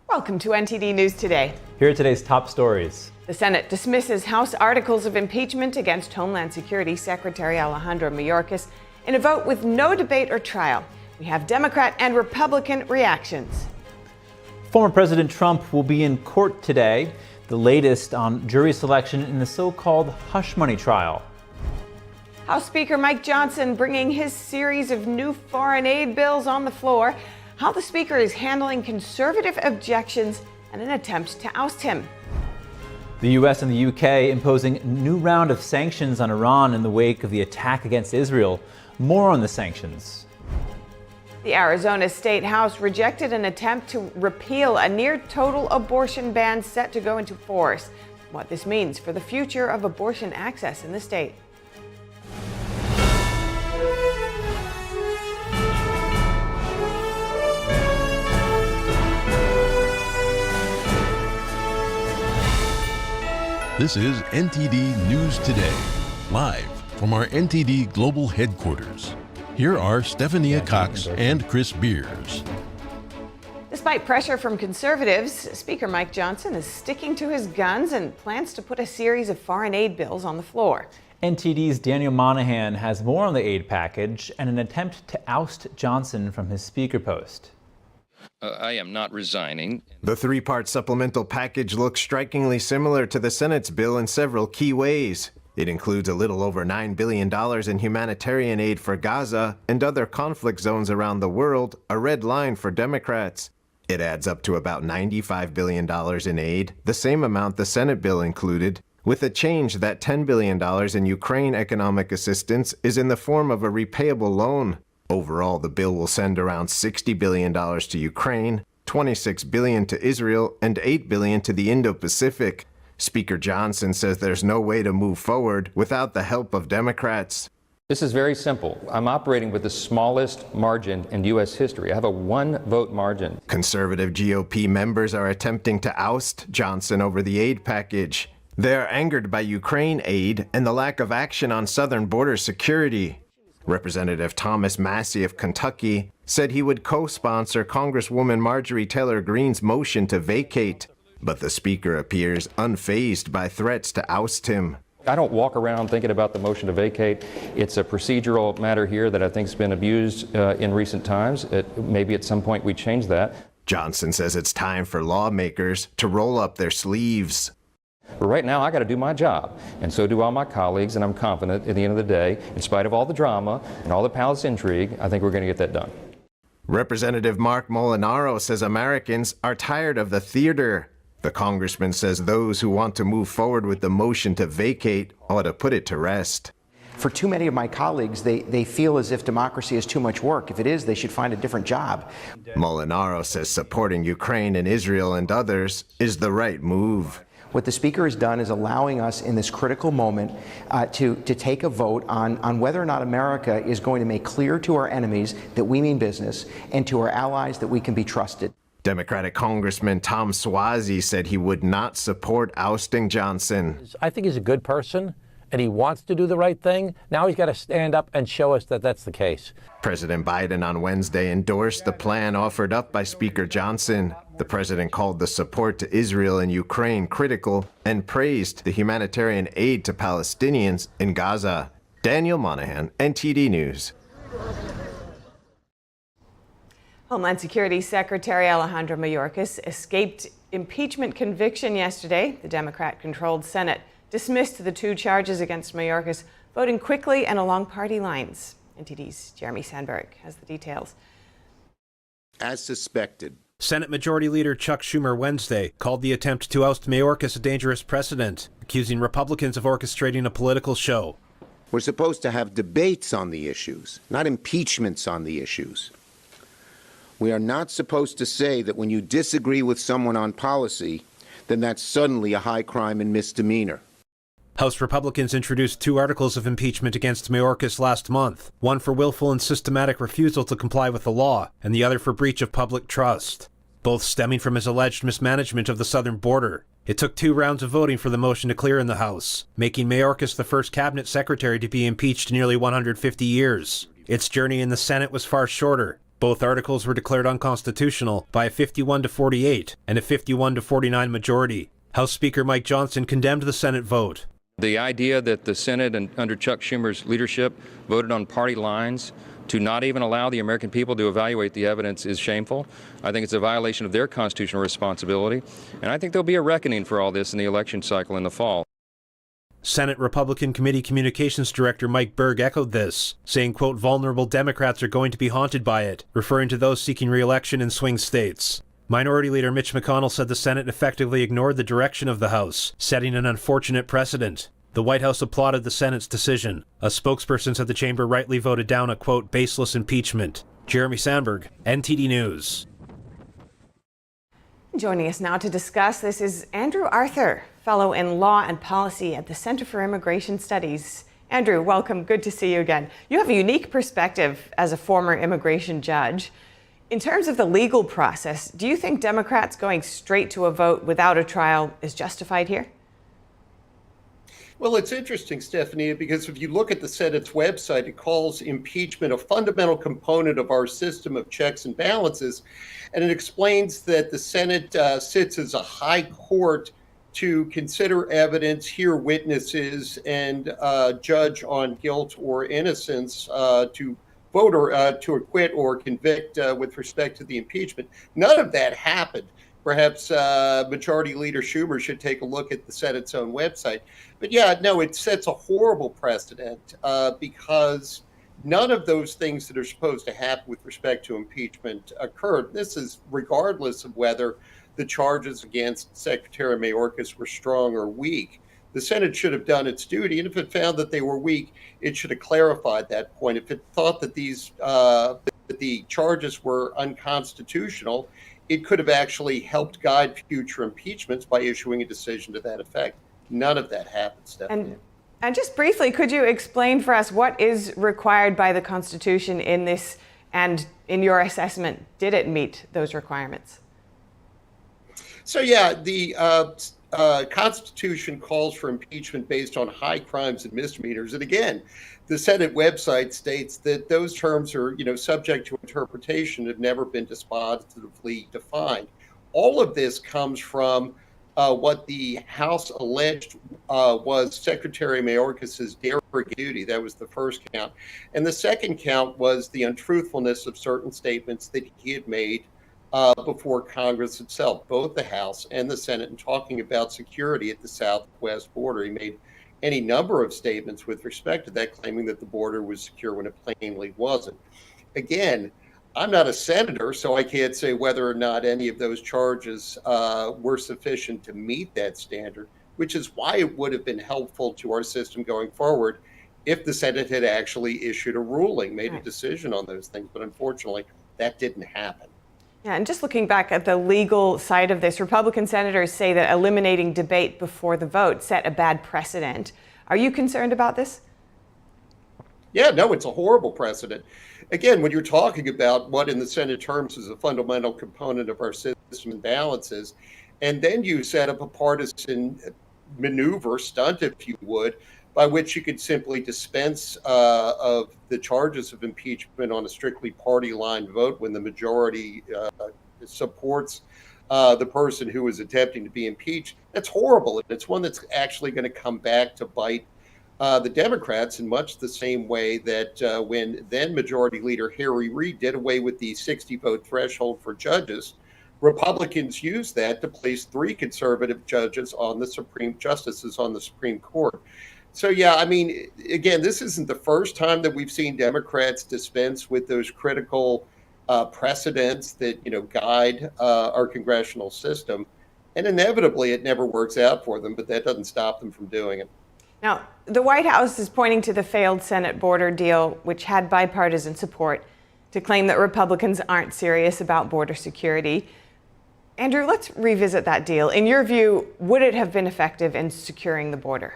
Welcome to NTD News Today. Here are today's top stories. The Senate dismisses House articles of impeachment against Homeland Security Secretary Alejandro Mayorkas in a vote with no debate or trial. We have Democrat and Republican reactions. Former President Trump will be in court today, the latest on jury selection in the so-called hush money trial. House Speaker Mike Johnson bringing his series of new foreign aid bills on the floor, how the Speaker is handling conservative objections and an attempt to oust him. The U.S. and the U.K. imposing a new round of sanctions on Iran in the wake of the attack against Israel. More on the sanctions. The Arizona State House rejected an attempt to repeal a near-total abortion ban set to go into force. What this means for the future of abortion access in the state. This is NTD News Today, live from our NTD Global Headquarters. Here are Stephania Cox and Chris Beers. Despite pressure from conservatives, Speaker Mike Johnson is sticking to his guns and plans to put a series of foreign aid bills on the floor. NTD's Daniel Monahan has more on the aid package and an attempt to oust Johnson from his speaker post. I am not resigning. The three-part supplemental package looks strikingly similar to the Senate's bill in several key ways. It includes a little over $9 billion in humanitarian aid for Gaza and other conflict zones around the world, a red line for Democrats. It adds up to about $95 billion in aid, the same amount the Senate bill included, with a change that $10 billion in Ukraine economic assistance is in the form of a repayable loan. Overall, the bill will send around $60 billion to Ukraine, $26 billion to Israel, and $8 billion to the Indo-Pacific. Speaker Johnson says there's no way to move forward without the help of Democrats. This is very simple. I'm operating with the smallest margin in U.S. history. I have a one-vote margin. Conservative GOP members are attempting to oust Johnson over the aid package. They're angered by Ukraine aid and the lack of action on southern border security. Representative Thomas Massey of Kentucky said he would co-sponsor Congresswoman Marjorie Taylor Greene's motion to vacate, but the Speaker appears unfazed by threats to oust him. I don't walk around thinking about the motion to vacate. It's a procedural matter here that I think has been abused in recent times. Maybe at some point we change that. Johnson says it's time for lawmakers to roll up their sleeves. But right now, I got to do my job, and so do all my colleagues, and I'm confident at the end of the day, in spite of all the drama and all the palace intrigue, I think we're going to get that done. Representative Mark Molinaro says Americans are tired of the theater. The congressman says those who want to move forward with the motion to vacate ought to put it to rest. For too many of my colleagues, they feel as if democracy is too much work. If it is, they should find a different job. Molinaro says supporting Ukraine and Israel and others is the right move. What the Speaker has done is allowing us in this critical moment to take a vote on whether or not America is going to make clear to our enemies that we mean business and to our allies that we can be trusted. Democratic Congressman Tom Suozzi said he would not support ousting Johnson. I think he's a good person and he wants to do the right thing. Now he's got to stand up and show us that that's the case. President Biden on Wednesday endorsed the plan offered up by Speaker Johnson. The president called the support to Israel and Ukraine critical and praised the humanitarian aid to Palestinians in Gaza. Daniel Monahan, NTD News. Homeland Security Secretary Alejandro Mayorkas escaped impeachment conviction yesterday. The Democrat-controlled Senate dismissed the two charges against Mayorkas, voting quickly and along party lines. NTD's Jeremy Sandberg has the details. As suspected, Senate Majority Leader Chuck Schumer Wednesday called the attempt to oust Mayorkas a dangerous precedent, accusing Republicans of orchestrating a political show. We're supposed to have debates on the issues, not impeachments on the issues. We are not supposed to say that when you disagree with someone on policy, then that's suddenly a high crime and misdemeanor. House Republicans introduced two articles of impeachment against Mayorkas last month, one for willful and systematic refusal to comply with the law, and the other for breach of public trust, both stemming from his alleged mismanagement of the southern border. It took 2 rounds of voting for the motion to clear in the House, making Mayorkas the first cabinet secretary to be impeached in nearly 150 years. Its journey in the Senate was far shorter. Both articles were declared unconstitutional by a 51-48 and a 51-49 majority. House Speaker Mike Johnson condemned the Senate vote. The idea that the Senate and under Chuck Schumer's leadership voted on party lines to not even allow the American people to evaluate the evidence is shameful. I think it's a violation of their constitutional responsibility, and I think there'll be a reckoning for all this in the election cycle in the fall. Senate Republican Committee Communications Director Mike Berg echoed this, saying, quote, vulnerable Democrats are going to be haunted by it, referring to those seeking re-election in swing states. Minority Leader Mitch McConnell said the Senate effectively ignored the direction of the House, setting an unfortunate precedent. The White House applauded the Senate's decision. A spokesperson said the chamber rightly voted down a, quote, baseless impeachment. Jeremy Sandberg, NTD News. Joining us now to discuss this is Andrew Arthur, Fellow in Law and Policy at the Center for Immigration Studies. Andrew, welcome. Good to see you again. You have a unique perspective as a former immigration judge. In terms of the legal process, do you think Democrats going straight to a vote without a trial is justified here? Well, it's interesting, Stephanie, because if you look at the Senate's website, it calls impeachment a fundamental component of our system of checks and balances. And it explains that the Senate sits as a high court to consider evidence, hear witnesses, and judge on guilt or innocence to vote or to acquit or convict with respect to the impeachment. None of that happened. Perhaps Majority Leader Schumer should take a look at the Senate's own website. But yeah, no, it sets a horrible precedent because none of those things that are supposed to happen with respect to impeachment occurred. This is regardless of whether the charges against Secretary Mayorkas were strong or weak. The Senate should have done its duty, and if it found that they were weak, it should have clarified that point. If it thought that the charges were unconstitutional, it could have actually helped guide future impeachments by issuing a decision to that effect. None of that happened, Stephanie. And just briefly, could you explain for us what is required by the Constitution in this, and in your assessment, did it meet those requirements? So yeah, the Constitution calls for impeachment based on high crimes and misdemeanors. And again, the Senate website states that those terms are, subject to interpretation, have never been dispositively defined. All of this comes from what the House alleged was Secretary Mayorkas' derogatory duty. That was the first count. And the second count was the untruthfulness of certain statements that he had made before Congress itself, both the House and the Senate, in talking about security at the southwest border. He made any number of statements with respect to that, claiming that the border was secure when it plainly wasn't. Again, I'm not a senator, so I can't say whether or not any of those charges were sufficient to meet that standard, which is why it would have been helpful to our system going forward if the Senate had actually issued a ruling, made a decision on those things. But unfortunately, that didn't happen. Yeah, and just looking back at the legal side of this, Republican senators say that eliminating debate before the vote set a bad precedent. Are you concerned about this? Yeah, no, it's a horrible precedent. Again, when you're talking about what in the Senate terms is a fundamental component of our system and balances, and then you set up a partisan maneuver, stunt, if you would, by which you could simply dispense of the charges of impeachment on a strictly party line vote when the majority supports the person who is attempting to be impeached. That's horrible. It's one that's actually going to come back to bite the Democrats in much the same way that when then Majority Leader Harry Reid did away with the 60-vote threshold for judges, Republicans used that to place 3 conservative justices on the Supreme Court. So, yeah, I mean, again, this isn't the first time that we've seen Democrats dispense with those critical precedents that, guide our congressional system. And inevitably, it never works out for them, but that doesn't stop them from doing it. Now, the White House is pointing to the failed Senate border deal, which had bipartisan support, to claim that Republicans aren't serious about border security. Andrew, let's revisit that deal. In your view, would it have been effective in securing the border?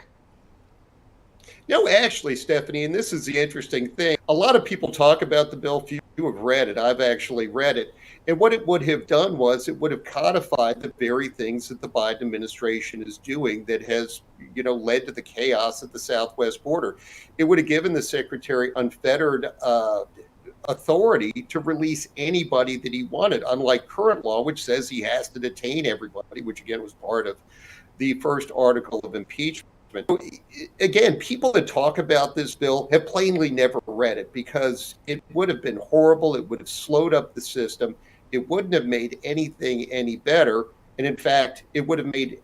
No, actually, Stephanie, and this is the interesting thing. A lot of people talk about the bill. Few have read it. I've actually read it. And what it would have done was it would have codified the very things that the Biden administration is doing that has, led to the chaos at the southwest border. It would have given the secretary unfettered authority to release anybody that he wanted, unlike current law, which says he has to detain everybody, which again was part of the first article of impeachment. Again, people that talk about this bill have plainly never read it, because it would have been horrible. It would have slowed up the system. It wouldn't have made anything any better. And in fact, it would have made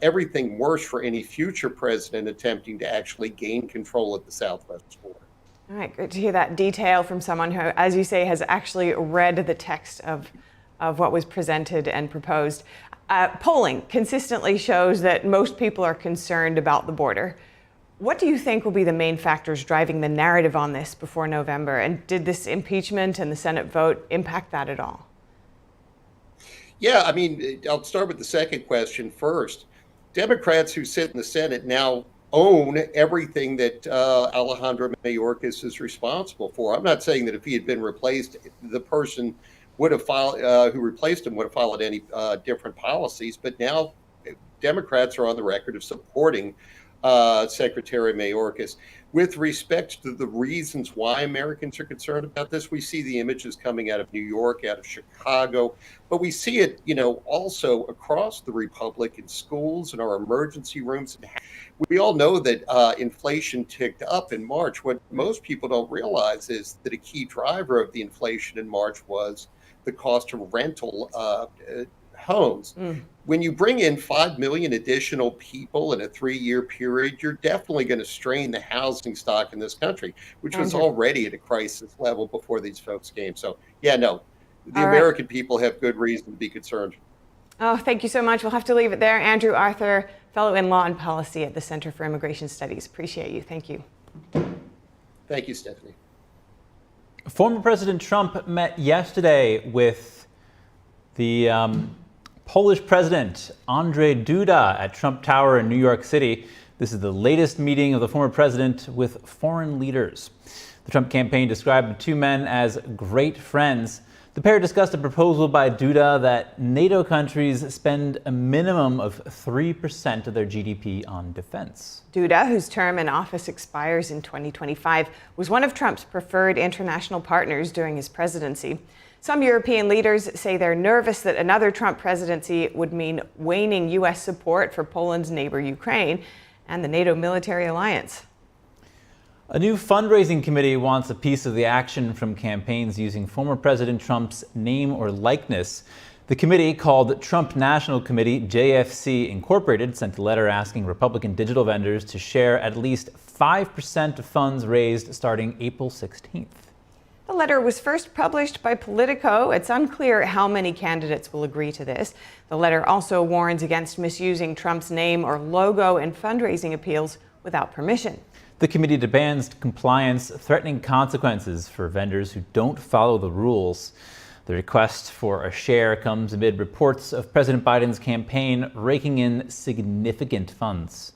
everything worse for any future president attempting to actually gain control of the southwest border. All right, good to hear that detail from someone who, as you say, has actually read the text of what was presented and proposed. Polling consistently shows that most people are concerned about the border. What do you think will be the main factors driving the narrative on this before November? And did this impeachment and the Senate vote impact that at all? Yeah, I mean, I'll start with the second question first. Democrats who sit in the Senate now own everything that Alejandro Mayorkas is responsible for. I'm not saying that if he had been replaced, the person would have filed, who replaced him would have followed any different policies. But now Democrats are on the record of supporting Secretary Mayorkas. With respect to the reasons why Americans are concerned about this, we see the images coming out of New York, out of Chicago, but we see it, also across the Republic in schools and our emergency rooms. We all know that inflation ticked up in March. What most people don't realize is that a key driver of the inflation in March was the cost of rental homes. When you bring in 5 million additional people in a 3-year period, you're definitely going to strain the housing stock in this country, which was already at a crisis level before these folks came. So, yeah, no, the American people have good reason to be concerned. Oh, thank you so much. We'll have to leave it there. Andrew Arthur, Fellow in Law and Policy at the Center for Immigration Studies. Appreciate you. Thank you. Thank you, Stephanie. Former President Trump met yesterday with the Polish President Andrzej Duda at Trump Tower in New York City. This is the latest meeting of the former president with foreign leaders. The Trump campaign described the two men as great friends. The pair discussed a proposal by Duda that NATO countries spend a minimum of 3% of their GDP on defense. Duda, whose term in office expires in 2025, was one of Trump's preferred international partners during his presidency. Some European leaders say they're nervous that another Trump presidency would mean waning U.S. support for Poland's neighbor Ukraine and the NATO military alliance. A new fundraising committee wants a piece of the action from campaigns using former President Trump's name or likeness. The committee, called Trump National Committee, JFC Incorporated, sent a letter asking Republican digital vendors to share at least 5% of funds raised starting April 16th. The letter was first published by Politico. It's unclear how many candidates will agree to this. The letter also warns against misusing Trump's name or logo in fundraising appeals without permission. The committee demands compliance, threatening consequences for vendors who don't follow the rules. The request for a share comes amid reports of President Biden's campaign raking in significant funds.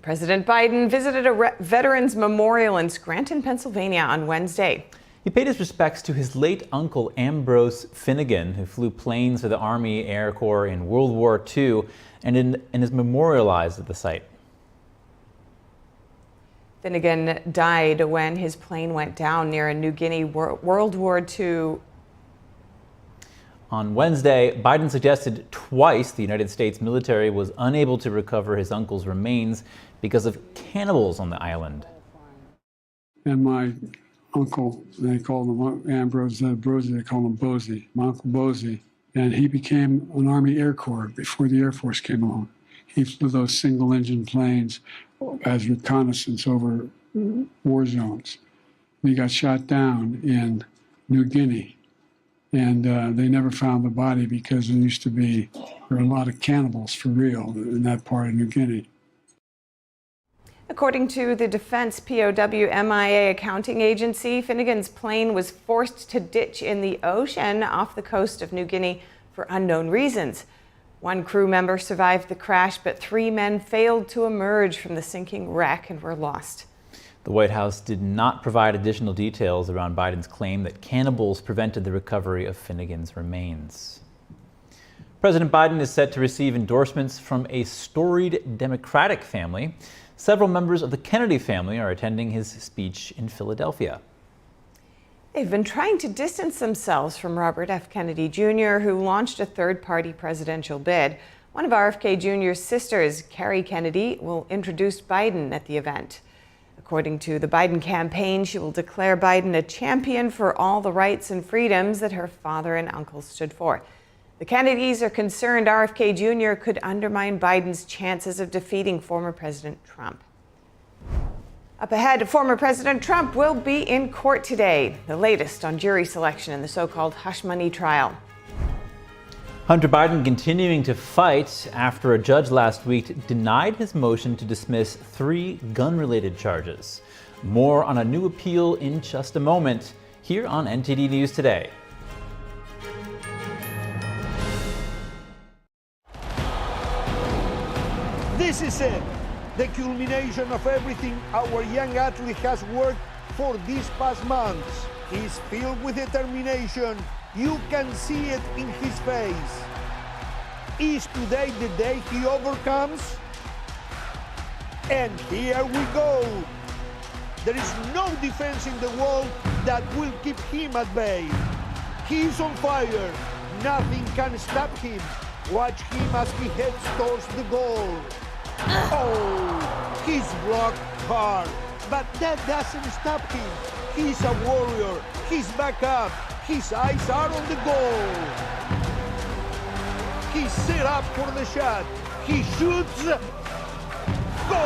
President Biden visited a veterans memorial in Scranton, Pennsylvania on Wednesday. He paid his respects to his late uncle Ambrose Finnegan, who flew planes for the Army Air Corps in World War II and is memorialized at the site. Finnegan died when his plane went down near a New Guinea World War II. On Wednesday, Biden suggested twice the United States military was unable to recover his uncle's remains because of cannibals on the island. And my uncle, they called him Ambrose Brosey, they called him Bosey, my Uncle Bosey, and he became an Army Air Corps before the Air Force came along. He flew those single-engine planes as reconnaissance over war zones. And he got shot down in New Guinea, and they never found the body because there were a lot of cannibals for real in that part of New Guinea. According to the Defense POW MIA accounting agency, Finnegan's plane was forced to ditch in the ocean off the coast of New Guinea for unknown reasons. One crew member survived the crash, but 3 men failed to emerge from the sinking wreck and were lost. The White House did not provide additional details around Biden's claim that cannibals prevented the recovery of Finnegan's remains. President Biden is set to receive endorsements from a storied Democratic family. Several members of the Kennedy family are attending his speech in Philadelphia. They've been trying to distance themselves from Robert F. Kennedy Jr., who launched a third-party presidential bid. One of RFK Jr.'s sisters, Carrie Kennedy, will introduce Biden at the event. According to the Biden campaign, she will declare Biden a champion for all the rights and freedoms that her father and uncle stood for. The Kennedys are concerned RFK Jr. could undermine Biden's chances of defeating former President Trump. Up ahead, former President Trump will be in court today. The latest on jury selection in the so-called hush money trial. Hunter Biden continuing to fight after a judge last week denied his motion to dismiss 3 gun-related charges. More on a new appeal in just a moment, here on NTD News Today. This is it, the culmination of everything our young athlete has worked for these past months. He's filled with determination. You can see it in his face. Is today the day he overcomes? And here we go. There is no defense in the world that will keep him at bay. He's on fire. Nothing can stop him. Watch him as he heads towards the goal. Oh, he's blocked hard, but that doesn't stop him. He's a warrior. He's back up. His eyes are on the goal. He's set up for the shot. He shoots. Goal!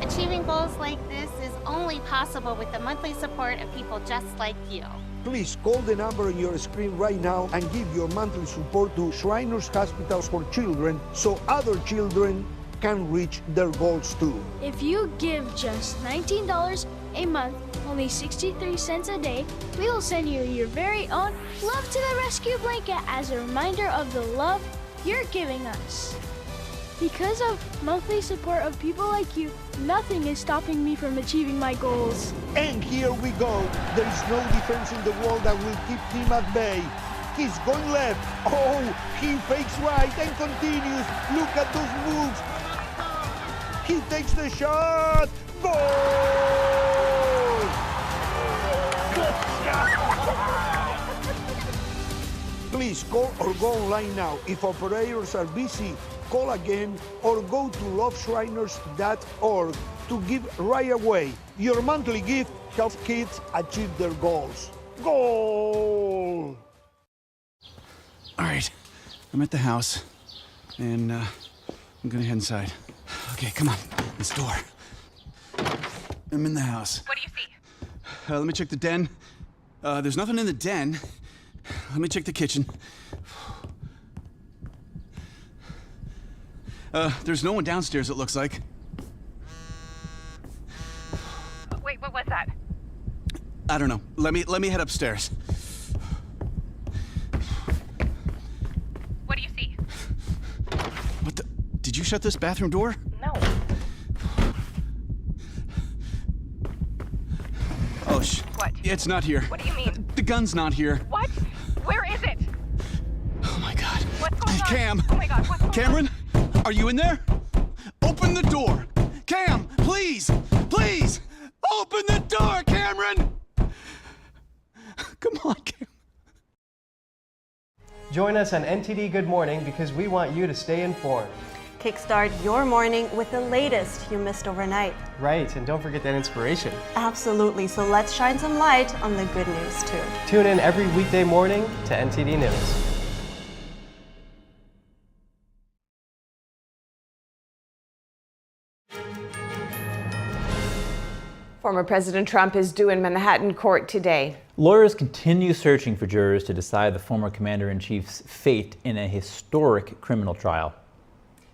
Achieving goals like this is only possible with the monthly support of people just like you. Please call the number on your screen right now and give your monthly support to Shriners Hospitals for Children so other children can reach their goals too. If you give just $19 a month, only 63 cents a day, we will send you your very own Love to the Rescue blanket as a reminder of the love you're giving us. Because of monthly support of people like you, nothing is stopping me from achieving my goals. And here we go. There is no defense in the world that will keep him at bay. He's going left. Oh, he fakes right and continues. Look at those moves. He takes the shot. Goal! Good shot! Please call or go online now. If operators are busy, call again or go to loveshriners.org to give right away. Your monthly gift helps kids achieve their goals. Goal! All right, I'm at the house, and I'm gonna head inside. Okay, come on, this door. I'm in the house. What do you see? Let me check the den. There's nothing in the den. Let me check the kitchen. There's no one downstairs, it looks like. Wait, what was that? I don't know. Let me head upstairs. What do you see? What the? Did you shut this bathroom door? No. Oh, What? It's not here. What do you mean? The gun's not here. What? Where is it? Oh my God. What's going on? Cam. Oh my God, what's going Cameron, are you in there? Open the door. Cam, please, please, open the door, Cameron. Come on, Cam. Join us on NTD Good Morning because we want you to stay informed. Kickstart your morning with the latest you missed overnight. Right, and don't forget that inspiration. Absolutely, so let's shine some light on the good news too. Tune in every weekday morning to NTD News. Former President Trump is due in Manhattan court today. Lawyers continue searching for jurors to decide the former commander-in-chief's fate in a historic criminal trial.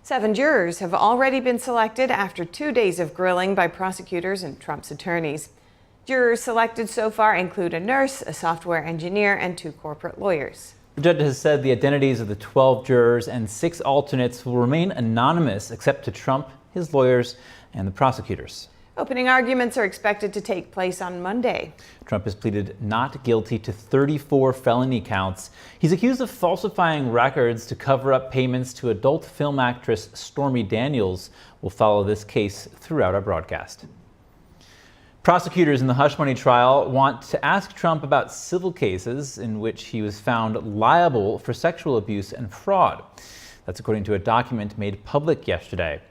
7 jurors have already been selected after 2 days of grilling by prosecutors and Trump's attorneys. Jurors selected so far include a nurse, a software engineer, and 2 corporate lawyers. The judge has said the identities of the 12 jurors and 6 alternates will remain anonymous except to Trump, his lawyers, and the prosecutors. Opening arguments are expected to take place on Monday. Trump has pleaded not guilty to 34 felony counts. He's accused of falsifying records to cover up payments to adult film actress Stormy Daniels. We'll follow this case throughout our broadcast. Prosecutors in the hush money trial want to ask Trump about civil cases in which he was found liable for sexual abuse and fraud. That's according to a document made public yesterday.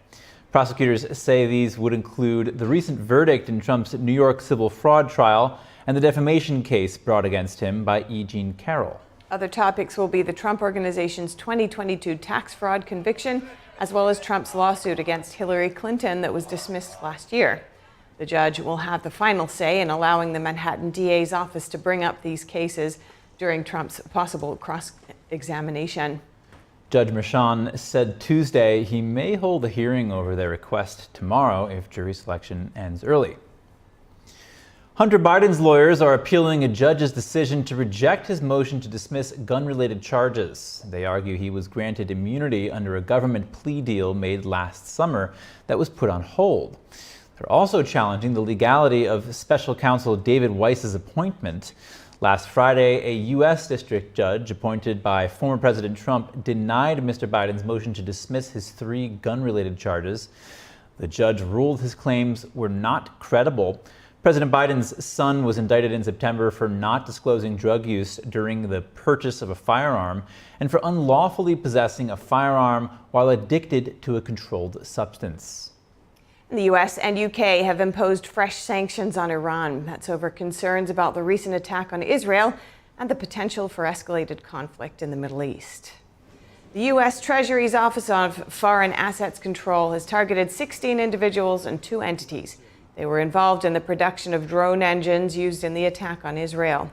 Prosecutors say these would include the recent verdict in Trump's New York civil fraud trial and the defamation case brought against him by E. Jean Carroll. Other topics will be the Trump Organization's 2022 tax fraud conviction, as well as Trump's lawsuit against Hillary Clinton that was dismissed last year. The judge will have the final say in allowing the Manhattan DA's office to bring up these cases during Trump's possible cross-examination. Judge Merchan said Tuesday he may hold a hearing over their request tomorrow if jury selection ends early. Hunter Biden's lawyers are appealing a judge's decision to reject his motion to dismiss gun-related charges. They argue he was granted immunity under a government plea deal made last summer that was put on hold. They're also challenging the legality of special counsel David Weiss's appointment. Last Friday, a U.S. district judge appointed by former President Trump denied Mr. Biden's motion to dismiss his 3 gun-related charges. The judge ruled his claims were not credible. President Biden's son was indicted in September for not disclosing drug use during the purchase of a firearm and for unlawfully possessing a firearm while addicted to a controlled substance. The U.S. and U.K. have imposed fresh sanctions on Iran. That's over concerns about the recent attack on Israel and the potential for escalated conflict in the Middle East. The U.S. Treasury's Office of Foreign Assets Control has targeted 16 individuals and 2 entities. They were involved in the production of drone engines used in the attack on Israel.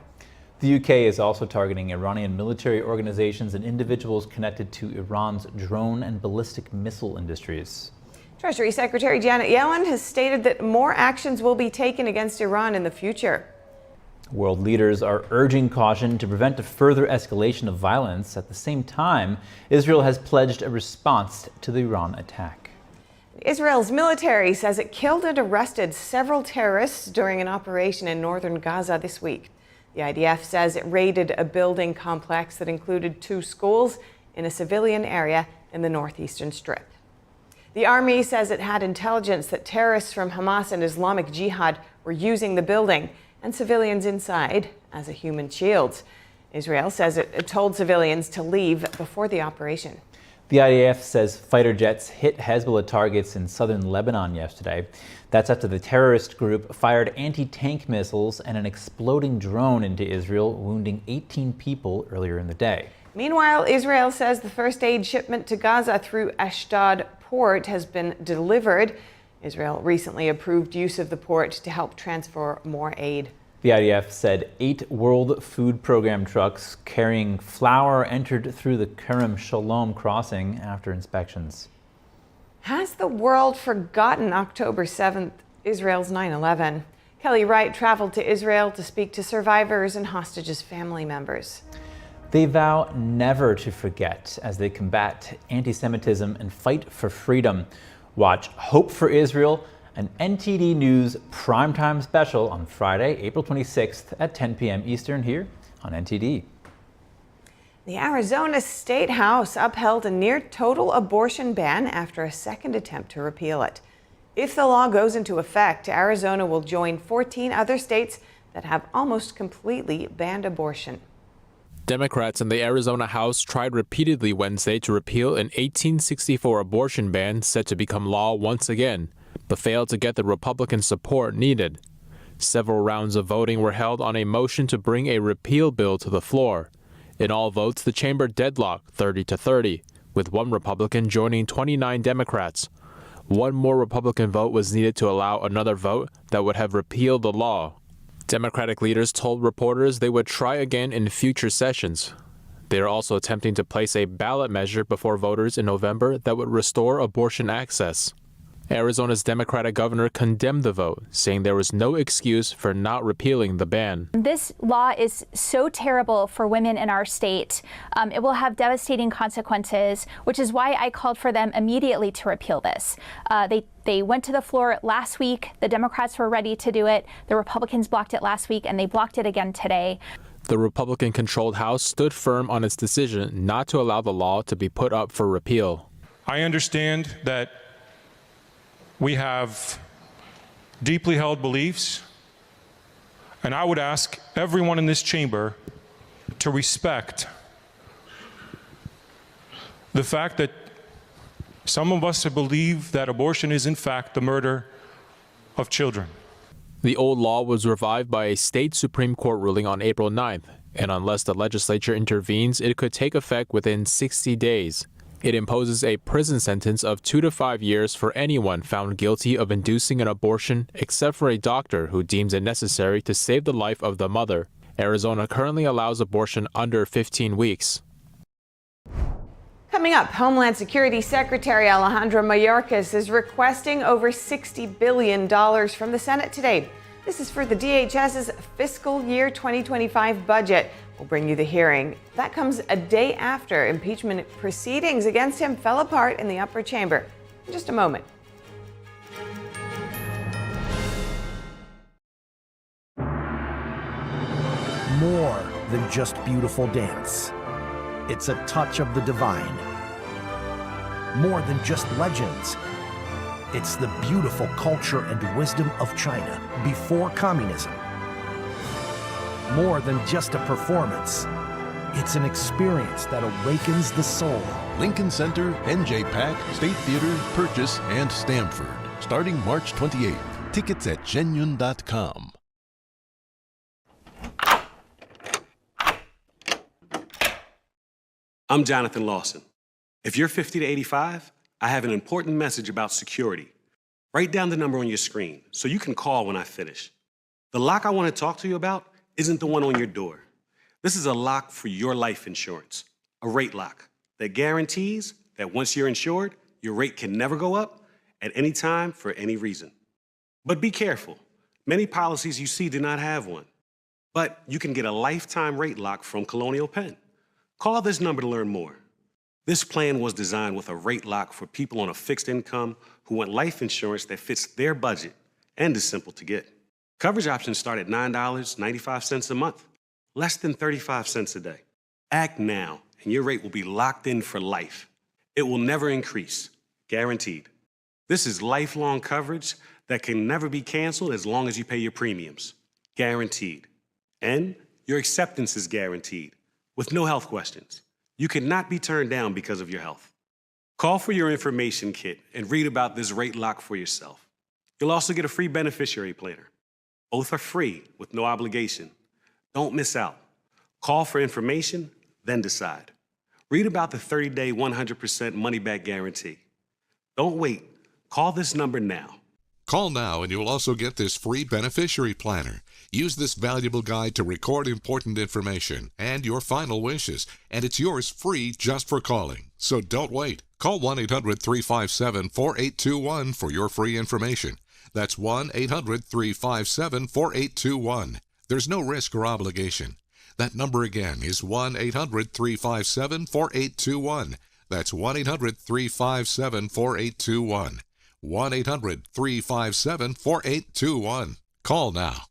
The UK is also targeting Iranian military organizations and individuals connected to Iran's drone and ballistic missile industries. Treasury Secretary Janet Yellen has stated that more actions will be taken against Iran in the future. World leaders are urging caution to prevent a further escalation of violence. At the same time, Israel has pledged a response to the Iran attack. Israel's military says it killed and arrested several terrorists during an operation in northern Gaza this week. The IDF says it raided a building complex that included 2 schools in a civilian area in the northeastern strip. The army says it had intelligence that terrorists from Hamas and Islamic Jihad were using the building and civilians inside as a human shield. Israel says it told civilians to leave before the operation. The IDF says fighter jets hit Hezbollah targets in southern Lebanon yesterday. That's after the terrorist group fired anti-tank missiles and an exploding drone into Israel, wounding 18 people earlier in the day. Meanwhile, Israel says the first aid shipment to Gaza through Ashdod port has been delivered. Israel recently approved use of the port to help transfer more aid. The IDF said 8 World Food Program trucks carrying flour entered through the Kerem Shalom crossing after inspections. Has the world forgotten October 7th, Israel's 9/11? Kelly Wright traveled to Israel to speak to survivors and hostages' family members. They vow never to forget as they combat anti-Semitism and fight for freedom. Watch Hope for Israel, an NTD News primetime special on Friday, April 26th at 10 p.m. Eastern here on NTD. The Arizona State House upheld a near-total abortion ban after a second attempt to repeal it. If the law goes into effect, Arizona will join 14 other states that have almost completely banned abortion. Democrats in the Arizona House tried repeatedly Wednesday to repeal an 1864 abortion ban set to become law once again, but failed to get the Republican support needed. Several rounds of voting were held on a motion to bring a repeal bill to the floor. In all votes, the chamber deadlocked 30-30, with one Republican joining 29 Democrats. One more Republican vote was needed to allow another vote that would have repealed the law. Democratic leaders told reporters they would try again in future sessions. They are also attempting to place a ballot measure before voters in November that would restore abortion access. Arizona's Democratic governor condemned the vote, saying there was no excuse for not repealing the ban. This law is so terrible for women in our state. It will have devastating consequences, which is why I called for them immediately to repeal this. They went to the floor last week. The Democrats were ready to do it. The Republicans blocked it last week, and they blocked it again today. The Republican-controlled House stood firm on its decision not to allow the law to be put up for repeal. I understand that we have deeply held beliefs And I would ask everyone in this chamber to respect the fact that some of us believe that abortion is in fact the murder of children. The old law was revived by a state Supreme Court ruling on April 9th, and unless the legislature intervenes, it could take effect within 60 days. It imposes a prison sentence of 2 to 5 years for anyone found guilty of inducing an abortion, except for a doctor who deems it necessary to save the life of the mother. Arizona currently allows abortion under 15 weeks. Coming up, Homeland Security Secretary Alejandro Mayorkas is requesting over $60 billion from the Senate today. This is for the DHS's fiscal year 2025 budget. We'll bring you the hearing. That comes a day after impeachment proceedings against him fell apart in the upper chamber. In just a moment. More than just beautiful dance. It's a touch of the divine. More than just legends. It's the beautiful culture and wisdom of China before communism. More than just a performance. It's an experience that awakens the soul. Lincoln Center, NJ-PAC, State Theater, Purchase, and Stamford. Starting March 28th. Tickets at genuine.com. I'm Jonathan Lawson. If you're 50 to 85, I have an important message about security. Write down the number on your screen so you can call when I finish. The lock I want to talk to you about isn't the one on your door. This is a lock for your life insurance, a rate lock that guarantees that once you're insured, your rate can never go up at any time for any reason. But be careful. Many policies you see do not have one. But you can get a lifetime rate lock from Colonial Penn. Call this number to learn more. This plan was designed with a rate lock for people on a fixed income who want life insurance that fits their budget and is simple to get. Coverage options start at $9.95 a month, less than 35 cents a day. Act now, and your rate will be locked in for life. It will never increase, guaranteed. This is lifelong coverage that can never be canceled as long as you pay your premiums, guaranteed. And your acceptance is guaranteed, with no health questions. You cannot be turned down because of your health. Call for your information kit and read about this rate lock for yourself. You'll also get a free beneficiary planner. Both are free with no obligation. Don't miss out. Call for information, then decide. Read about the 30-day 100% money-back guarantee. Don't wait. Call this number now. Call now and you'll also get this free beneficiary planner. Use this valuable guide to record important information and your final wishes, and it's yours free just for calling. So don't wait. Call 1-800-357-4821 for your free information. That's 1-800-357-4821. There's no risk or obligation. That number again is 1-800-357-4821. That's 1-800-357-4821. 1-800-357-4821. Call now.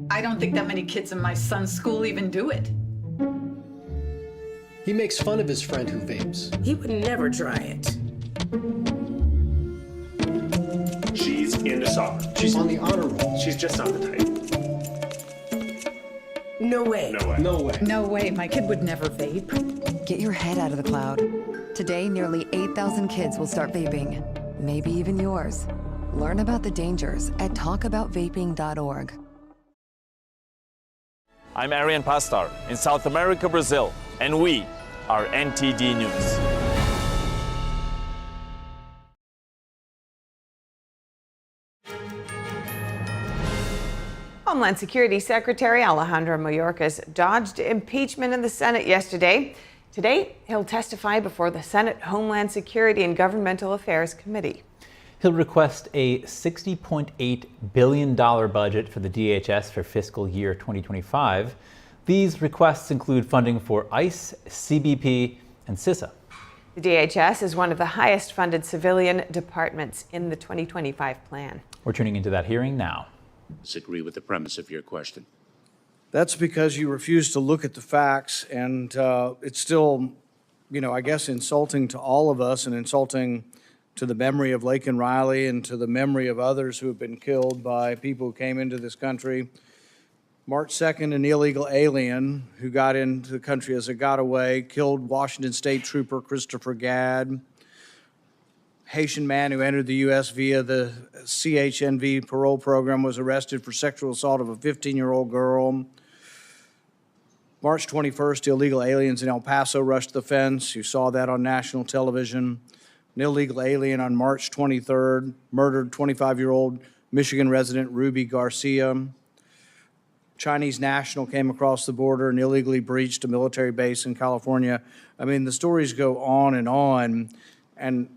I don't think that many kids in my son's school even do it. He makes fun of his friend who vapes. He would never try it. She's into soccer. She's on the honor roll. She's just not the type. No way. No way. No way. No way, my kid would never vape. Get your head out of the cloud. Today, nearly 8,000 kids will start vaping. Maybe even yours. Learn about the dangers at talkaboutvaping.org. I'm Arian Pastar in South America, Brazil, and we are NTD News. Homeland Security Secretary Alejandro Mayorkas dodged impeachment in the Senate yesterday. Today, he'll testify before the Senate Homeland Security and Governmental Affairs Committee. He'll request a $60.8 billion budget for the DHS for fiscal year 2025. These requests include funding for ICE, CBP, and CISA. The DHS is one of the highest funded civilian departments in the 2025 plan. We're tuning into that hearing now. Disagree with the premise of your question. That's because you refuse to look at the facts, and it's still, I guess, insulting to all of us and insulting to the memory of Laken Riley and to the memory of others who have been killed by people who came into this country. March 2nd, an illegal alien who got into the country as a gotaway killed Washington State Trooper Christopher Gadd. Haitian man who entered the U.S. via the CHNV parole program was arrested for sexual assault of a 15-year-old girl. March 21st, illegal aliens in El Paso rushed the fence. You saw that on national television. An illegal alien on March 23rd murdered 25-year-old Michigan resident Ruby Garcia. Chinese national came across the border and illegally breached a military base in California. I mean, the stories go on, and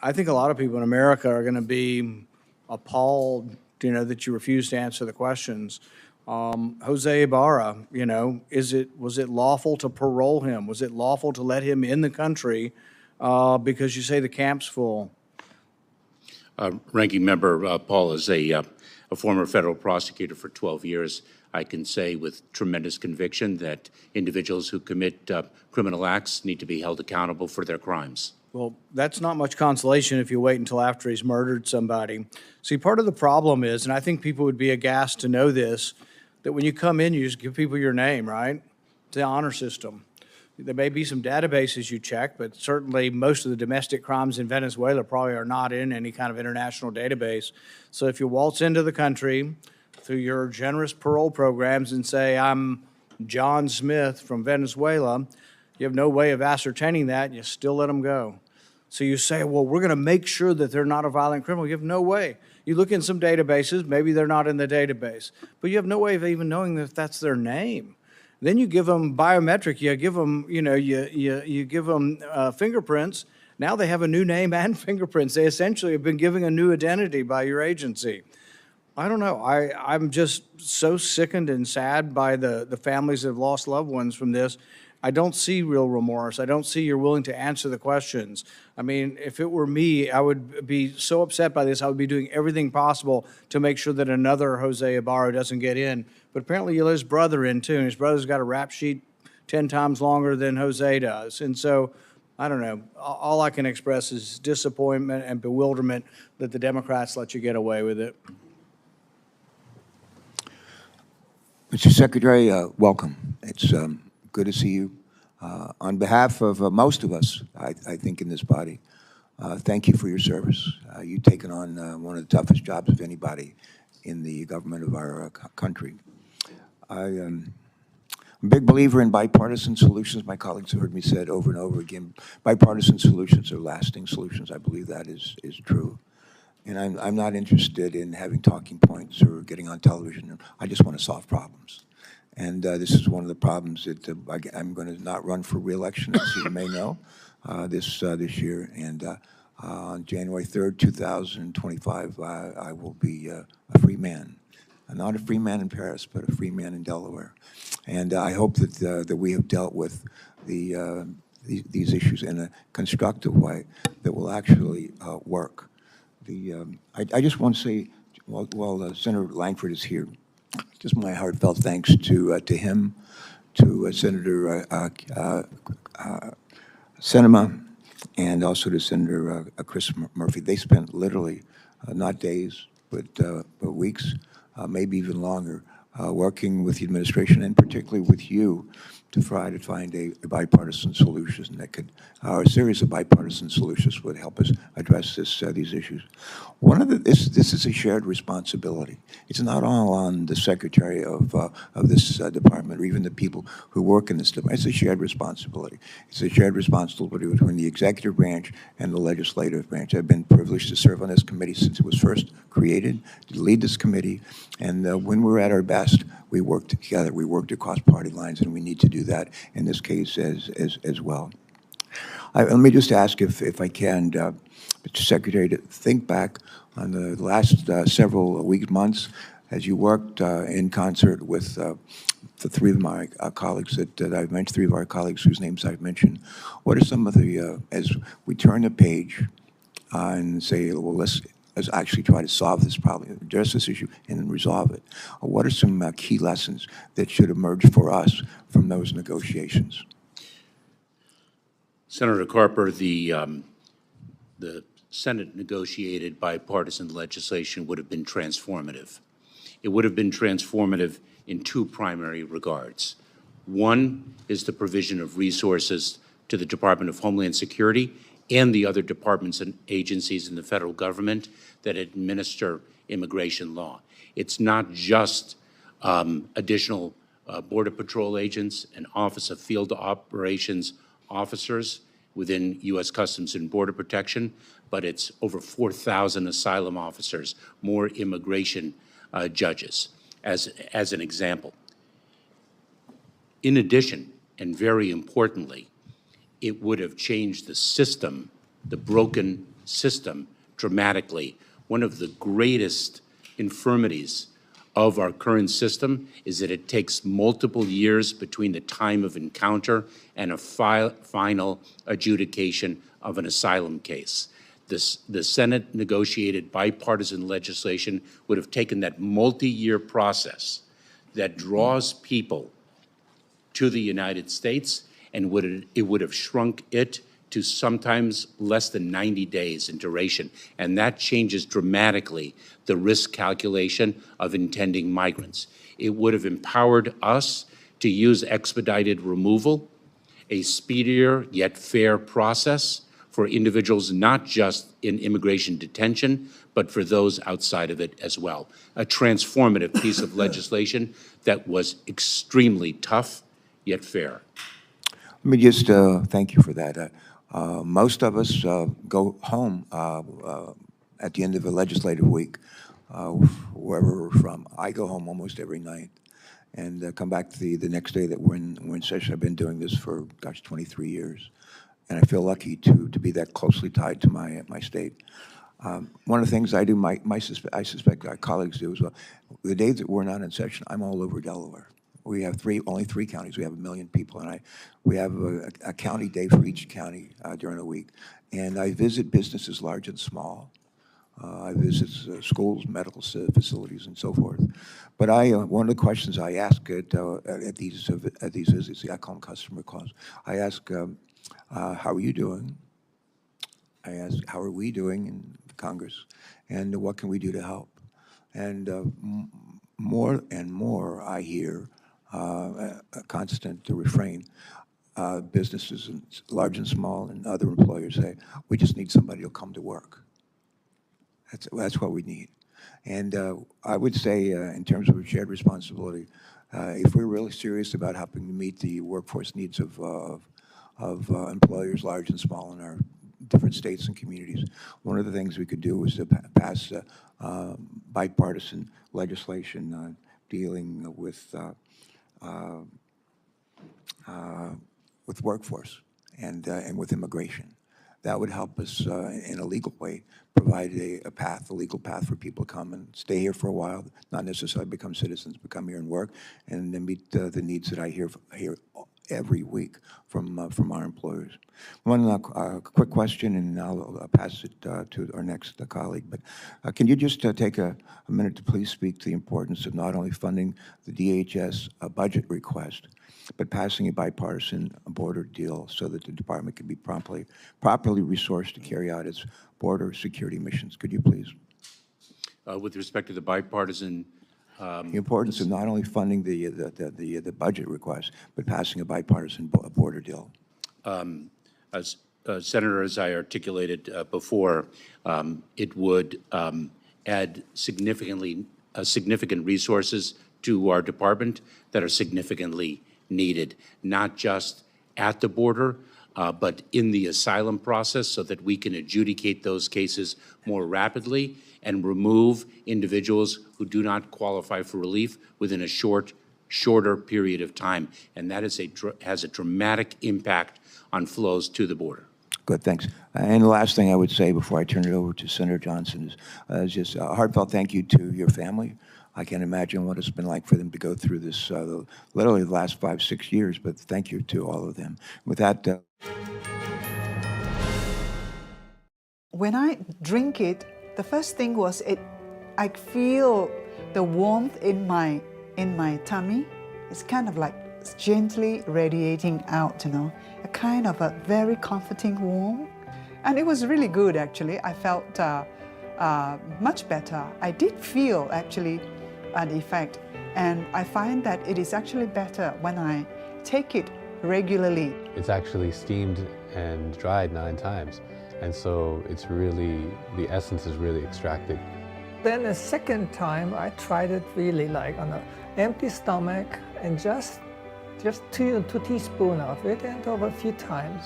I think a lot of people in America are going to be appalled, that you refuse to answer the questions. Jose Ibarra, was it lawful to parole him? Was it lawful to let him in the country because you say the camp's full? Ranking Member Paul is a former federal prosecutor for 12 years. I can say with tremendous conviction that individuals who commit criminal acts need to be held accountable for their crimes. Well, that's not much consolation if you wait until after he's murdered somebody. See, part of the problem is, and I think people would be aghast to know this, that when you come in, you just give people your name, right? It's the honor system. There may be some databases you check, but certainly most of the domestic crimes in Venezuela probably are not in any kind of international database. So if you waltz into the country through your generous parole programs and say, I'm John Smith from Venezuela, you have no way of ascertaining that, and you still let them go. So you say, well, we're going to make sure that they're not a violent criminal. You have no way. You look in some databases, maybe they're not in the database, but you have no way of even knowing that that's their name. Then you give them biometric, you give them, you give them fingerprints. Now they have a new name and fingerprints. They essentially have been given a new identity by your agency. I don't know. I'm just so sickened and sad by the families that have lost loved ones from this. I don't see real remorse. I don't see you're willing to answer the questions. I mean, if it were me, I would be so upset by this. I would be doing everything possible to make sure that another Jose Ibarra doesn't get in. But apparently you let his brother in too, and his brother's got a rap sheet 10 times longer than Jose does. And so, I don't know. All I can express is disappointment and bewilderment that the Democrats let you get away with it. Mr. Secretary, welcome. It's good to see you. On behalf of most of us, I think, in this body, thank you for your service. You've taken on one of the toughest jobs of anybody in the government of our country. I'm a big believer in bipartisan solutions. My colleagues have heard me say it over and over again. Bipartisan solutions are lasting solutions. I believe that is true. And I'm not interested in having talking points or getting on television. I just want to solve problems. And this is one of the problems that I'm going to not run for re-election, as you may know, this year. And on January 3rd, 2025, I will be a free man. Not a free man in Paris, but a free man in Delaware. And I hope that we have dealt with these issues in a constructive way that will actually work. I just want to say, while Senator Langford is here, just my heartfelt thanks to him, to Senator Sinema, and also to Senator Chris Murphy. They spent literally not days, but weeks, maybe even longer, working with the administration and particularly with you to try to find a bipartisan solution that could, or a series of bipartisan solutions would help us address these issues. This is a shared responsibility. It's not all on the secretary of this department or even the people who work in this department. It's a shared responsibility. It's a shared responsibility between the executive branch and the legislative branch. I've been privileged to serve on this committee since it was first created, to lead this committee, and when we're at our best, we work together. We worked across party lines, and we need to do that in this case as well. Let me just ask if I can, Mr. Secretary, to think back on the last several weeks, months, as you worked in concert with the three of my colleagues that I've mentioned, three of our colleagues whose names I've mentioned. What are some of the, as we turn the page and say, well, let's actually try to solve this problem, address this issue, and resolve it. What are some key lessons that should emerge for us from those negotiations? Senator Carper, the Senate negotiated bipartisan legislation would have been transformative. It would have been transformative in two primary regards. One is the provision of resources to the Department of Homeland Security and the other departments and agencies in the federal government that administer immigration law. It's not just additional Border Patrol agents and Office of Field Operations officers within U.S. Customs and Border Protection, but it's over 4,000 asylum officers, more immigration judges, as an example. In addition, and very importantly, it would have changed the system, the broken system, dramatically. One of the greatest infirmities of our current system is that it takes multiple years between the time of encounter and a final adjudication of an asylum case. The Senate negotiated bipartisan legislation would have taken that multi-year process that draws people to the United States, and it would have shrunk it to sometimes less than 90 days in duration. And that changes dramatically the risk calculation of intending migrants. It would have empowered us to use expedited removal, a speedier yet fair process for individuals not just in immigration detention, but for those outside of it as well. A transformative piece of legislation that was extremely tough, yet fair. Let me just thank you for that. Most of us go home at the end of a legislative week, wherever we're from. I go home almost every night and come back the next day that we're in session. I've been doing this for, gosh, 23 years. And I feel lucky to be that closely tied to my state. One of the things I do, I suspect our colleagues do as well, the days that we're not in session, I'm all over Delaware. We have only three counties. We have 1 million people, and we have a county day for each county during the week. And I visit businesses large and small. I visit schools, medical facilities, and so forth. But one of the questions I ask at these visits, I call them customer calls. I ask, how are you doing? I ask, how are we doing in Congress? And what can we do to help? And more and more I hear a constant refrain. Businesses, large and small, and other employers say, we just need somebody to come to work. That's what we need. And I would say, in terms of a shared responsibility, if we're really serious about helping to meet the workforce needs of employers, large and small, in our different states and communities, one of the things we could do is to pass bipartisan legislation dealing with workforce and with immigration. That would help us in a legal way provide a legal path for people to come and stay here for a while, not necessarily become citizens, but come here and work, and then meet the needs that I hear every week from our employers. One quick question, and I'll pass it to our next colleague. But can you just take a minute to please speak to the importance of not only funding the DHS budget request, but passing a bipartisan border deal so that the department can be properly resourced to carry out its border security missions? Could you please? With respect to the bipartisan the importance of not only funding the budget request, but passing a bipartisan border deal. As Senator, as I articulated before, it would add significant resources to our department that are significantly needed, not just at the border, but in the asylum process, so that we can adjudicate those cases more rapidly and remove individuals who do not qualify for relief within a shorter period of time. And that has a dramatic impact on flows to the border. Good, thanks. And the last thing I would say before I turn it over to Senator Johnson is just a heartfelt thank you to your family. I can't imagine what it's been like for them to go through this literally the last 5-6 years, but thank you to all of them. With that, when I drink it, the first thing was I feel the warmth in my tummy. It's kind of like gently radiating out, a kind of a very comforting warmth. And it was really good, actually. I felt much better. I did feel, actually, the effect. And I find that it is actually better when I take it regularly. It's actually steamed and dried 9 times. And so it's really, the essence is really extracted. Then the second time, I tried it really like on an empty stomach and just 2 teaspoons of it and over a few times.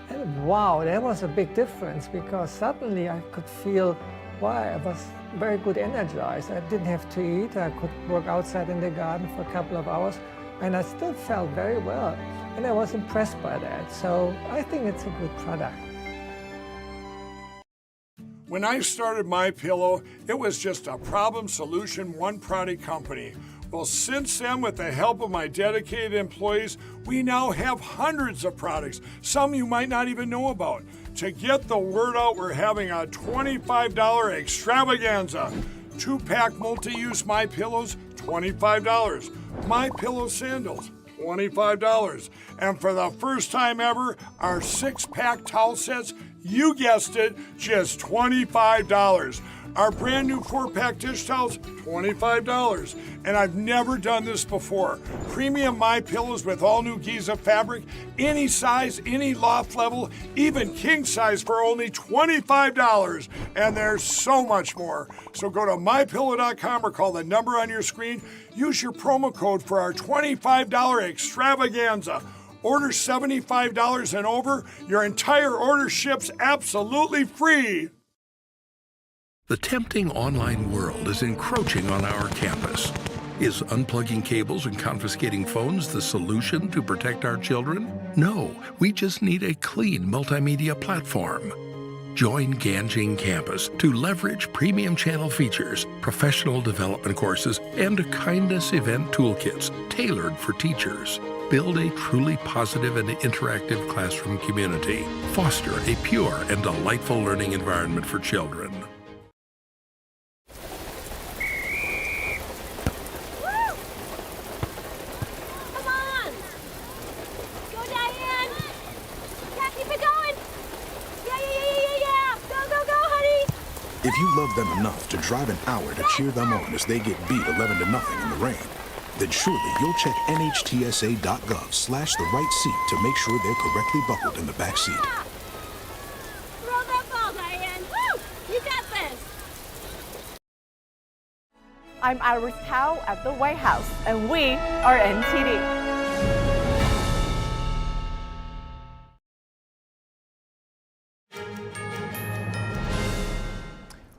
And wow, that was a big difference because suddenly I could feel, wow, I was very good energized. I didn't have to eat. I could work outside in the garden for a couple of hours and I still felt very well. And I was impressed by that. So I think it's a good product. When I started MyPillow, it was just a problem solution, one product company. Well, since then, with the help of my dedicated employees, we now have hundreds of products, some you might not even know about. To get the word out, we're having a $25 extravaganza. 2-pack multi-use MyPillows, $25. MyPillow sandals, $25. And for the first time ever, our 6-pack towel sets, you guessed it, just $25. Our brand new 4-pack dish towels, $25. And I've never done this before. Premium MyPillows with all new Giza fabric, any size, any loft level, even king size for only $25. And there's so much more. So go to MyPillow.com or call the number on your screen. Use your promo code for our $25 extravaganza. Order $75 and over, your entire order ships absolutely free. The tempting online world is encroaching on our campus. Is unplugging cables and confiscating phones the solution to protect our children? No, we just need a clean multimedia platform. Join Ganjing Campus to leverage premium channel features, professional development courses, and kindness event toolkits tailored for teachers. Build a truly positive and interactive classroom community. Foster a pure and delightful learning environment for children. If you love them enough to drive an hour to cheer them on as they get beat 11-0 in the rain, then surely you'll check NHTSA.gov/the-right seat to make sure they're correctly buckled in the back seat. Throw that ball, Diane. Woo! You got this. I'm Iris Tao at the White House, and we are NTD.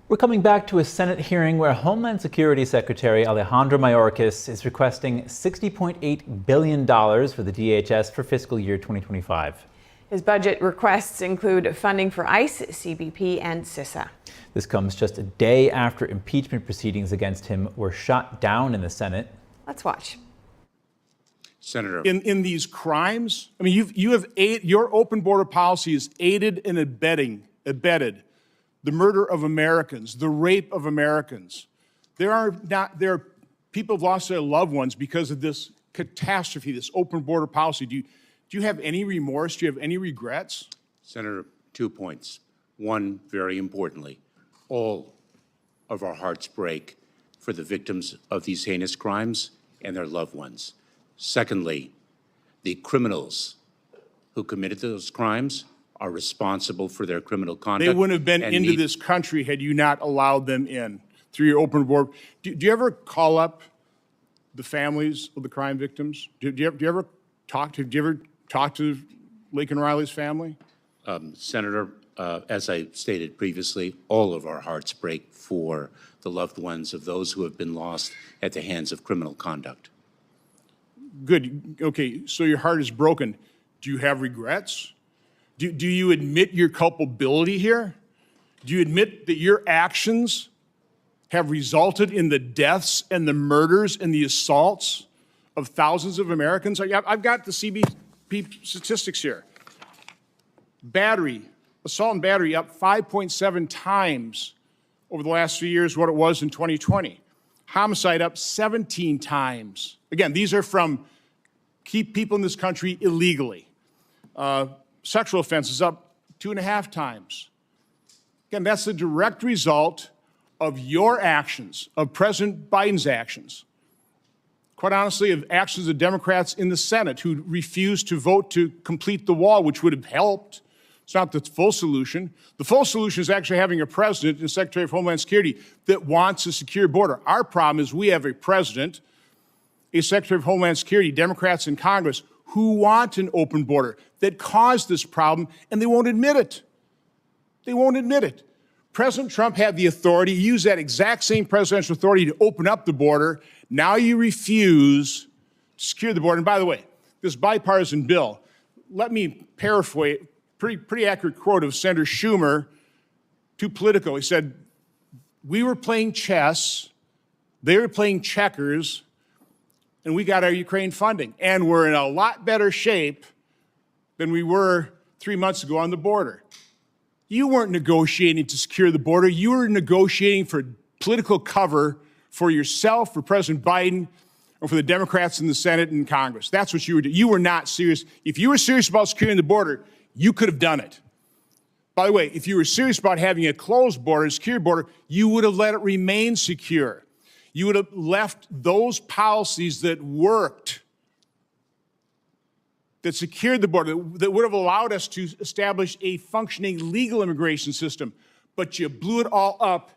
We're coming back to a Senate hearing where Homeland Security Secretary Alejandro Mayorkas is requesting $60.8 billion for the DHS for fiscal year 2025. His budget requests include funding for ICE, CBP, and CISA. This comes just a day after impeachment proceedings against him were shot down in the Senate. Let's watch. Senator. In these crimes, I mean, your open border policy has aided and abetted the murder of Americans, the rape of Americans. There are people have lost their loved ones because of this catastrophe, this open border policy. Do you have any remorse? Do you have any regrets? Senator, 2 points. One, very importantly, all of our hearts break for the victims of these heinous crimes and their loved ones. Secondly, the criminals who committed those crimes are responsible for their criminal conduct. They wouldn't have been into this country had you not allowed them in through your open border. Do you ever call up the families of the crime victims? Do you ever talk to Laken Riley's family? Senator, as I stated previously, all of our hearts break for the loved ones of those who have been lost at the hands of criminal conduct. Good. Okay, so your heart is broken. Do you have regrets? Do you admit your culpability here? Do you admit that your actions have resulted in the deaths and the murders and the assaults of thousands of Americans? I've got the CBP statistics here. Assault and battery up 5.7 times over the last few years what it was in 2020. Homicide up 17 times. Again, these are from keep people in this country illegally. Sexual offenses up 2.5 times. Again, that's the direct result of your actions, of President Biden's actions. Quite honestly, of actions of Democrats in the Senate who refused to vote to complete the wall, which would have helped. It's not the full solution. The full solution is actually having a president and Secretary of Homeland Security that wants a secure border. Our problem is we have a president, a Secretary of Homeland Security, Democrats in Congress, who want an open border that caused this problem, and they won't admit it. They won't admit it. President Trump had the authority, used that exact same presidential authority to open up the border. Now you refuse to secure the border. And by the way, this bipartisan bill, let me paraphrase, pretty accurate quote of Senator Schumer to Politico. He said, we were playing chess, they were playing checkers, and we got our Ukraine funding. And we're in a lot better shape than we were 3 months ago on the border. You weren't negotiating to secure the border. You were negotiating for political cover for yourself, for President Biden, or for the Democrats in the Senate and Congress. That's what you were doing. You were not serious. If you were serious about securing the border, you could have done it. By the way, if you were serious about having a closed border, a secure border, you would have let it remain secure. You would have left those policies that worked, that secured the border, that would have allowed us to establish a functioning legal immigration system. But you blew it all up.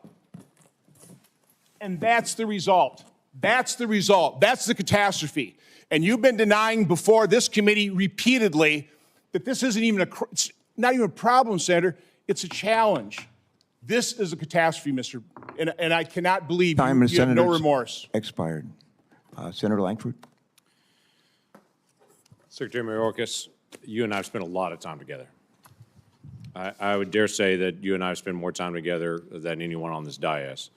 And that's the result. That's the result. That's the catastrophe. And you've been denying before this committee repeatedly that this isn't even it's not even a problem, Senator. It's a challenge. This is a catastrophe, and I cannot believe you have no remorse. Expired. Senator Langford. Secretary Mayorkas, you and I have spent a lot of time together. I would dare say that you and I have spent more time together than anyone on this dais.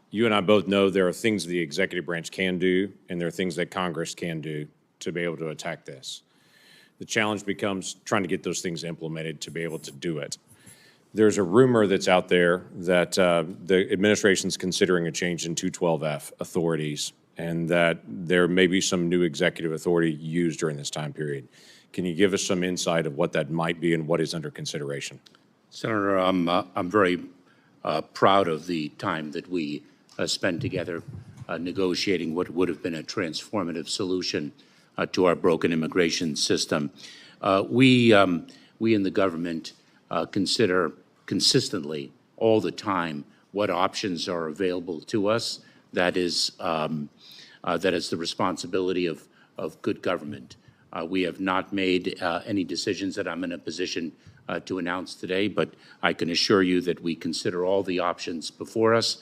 You and I both know there are things the executive branch can do, and there are things that Congress can do to be able to attack this. The challenge becomes trying to get those things implemented to be able to do it. There's a rumor that's out there that the administration's considering a change in 212F authorities, and that there may be some new executive authority used during this time period. Can you give us some insight of what that might be and what is under consideration? Senator, I'm very proud of the time that we spent together negotiating what would have been a transformative solution to our broken immigration system. We in the government consider consistently all the time what options are available to us. That is the responsibility of good government. We have not made any decisions that I'm in a position to announce today, but I can assure you that we consider all the options before us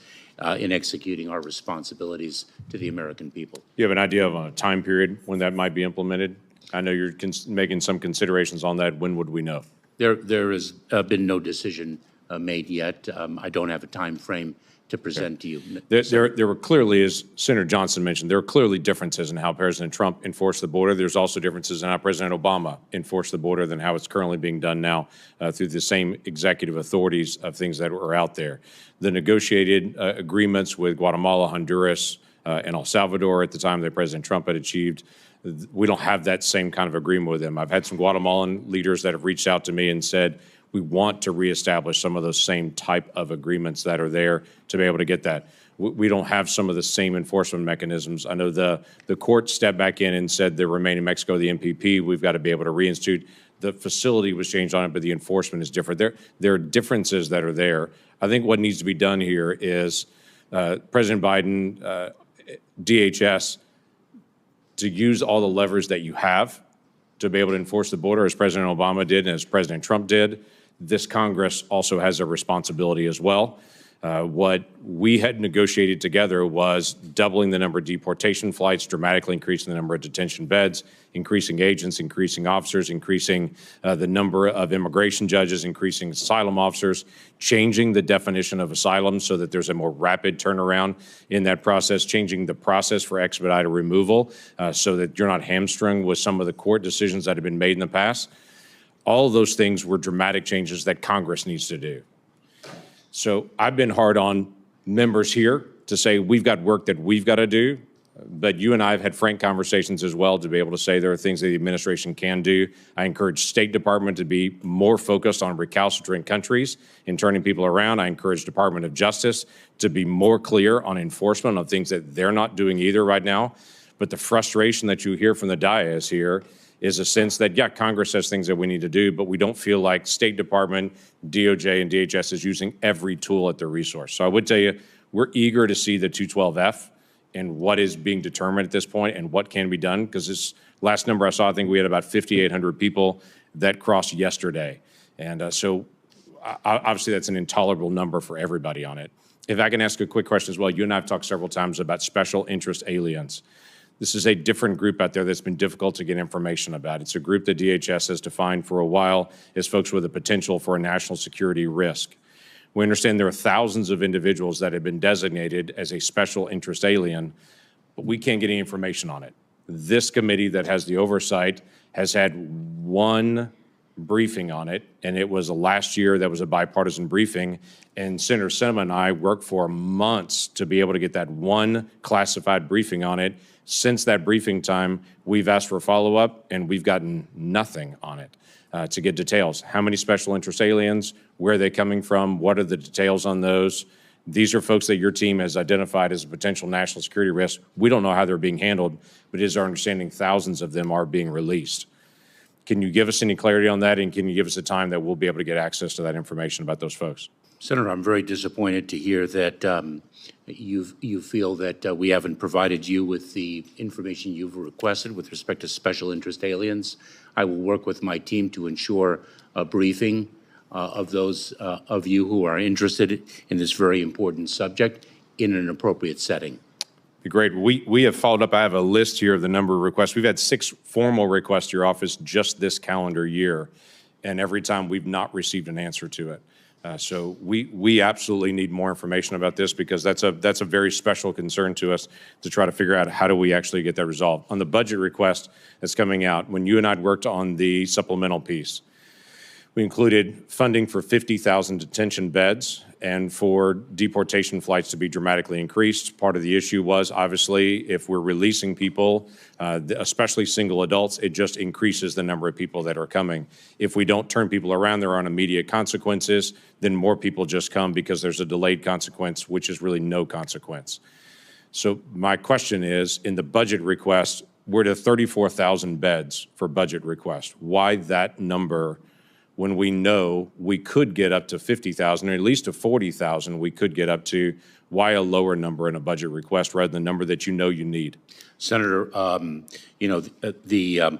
in executing our responsibilities to the American people. You have an idea of a time period when that might be implemented? I know you're making some considerations on that. When would we know? There has been no decision made yet. I don't have a time frame to present to you. There were clearly, as Senator Johnson mentioned, there are clearly differences in how President Trump enforced the border. There's also differences in how President Obama enforced the border than how it's currently being done now through the same executive authorities of things that are out there. The negotiated agreements with Guatemala, Honduras, and El Salvador at the time that President Trump had achieved, we don't have that same kind of agreement with them. I've had some Guatemalan leaders that have reached out to me and said, we want to reestablish some of those same type of agreements that are there to be able to get that. We don't have some of the same enforcement mechanisms. I know the court stepped back in and said the Remain in Mexico, the MPP, we've got to be able to reinstitute. The facility was changed on it, but the enforcement is different. There are differences that are there. I think what needs to be done here is President Biden, DHS, to use all the levers that you have to be able to enforce the border, as President Obama did and as President Trump did. This Congress also has a responsibility as well. What we had negotiated together was doubling the number of deportation flights, dramatically increasing the number of detention beds, increasing agents, increasing officers, increasing the number of immigration judges, increasing asylum officers, changing the definition of asylum so that there's a more rapid turnaround in that process, changing the process for expedited removal so that you're not hamstrung with some of the court decisions that have been made in the past. All of those things were dramatic changes that Congress needs to do. So I've been hard on members here to say we've got work that we've got to do. But you and I have had frank conversations as well to be able to say there are things that the administration can do. I encourage State Department to be more focused on recalcitrant countries and turning people around. I encourage Department of Justice to be more clear on enforcement of things that they're not doing either right now. But the frustration that you hear from the dais here is a sense that, yeah, Congress has things that we need to do, but we don't feel like State Department, DOJ, and DHS is using every tool at their resource. So I would tell you, we're eager to see the 212F and what is being determined at this point and what can be done, because this last number I saw, I think we had about 5,800 people that crossed yesterday. And so obviously that's an intolerable number for everybody on it. If I can ask a quick question as well, you and I have talked several times about special interest aliens. This is a different group out there that's been difficult to get information about. It's a group that DHS has defined for a while as folks with a potential for a national security risk. We understand there are thousands of individuals that have been designated as a special interest alien, but we can't get any information on it. This committee that has the oversight has had one briefing on it, and it was last year. That was a bipartisan briefing, and Senator Sinema and I worked for months to be able to get that one classified briefing on it. Since that briefing time, we've asked for follow-up, and we've gotten nothing on it to get details. How many special interest aliens? Where are they coming from? What are the details on those? These are folks that your team has identified as a potential national security risk. We don't know how they're being handled, but it is our understanding thousands of them are being released. Can you give us any clarity on that, and can you give us a time that we'll be able to get access to that information about those folks? Senator, I'm very disappointed to hear that you feel that we haven't provided you with the information you've requested with respect to special interest aliens. I will work with my team to ensure a briefing of those of you who are interested in this very important subject in an appropriate setting. Great. We have followed up. I have a list here of the number of requests. We've had 6 formal requests to your office just this calendar year, and every time we've not received an answer to it. So we absolutely need more information about this, because that's a very special concern to us to try to figure out how do we actually get that resolved. On the budget request that's coming out, when you and I worked on the supplemental piece, we included funding for 50,000 detention beds and for deportation flights to be dramatically increased. Part of the issue was, obviously, if we're releasing people, especially single adults, it just increases the number of people that are coming. If we don't turn people around, there aren't immediate consequences, then more people just come because there's a delayed consequence, which is really no consequence. So my question is, in the budget request, we're to 34,000 beds for budget request. Why that number when we know we could get up to 50,000, or at least to 40,000 we could get up to? Why a lower number in a budget request rather than the number that you know you need? Senator, you know, the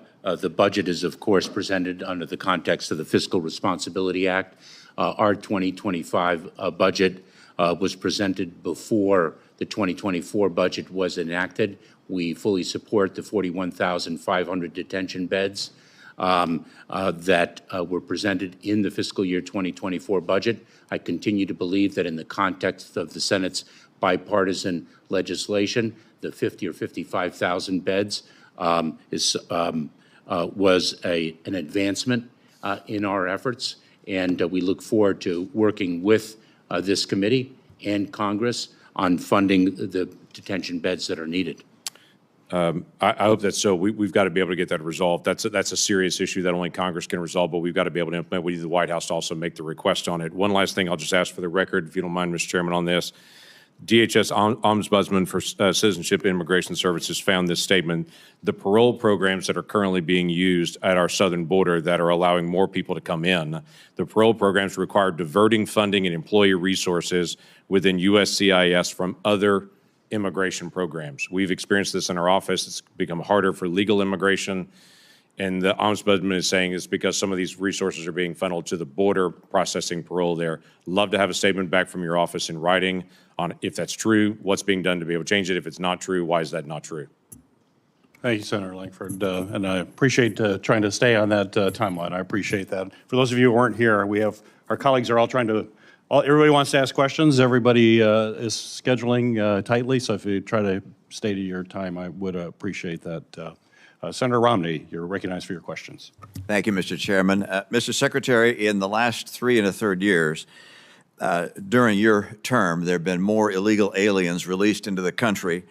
budget is, of course, presented under the context of the Fiscal Responsibility Act. Our 2025 budget was presented before the 2024 budget was enacted. We fully support the 41,500 detention beds that were presented in the fiscal year 2024 budget. I continue to believe that in the context of the Senate's bipartisan legislation, the 50 or 55,000 beds was an advancement in our efforts, and we look forward to working with this committee and Congress on funding the detention beds that are needed. I hope that's so. We've got to be able to get that resolved. That's a serious issue that only Congress can resolve, but we've got to be able to implement. We need the White House to also make the request on it. One last thing I'll just ask for the record, if you don't mind, Mr. Chairman, on this. DHS Ombudsman for Citizenship and Immigration Services found this statement: the parole programs that are currently being used at our southern border that are allowing more people to come in, the parole programs require diverting funding and employee resources within USCIS from other immigration programs. We've experienced this in our office. It's become harder for legal immigration. And the Ombudsman is saying it's because some of these resources are being funneled to the border processing parole there. Love to have a statement back from your office in writing on if that's true, what's being done to be able to change it. If it's not true, why is that not true? Thank you, Senator Langford, and I appreciate trying to stay on that timeline. I appreciate that. For those of you who weren't here, we have our colleagues are all trying to. Everybody wants to ask questions. Everybody is scheduling tightly, so if you try to stay to your time, I would appreciate that. Senator Romney, you're recognized for your questions. Thank you, Mr. Chairman. Mr. Secretary, in the last 3 1/3 years, during your term, there have been more illegal aliens released into the country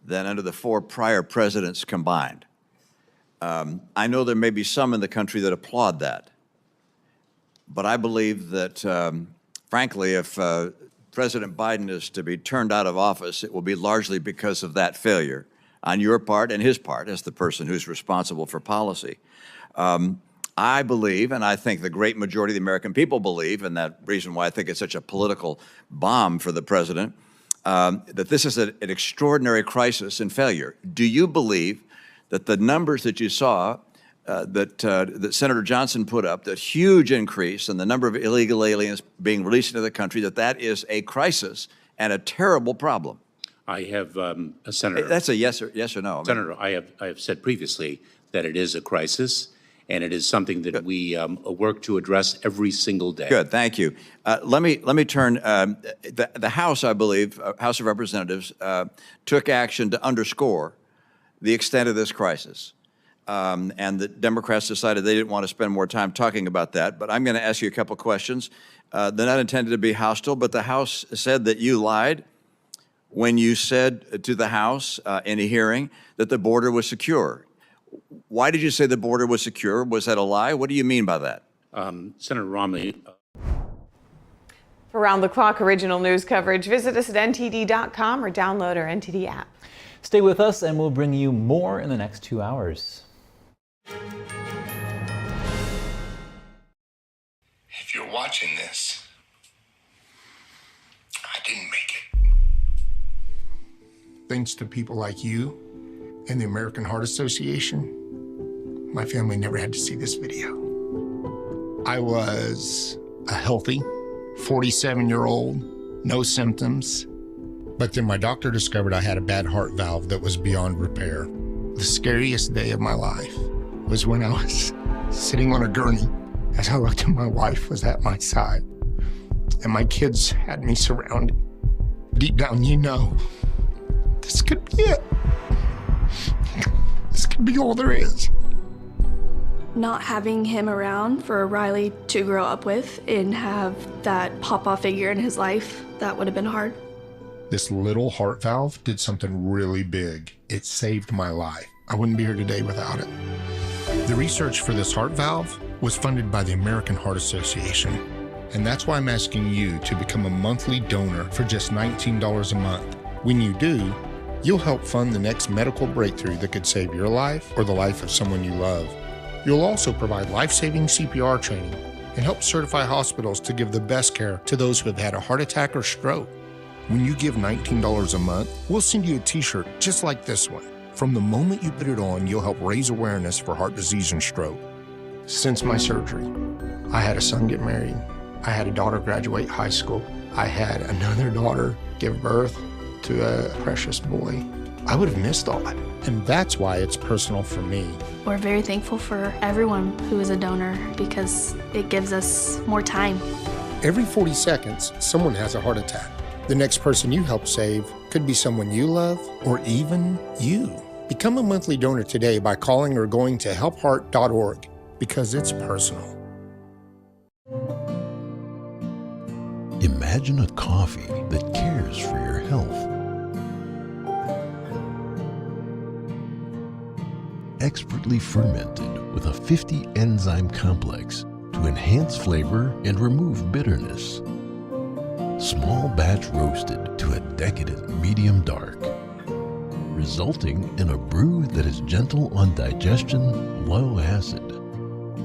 than under the 4 prior presidents combined. I know there may be some in the country that applaud that. But I believe that, frankly, if President Biden is to be turned out of office, it will be largely because of that failure on your part and his part as the person who's responsible for policy. I believe, and I think the great majority of the American people believe, and that reason why I think it's such a political bomb for the president, that this is an extraordinary crisis and failure. Do you believe that the numbers that you saw that Senator Johnson put up, that huge increase in the number of illegal aliens being released into the country, that is a crisis and a terrible problem? I have, Senator. That's a yes or no. Senator, I have said previously that it is a crisis, and it is something that we work to address every single day. Good, thank you. Let me turn. The House, I believe, House of Representatives, took action to underscore the extent of this crisis. And the Democrats decided they didn't want to spend more time talking about that. But I'm going to ask you a couple questions. They're not intended to be hostile, but the House said that you lied when you said to the House in a hearing that the border was secure. Why did you say the border was secure? Was that a lie? What do you mean by that? Senator Romney. For round-the-clock original news coverage, visit us at ntd.com or download our NTD app. Stay with us and we'll bring you more in the next 2 hours. If you're watching this, I didn't make it. Thanks to people like you and the American Heart Association, my family never had to see this video. I was a healthy 47-year-old, no symptoms. But then my doctor discovered I had a bad heart valve that was beyond repair. The scariest day of my life was when I was sitting on a gurney as I looked and my wife was at my side. And my kids had me surrounded. Deep down, you know, this could be it. This could be all there is. Not having him around for Riley to grow up with and have that papa figure in his life, that would have been hard. This little heart valve did something really big. It saved my life. I wouldn't be here today without it. The research for this heart valve was funded by the American Heart Association. And that's why I'm asking you to become a monthly donor for just $19 a month. When you do, you'll help fund the next medical breakthrough that could save your life or the life of someone you love. You'll also provide life-saving CPR training and help certify hospitals to give the best care to those who have had a heart attack or stroke. When you give $19 a month, we'll send you a t-shirt just like this one. From the moment you put it on, you'll help raise awareness for heart disease and stroke. Since my surgery, I had a son get married. I had a daughter graduate high school. I had another daughter give birth to a precious boy. I would have missed all that. And that's why it's personal for me. We're very thankful for everyone who is a donor because it gives us more time. Every 40 seconds, someone has a heart attack. The next person you help save could be someone you love or even you. Become a monthly donor today by calling or going to helpheart.org because it's personal. Imagine a coffee that cares for your health. Expertly fermented with a 50 enzyme complex to enhance flavor and remove bitterness. Small batch roasted to a decadent medium dark, resulting in a brew that is gentle on digestion, low acid,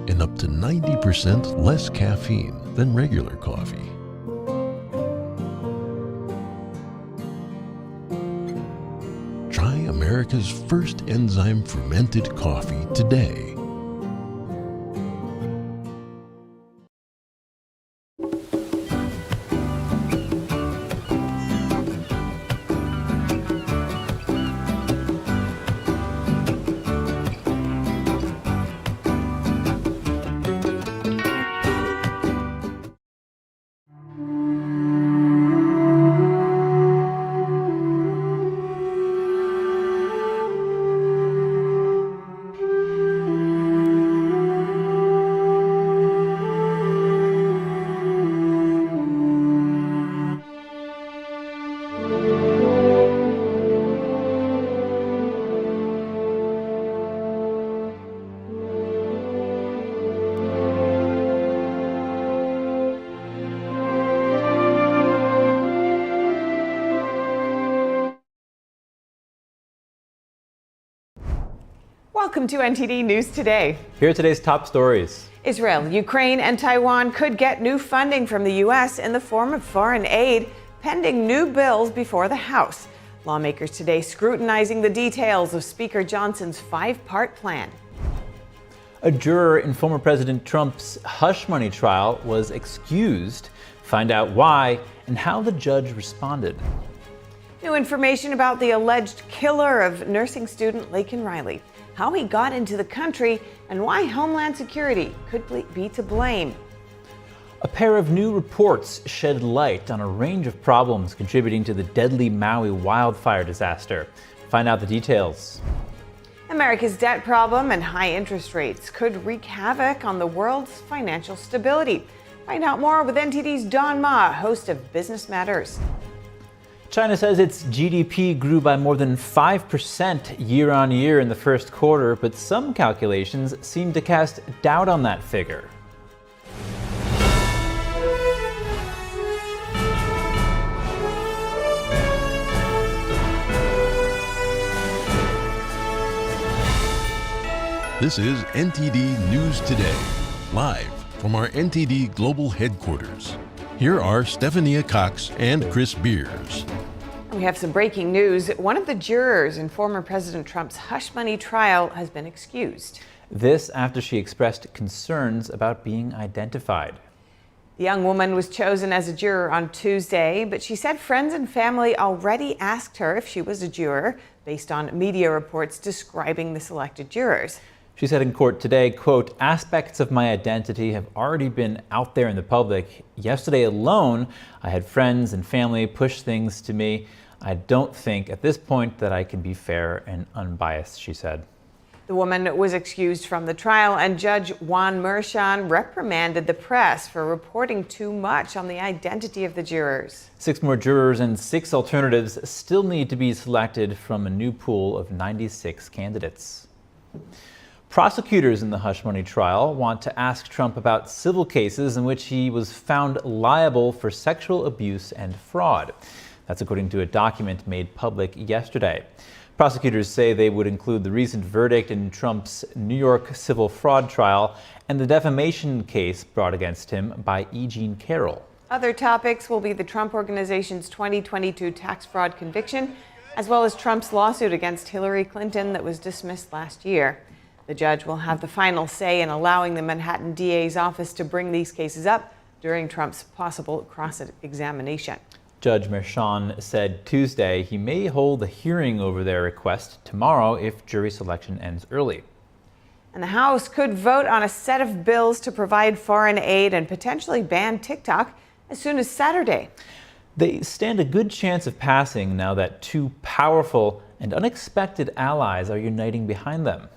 and up to 90% less caffeine than regular coffee. Try America's first enzyme fermented coffee today. Welcome to NTD News Today. Here are today's top stories. Israel, Ukraine, and Taiwan could get new funding from the U.S. in the form of foreign aid, pending new bills before the House. Lawmakers today scrutinizing the details of Speaker Johnson's 5-part plan. A juror in former President Trump's hush money trial was excused. Find out why and how the judge responded. New information about the alleged killer of nursing student Laken Riley, how he got into the country, and why Homeland Security could be to blame. A pair of new reports shed light on a range of problems contributing to the deadly Maui wildfire disaster. Find out the details. America's debt problem and high interest rates could wreak havoc on the world's financial stability. Find out more with NTD's Don Ma, host of Business Matters. China says its GDP grew by more than 5% year on year in the first quarter, but some calculations seem to cast doubt on that figure. This is NTD News Today, live from our NTD Global Headquarters. Here are Stephania Cox and Chris Beers. We have some breaking news. One of the jurors in former President Trump's hush money trial has been excused. This after she expressed concerns about being identified. The young woman was chosen as a juror on Tuesday, but she said friends and family already asked her if she was a juror based on media reports describing the selected jurors. She said in court today, quote, "Aspects of my identity have already been out there in the public. Yesterday alone, I had friends and family push things to me. I don't think at this point that I can be fair and unbiased," she said. The woman was excused from the trial, and Judge Juan Merchan reprimanded the press for reporting too much on the identity of the jurors. 6 more jurors and 6 alternatives still need to be selected from a new pool of 96 candidates. Prosecutors in the hush money trial want to ask Trump about civil cases in which he was found liable for sexual abuse and fraud. That's according to a document made public yesterday. Prosecutors say they would include the recent verdict in Trump's New York civil fraud trial and the defamation case brought against him by E. Jean Carroll. Other topics will be the Trump Organization's 2022 tax fraud conviction, as well as Trump's lawsuit against Hillary Clinton that was dismissed last year. The judge will have the final say in allowing the Manhattan DA's office to bring these cases up during Trump's possible cross-examination. Judge Merchan said Tuesday he may hold a hearing over their request tomorrow if jury selection ends early. And the House could vote on a set of bills to provide foreign aid and potentially ban TikTok as soon as Saturday. They stand a good chance of passing now that 2 powerful and unexpected allies are uniting behind them.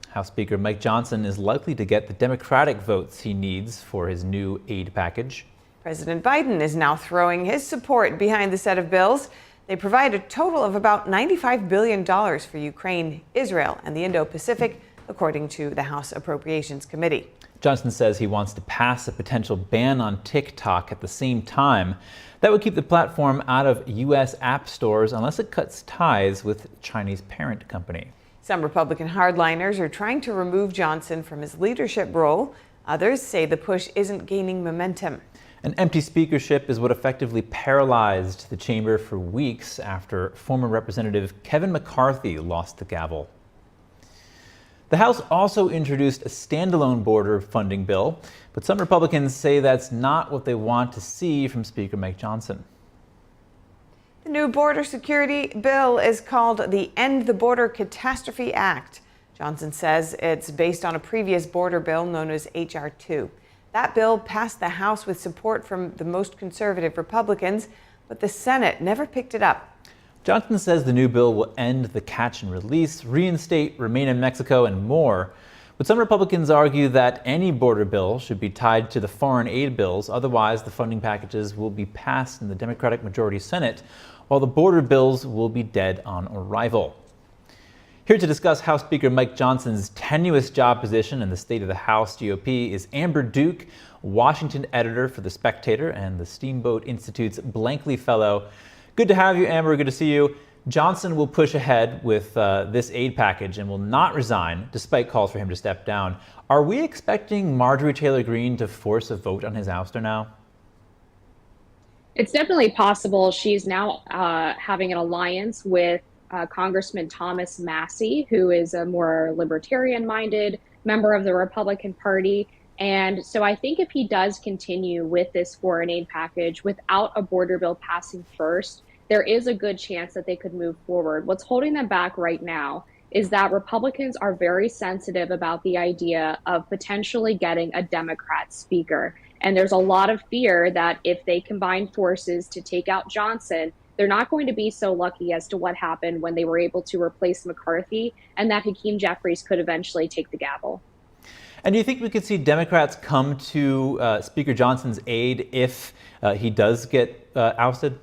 House Speaker Mike Johnson is likely to get the Democratic votes he needs for his new aid package. President Biden is now throwing his support behind the set of bills. They provide a total of about $95 billion for Ukraine, Israel, and the Indo-Pacific, according to the House Appropriations Committee. Johnson says he wants to pass a potential ban on TikTok at the same time. That would keep the platform out of U.S. app stores unless it cuts ties with Chinese parent company. Some Republican hardliners are trying to remove Johnson from his leadership role. Others say the push isn't gaining momentum. An empty speakership is what effectively paralyzed the chamber for weeks after former Representative Kevin McCarthy lost the gavel. The House also introduced a standalone border funding bill, but some Republicans say that's not what they want to see from Speaker Mike Johnson. The new border security bill is called the End the Border Catastrophe Act. Johnson says it's based on a previous border bill known as H.R. 2. That bill passed the House with support from the most conservative Republicans, but the Senate never picked it up. Johnson says the new bill will end the catch and release, reinstate Remain in Mexico, and more. But some Republicans argue that any border bill should be tied to the foreign aid bills. Otherwise, the funding packages will be passed in the Democratic majority Senate, while the border bills will be dead on arrival. Here to discuss House Speaker Mike Johnson's tenuous job position and the state of the House GOP is Amber Duke, Washington editor for The Spectator and the Steamboat Institute's Blankley Fellow. Good to have you, Amber. Good to see you. Johnson will push ahead with this aid package and will not resign, despite calls for him to step down. Are we expecting Marjorie Taylor Greene to force a vote on his ouster now? It's definitely possible. She's now having an alliance with Congressman Thomas Massie, who is a more libertarian-minded member of the Republican Party. And so I think if he does continue with this foreign aid package without a border bill passing first, there is a good chance that they could move forward. What's holding them back right now is that Republicans are very sensitive about the idea of potentially getting a Democrat speaker. And there's a lot of fear that if they combine forces to take out Johnson, they're not going to be so lucky as to what happened when they were able to replace McCarthy, and that Hakeem Jeffries could eventually take the gavel. And do you think we could see Democrats come to Speaker Johnson's aid if he does get ousted,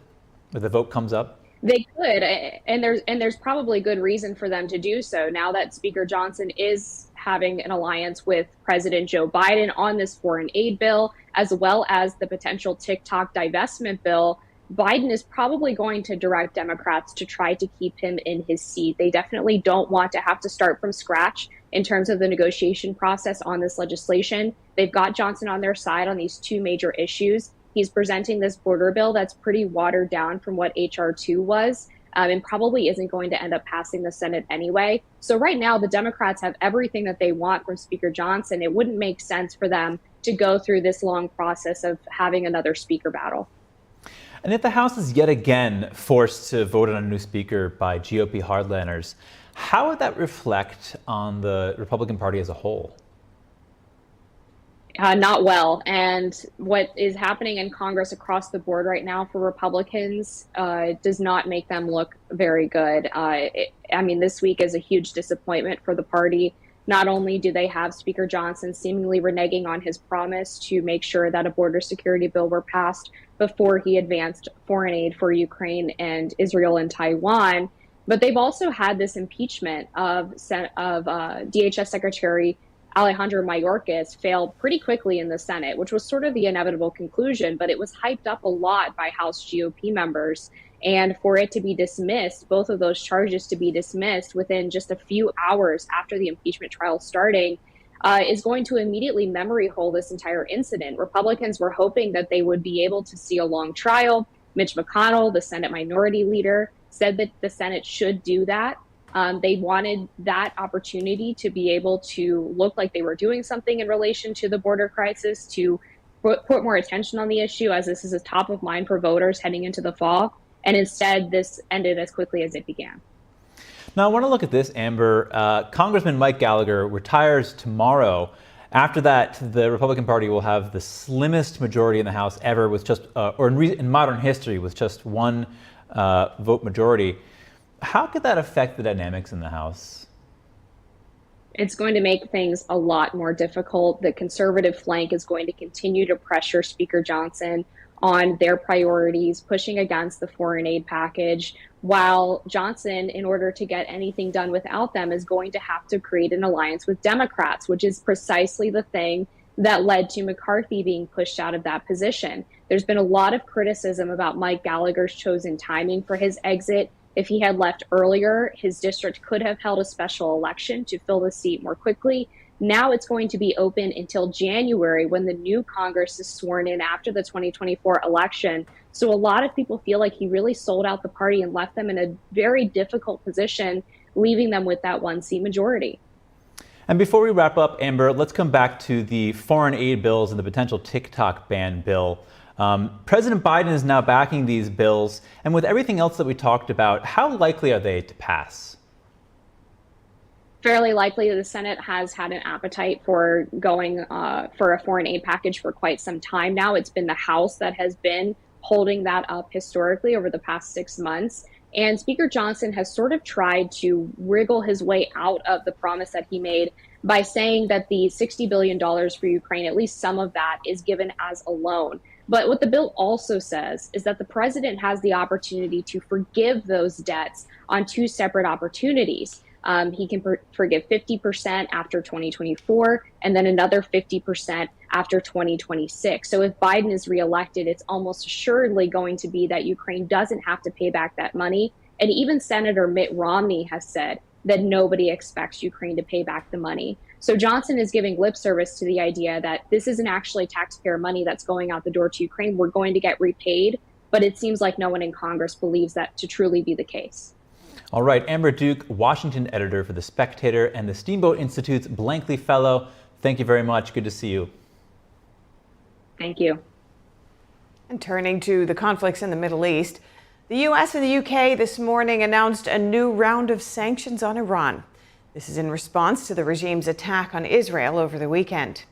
if the vote comes up? They could, and there's probably good reason for them to do so now that Speaker Johnson is having an alliance with President Joe Biden on this foreign aid bill, as well as the potential TikTok divestment bill. Biden is probably going to direct Democrats to try to keep him in his seat. They definitely don't want to have to start from scratch in terms of the negotiation process on this legislation. They've got Johnson on their side on these two major issues. He's presenting this border bill that's pretty watered down from what H.R. 2 was, and probably isn't going to end up passing the Senate anyway. So right now, the Democrats have everything that they want from Speaker Johnson. It wouldn't make sense for them to go through this long process of having another speaker battle. And if the House is yet again forced to vote on a new speaker by GOP hardliners, how would that reflect on the Republican Party as a whole? Not well. And what is happening in Congress across the board right now for Republicans does not make them look very good. This week is a huge disappointment for the party. Not only do they have Speaker Johnson seemingly reneging on his promise to make sure that a border security bill were passed before he advanced foreign aid for Ukraine and Israel and Taiwan, but they've also had this impeachment of DHS Secretary Alejandro Mayorkas failed pretty quickly in the Senate, which was sort of the inevitable conclusion, but it was hyped up a lot by House GOP members. And for it to be dismissed, both of those charges to be dismissed within just a few hours after the impeachment trial starting, is going to immediately memory hole this entire incident. Republicans were hoping that they would be able to see a long trial. Mitch McConnell, the Senate Minority Leader, said that the Senate should do that. They wanted that opportunity to be able to look like they were doing something in relation to the border crisis, to put more attention on the issue, as this is a top of mind for voters heading into the fall. And instead, this ended as quickly as it began. Now, I want to look at this, Amber. Congressman Mike Gallagher retires tomorrow. After that, the Republican Party will have the slimmest majority in the House ever, with just, in modern history, with just one vote majority. How could that affect the dynamics in the House? It's going to make things a lot more difficult. The conservative flank is going to continue to pressure Speaker Johnson on their priorities, pushing against the foreign aid package, while Johnson, in order to get anything done without them, is going to have to create an alliance with Democrats, which is precisely the thing that led to McCarthy being pushed out of that position. There's been a lot of criticism about Mike Gallagher's chosen timing for his exit. If he had left earlier, his district could have held a special election to fill the seat more quickly. Now it's going to be open until January, when the new Congress is sworn in after the 2024 election. So a lot of people feel like he really sold out the party and left them in a very difficult position, leaving them with that one seat majority. And before we wrap up, Amber, let's come back to the foreign aid bills and the potential TikTok ban bill. President Biden is now backing these bills. And with everything else that we talked about, how likely are they to pass? Fairly likely. The Senate has had an appetite for going for a foreign aid package for quite some time now. It's been the House that has been holding that up historically over the past 6 months. And Speaker Johnson has sort of tried to wriggle his way out of the promise that he made by saying that the $60 billion for Ukraine, at least some of that, is given as a loan. But what the bill also says is that the president has the opportunity to forgive those debts on two separate opportunities. He can forgive 50% after 2024 and then another 50% after 2026. So if Biden is reelected, it's almost assuredly going to be that Ukraine doesn't have to pay back that money And even Senator Mitt Romney has said that nobody expects Ukraine to pay back the money. So Johnson is giving lip service to the idea that this isn't actually taxpayer money that's going out the door to Ukraine. We're going to get repaid, but it seems like no one in Congress believes that to truly be the case. All right, Amber Duke, Washington editor for The Spectator and the Steamboat Institute's Blankley Fellow. Thank you very much. Good to see you. Thank you. And turning to the conflicts in the Middle East, the U.S. and the U.K. this morning announced a new round of sanctions on Iran. This is in response to the regime's attack on Israel over the weekend.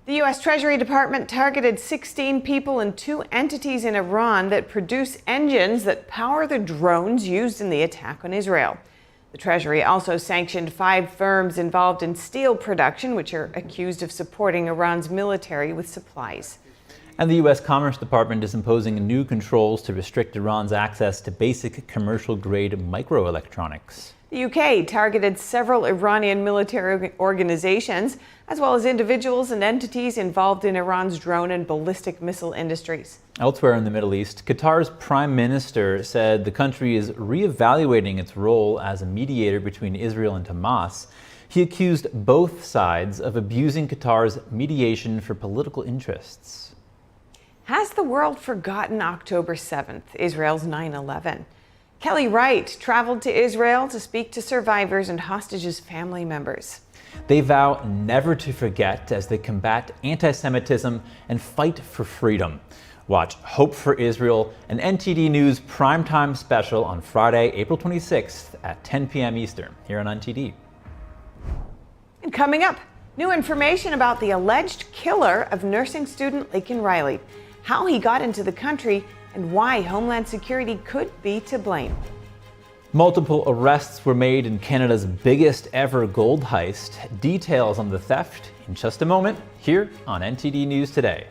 The U.S. Treasury Department targeted 16 people and 2 entities in Iran that produce engines that power the drones used in the attack on Israel. The Treasury also sanctioned 5 firms involved in steel production, which are accused of supporting Iran's military with supplies. And the U.S. Commerce Department is imposing new controls to restrict Iran's access to basic commercial-grade microelectronics. The UK targeted several Iranian military organizations, as well as individuals and entities involved in Iran's drone and ballistic missile industries. Elsewhere in the Middle East, Qatar's prime minister said the country is reevaluating its role as a mediator between Israel and Hamas. He accused both sides of abusing Qatar's mediation for political interests. Has the world forgotten October 7th, Israel's 9/11? Kelly Wright traveled to Israel to speak to survivors and hostages' family members. They vow never to forget as they combat anti-Semitism and fight for freedom. Watch Hope for Israel, an NTD News primetime special on Friday, April 26th at 10 p.m. Eastern, here on NTD. And coming up, new information about the alleged killer of nursing student Laken Riley, how he got into the country, and why Homeland Security could be to blame. Multiple arrests were made in Canada's biggest ever gold heist. Details on the theft in just a moment here on NTD News Today.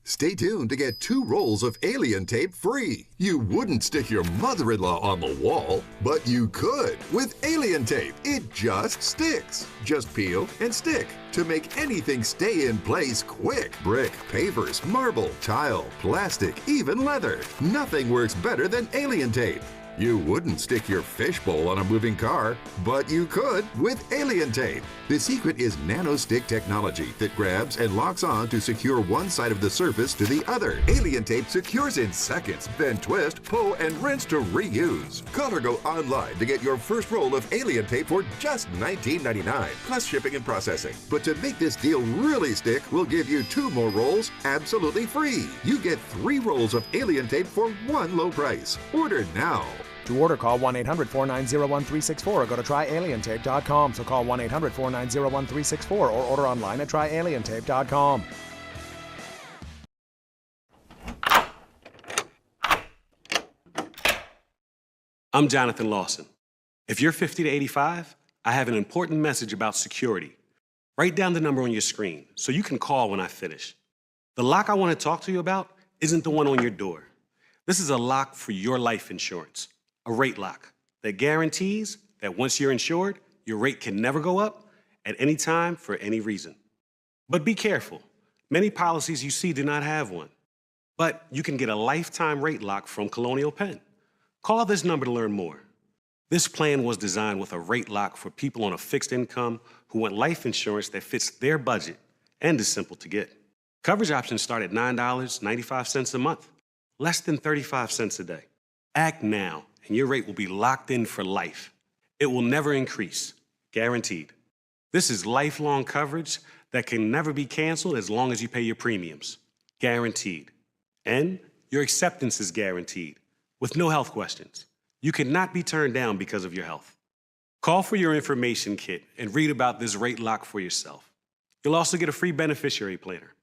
Stay tuned to get 2 rolls of alien tape free. You wouldn't stick your mother-in-law on the wall, but you could with alien tape. It just sticks. Just peel and stick to make anything stay in place quick. Brick, pavers, marble, tile, plastic, even leather. Nothing works better than alien tape. You wouldn't stick your fishbowl on a moving car, but you could with alien tape. The secret is nano-stick technology that grabs and locks on to secure one side of the surface to the other. Alien tape secures in seconds, then twist, pull, and rinse to reuse. Call or go online to get your first roll of alien tape for just $19.99, plus shipping and processing. But to make this deal really stick, we'll give you 2 more rolls absolutely free. You get 3 rolls of alien tape for one low price. Order now. To order, call 1-800-490-1364 or go to tryalientape.com. So call 1-800-490-1364 or order online at tryalientape.com. I'm Jonathan Lawson. If you're 50 to 85, I have an important message about security. Write down the number on your screen so you can call when I finish. The lock I want to talk to you about isn't the one on your door. This is a lock for your life insurance. A rate lock that guarantees that once you're insured, your rate can never go up at any time for any reason. But be careful. Many policies you see do not have one. But you can get a lifetime rate lock from Colonial Penn. Call this number to learn more. This plan was designed with a rate lock for people on a fixed income who want life insurance that fits their budget and is simple to get. Coverage options start at $9.95 a month, less than 35 cents a day. Act now, and your rate will be locked in for life. It will never increase, guaranteed. This is lifelong coverage that can never be canceled as long as you pay your premiums, guaranteed. And your acceptance is guaranteed, with no health questions. You cannot be turned down because of your health. Call for your information kit and read about this rate lock for yourself. You'll also get a free beneficiary planner.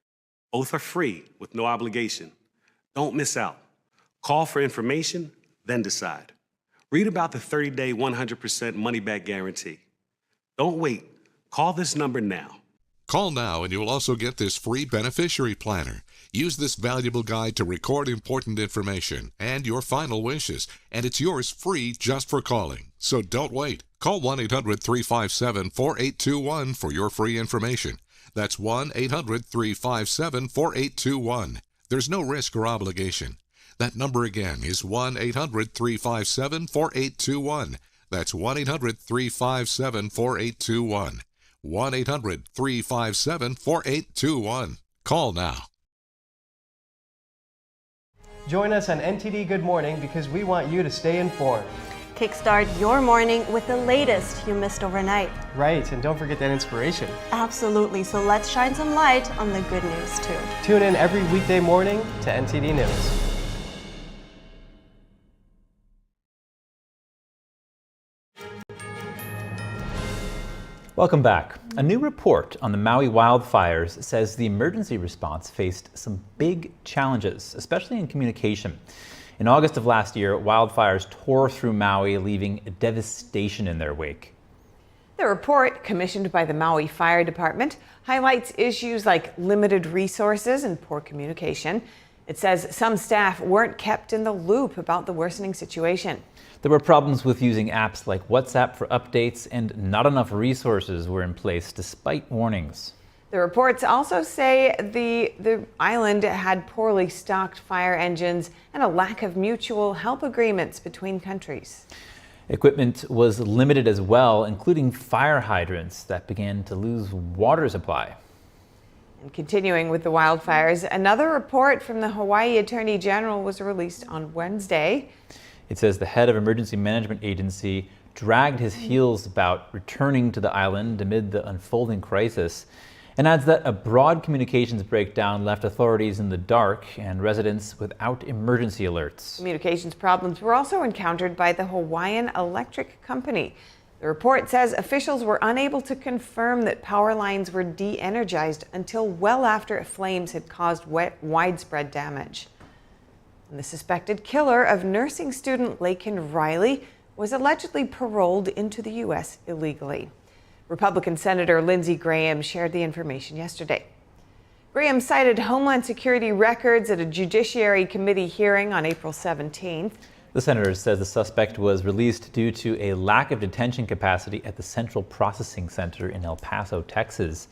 Both are free with no obligation. Don't miss out. Call for information, then decide. Read about the 30-day 100% money-back guarantee. Don't wait. Call this number now. Call now and you'll also get this free beneficiary planner. Use this valuable guide to record important information and your final wishes, and it's yours free just for calling. So don't wait. Call 1-800-357-4821 for your free information. That's 1-800-357-4821. There's no risk or obligation. That number again is 1-800-357-4821. That's 1-800-357-4821. 1-800-357-4821. Call now. Join us on NTD Good Morning because we want you to stay informed. Kickstart your morning with the latest you missed overnight. Right, and don't forget that inspiration. Absolutely, so let's shine some light on the good news too. Tune in every weekday morning to NTD News. Welcome back. A new report on the Maui wildfires says the emergency response faced some big challenges, especially in communication. In August of last year, wildfires tore through Maui, leaving devastation in their wake. The report, commissioned by the Maui Fire Department, highlights issues like limited resources and poor communication. It says some staff weren't kept in the loop about the worsening situation. There were problems with using apps like WhatsApp for updates, and not enough resources were in place despite warnings. The reports also say the island had poorly stocked fire engines and a lack of mutual help agreements between countries. Equipment was limited as well, including fire hydrants that began to lose water supply. And continuing with the wildfires, another report from the Hawaii Attorney General was released on Wednesday. It says the head of Emergency Management Agency dragged his heels about returning to the island amid the unfolding crisis, and adds that a broad communications breakdown left authorities in the dark and residents without emergency alerts. Communications problems were also encountered by the Hawaiian Electric Company. The report says officials were unable to confirm that power lines were de-energized until well after flames had caused widespread damage. And the suspected killer of nursing student Laken Riley was allegedly paroled into the U.S. illegally. Republican Senator Lindsey Graham shared the information yesterday. Graham cited Homeland Security records at a Judiciary Committee hearing on April 17th. The senator says the suspect was released due to a lack of detention capacity at the Central Processing Center in El Paso, Texas.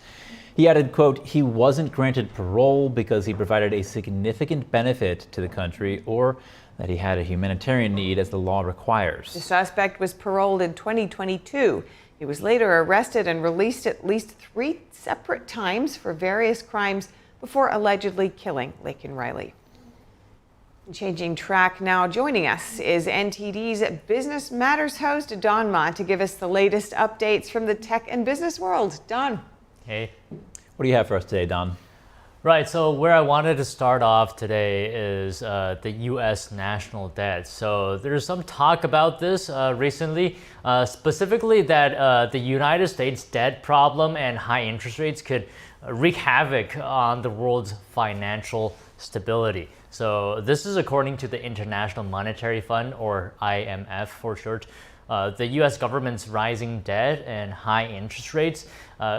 He added, quote, he wasn't granted parole because he provided a significant benefit to the country or that he had a humanitarian need as the law requires. The suspect was paroled in 2022. He was later arrested and released at least 3 separate times for various crimes before allegedly killing Laken Riley. Changing track now, joining us is NTD's Business Matters host, Don Ma, to give us the latest updates from the tech and business world. Don. Hey. What do you have for us today, Don? Right, so where I wanted to start off today is the U.S. national debt. So there's some talk about this recently, specifically that the United States debt problem and high interest rates could wreak havoc on the world's financial stability. So this is according to the International Monetary Fund, or IMF for short. The U.S. government's rising debt and high interest rates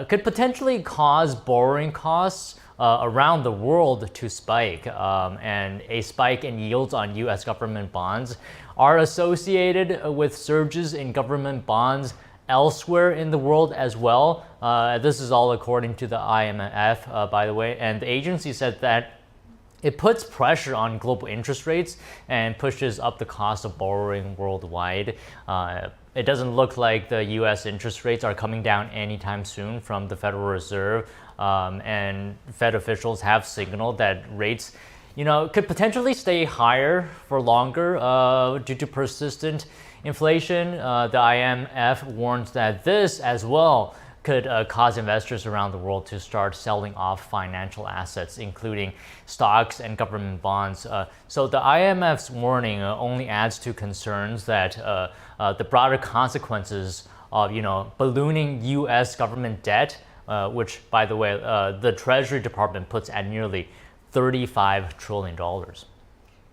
could potentially cause borrowing costs around the world to spike, and a spike in yields on U.S. government bonds are associated with surges in government bonds elsewhere in the world as well. This is all according to the IMF, by the way, and the agency said that it puts pressure on global interest rates and pushes up the cost of borrowing worldwide. It doesn't look like the U.S. interest rates are coming down anytime soon from the Federal Reserve, and Fed officials have signaled that rates, could potentially stay higher for longer due to persistent inflation. The IMF warns that this as well could cause investors around the world to start selling off financial assets, including stocks and government bonds. So the IMF's warning only adds to concerns that the broader consequences of ballooning U.S. government debt, which, by the way, the Treasury Department puts at nearly $35 trillion.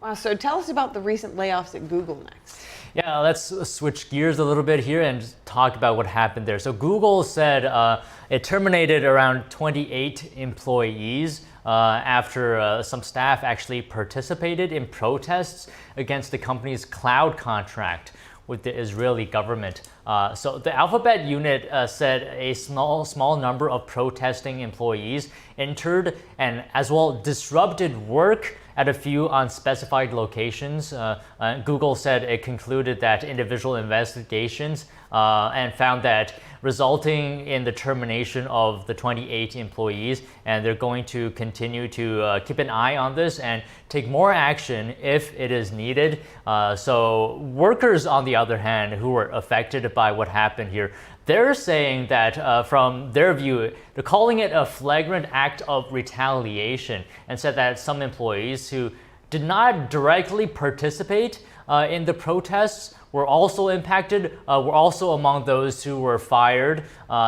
Wow, so tell us about the recent layoffs at Google next. Yeah, let's switch gears a little bit here and talk about what happened there. So Google said it terminated around 28 employees after some staff actually participated in protests against the company's cloud contract, with the Israeli government. So the Alphabet unit said a small number of protesting employees entered and as well disrupted work at a few unspecified locations. Google said it concluded that individual investigations and found that resulting in the termination of the 28 employees, and they're going to continue to keep an eye on this and take more action if it is needed. So workers, on the other hand, who were affected by what happened here, they're saying that from their view, they're calling it a flagrant act of retaliation, and said that some employees who did not directly participate in the protests were also impacted, were also among those who were fired.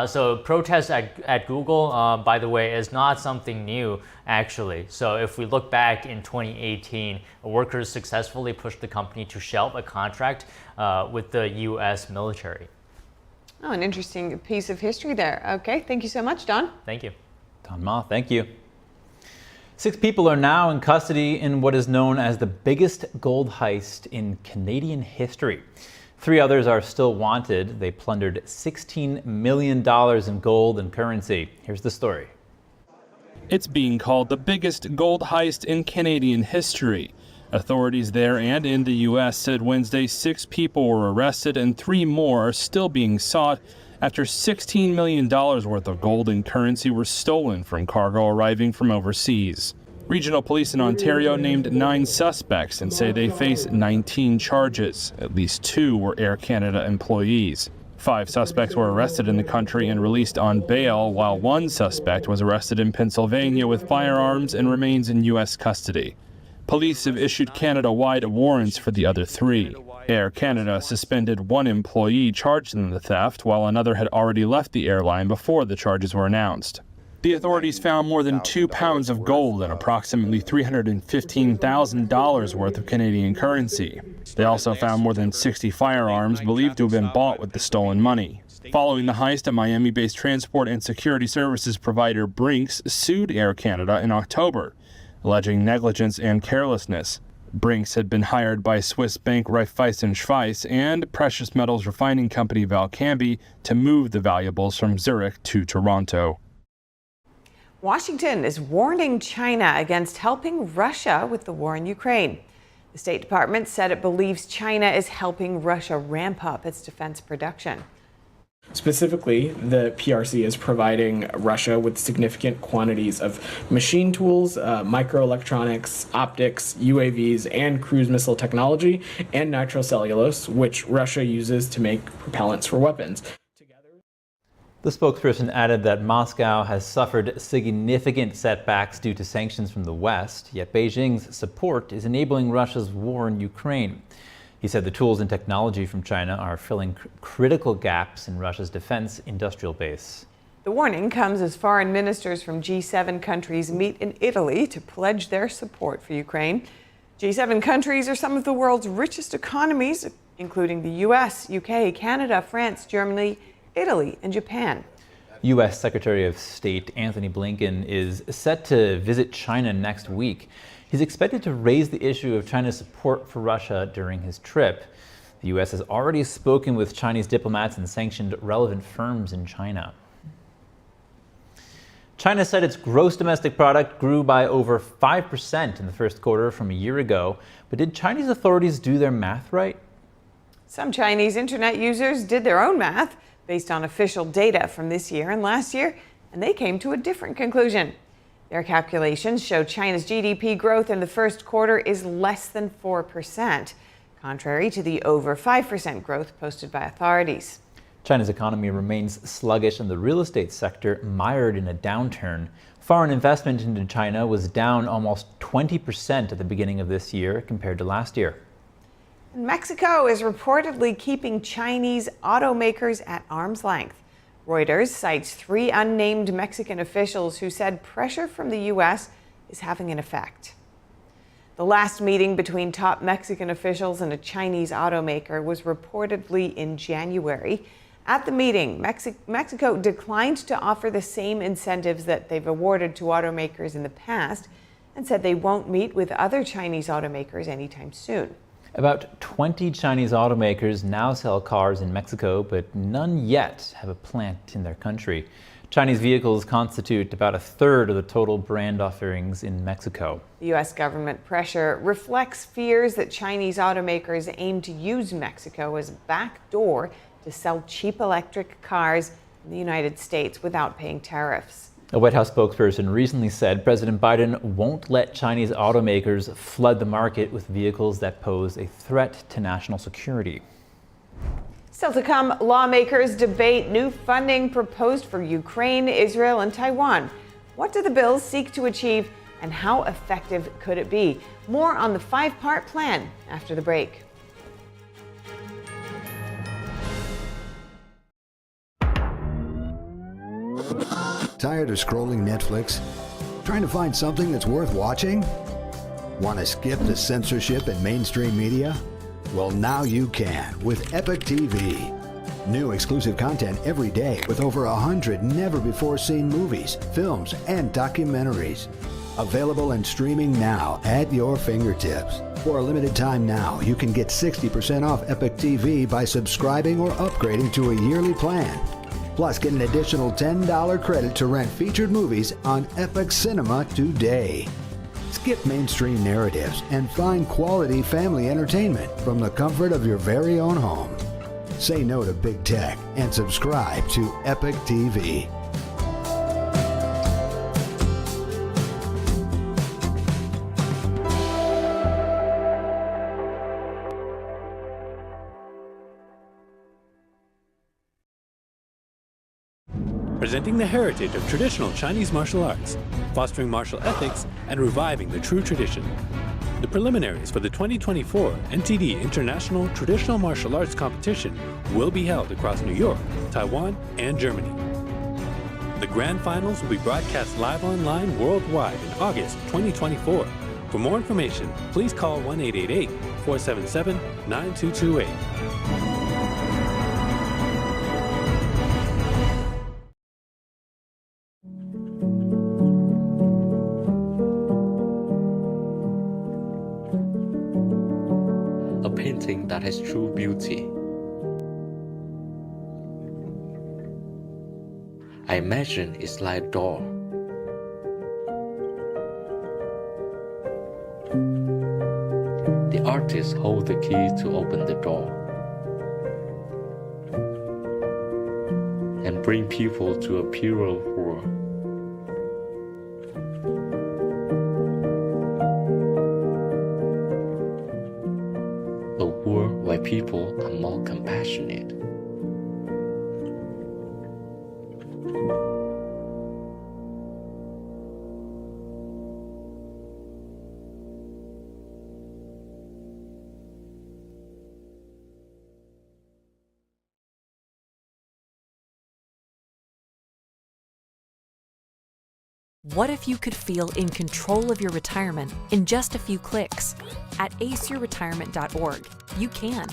So protests at Google, by the way, is not something new, actually. So if we look back in 2018, workers successfully pushed the company to shelve a contract with the U.S. military. Oh, an interesting piece of history there. Okay, thank you so much, Don. Thank you. Don Ma, thank you. 6 people are now in custody in what is known as the biggest gold heist in Canadian history. 3 others are still wanted. They plundered $16 million in gold and currency. Here's the story. It's being called the biggest gold heist in Canadian history. Authorities there and in the U.S. said Wednesday 6 people were arrested and 3 more are still being sought after $16 million worth of gold and currency were stolen from cargo arriving from overseas. Regional police in Ontario named 9 suspects and say they face 19 charges. At least 2 were Air Canada employees. 5 suspects were arrested in the country and released on bail, while 1 suspect was arrested in Pennsylvania with firearms and remains in U.S. custody. Police have issued Canada-wide warrants for the other 3. Air Canada suspended 1 employee charged in the theft, while another had already left the airline before the charges were announced. The authorities found more than 2 pounds of gold and approximately $315,000 worth of Canadian currency. They also found more than 60 firearms believed to have been bought with the stolen money. Following the heist, a Miami-based transport and security services provider Brinks sued Air Canada in October, alleging negligence and carelessness. Brinks had been hired by Swiss bank Raiffeisen Schweiz and precious metals refining company Valcambi to move the valuables from Zurich to Toronto. Washington is warning China against helping Russia with the war in Ukraine. The State Department said it believes China is helping Russia ramp up its defense production. Specifically, the PRC is providing Russia with significant quantities of machine tools, microelectronics, optics, UAVs, and cruise missile technology, and nitrocellulose, which Russia uses to make propellants for weapons. The spokesperson added that Moscow has suffered significant setbacks due to sanctions from the West, yet Beijing's support is enabling Russia's war in Ukraine. He said the tools and technology from China are filling critical gaps in Russia's defense industrial base. The warning comes as foreign ministers from G7 countries meet in Italy to pledge their support for Ukraine. G7 countries are some of the world's richest economies, including the US, UK, Canada, France, Germany, Italy, and Japan. U.S. Secretary of State Antony Blinken is set to visit China next week. He's expected to raise the issue of China's support for Russia during his trip. The U.S. has already spoken with Chinese diplomats and sanctioned relevant firms in China. China said its gross domestic product grew by over 5% in the first quarter from a year ago. But did Chinese authorities do their math right? Some Chinese internet users did their own math based on official data from this year and last year, and they came to a different conclusion. Their calculations show China's GDP growth in the first quarter is less than 4%, contrary to the over 5% growth posted by authorities. China's economy remains sluggish and the real estate sector mired in a downturn. Foreign investment into China was down almost 20% at the beginning of this year compared to last year. And Mexico is reportedly keeping Chinese automakers at arm's length. Reuters cites 3 unnamed Mexican officials who said pressure from the U.S. is having an effect. The last meeting between top Mexican officials and a Chinese automaker was reportedly in January. At the meeting, Mexico declined to offer the same incentives that they've awarded to automakers in the past and said they won't meet with other Chinese automakers anytime soon. About 20 Chinese automakers now sell cars in Mexico, but none yet have a plant in their country. Chinese vehicles constitute about a third of the total brand offerings in Mexico. The U.S. government pressure reflects fears that Chinese automakers aim to use Mexico as a backdoor to sell cheap electric cars in the United States without paying tariffs. A White House spokesperson recently said President Biden won't let Chinese automakers flood the market with vehicles that pose a threat to national security. Still to come, lawmakers debate new funding proposed for Ukraine, Israel, and Taiwan. What do the bills seek to achieve, and how effective could it be? More on the five-part plan after the break. Tired of scrolling Netflix? Trying to find something that's worth watching? Want to skip the censorship in mainstream media? Well, now you can with Epic TV. New exclusive content every day with over 100 never-before-seen movies, films, and documentaries. Available and streaming now at your fingertips. For a limited time now, you can get 60% off Epic TV by subscribing or upgrading to a yearly plan. Plus, get an additional $10 credit to rent featured movies on Epic Cinema today. Skip mainstream narratives and find quality family entertainment from the comfort of your very own home. Say no to big tech and subscribe to Epic TV. Presenting the heritage of traditional Chinese martial arts, fostering martial ethics, and reviving the true tradition. The preliminaries for the 2024 NTD International Traditional Martial Arts Competition will be held across New York, Taiwan, and Germany. The grand finals will be broadcast live online worldwide in August 2024. For more information, please call 1-888-477-9228. That has true beauty. I imagine it's like a door. The artist holds the key to open the door and bring people to a purer world. Where people are more compassionate. What if you could feel in control of your retirement in just a few clicks? At aceyourretirement.org, you can.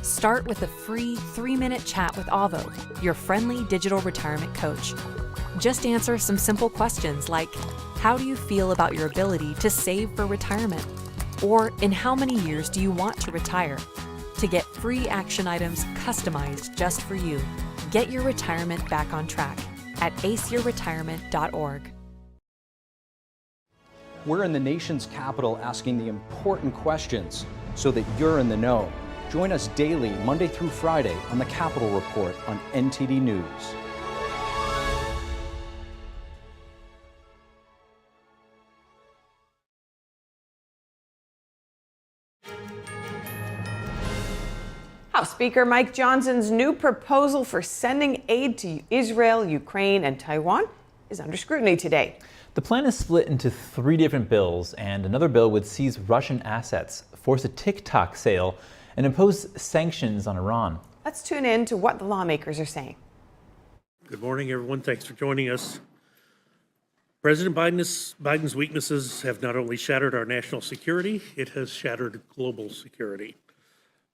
Start with a free 3-minute chat with Avo, your friendly digital retirement coach. Just answer some simple questions like, how do you feel about your ability to save for retirement? Or in how many years do you want to retire? To get free action items customized just for you, get your retirement back on track at aceyourretirement.org. We're in the nation's capital asking the important questions so that you're in the know. Join us daily, Monday through Friday, on the Capitol Report on NTD News. House Speaker Mike Johnson's new proposal for sending aid to Israel, Ukraine, and Taiwan is under scrutiny today. The plan is split into 3 different bills, and another bill would seize Russian assets, force a TikTok sale, and impose sanctions on Iran. Let's tune in to what the lawmakers are saying. Good morning, everyone. Thanks for joining us. President Biden's weaknesses have not only shattered our national security, it has shattered global security.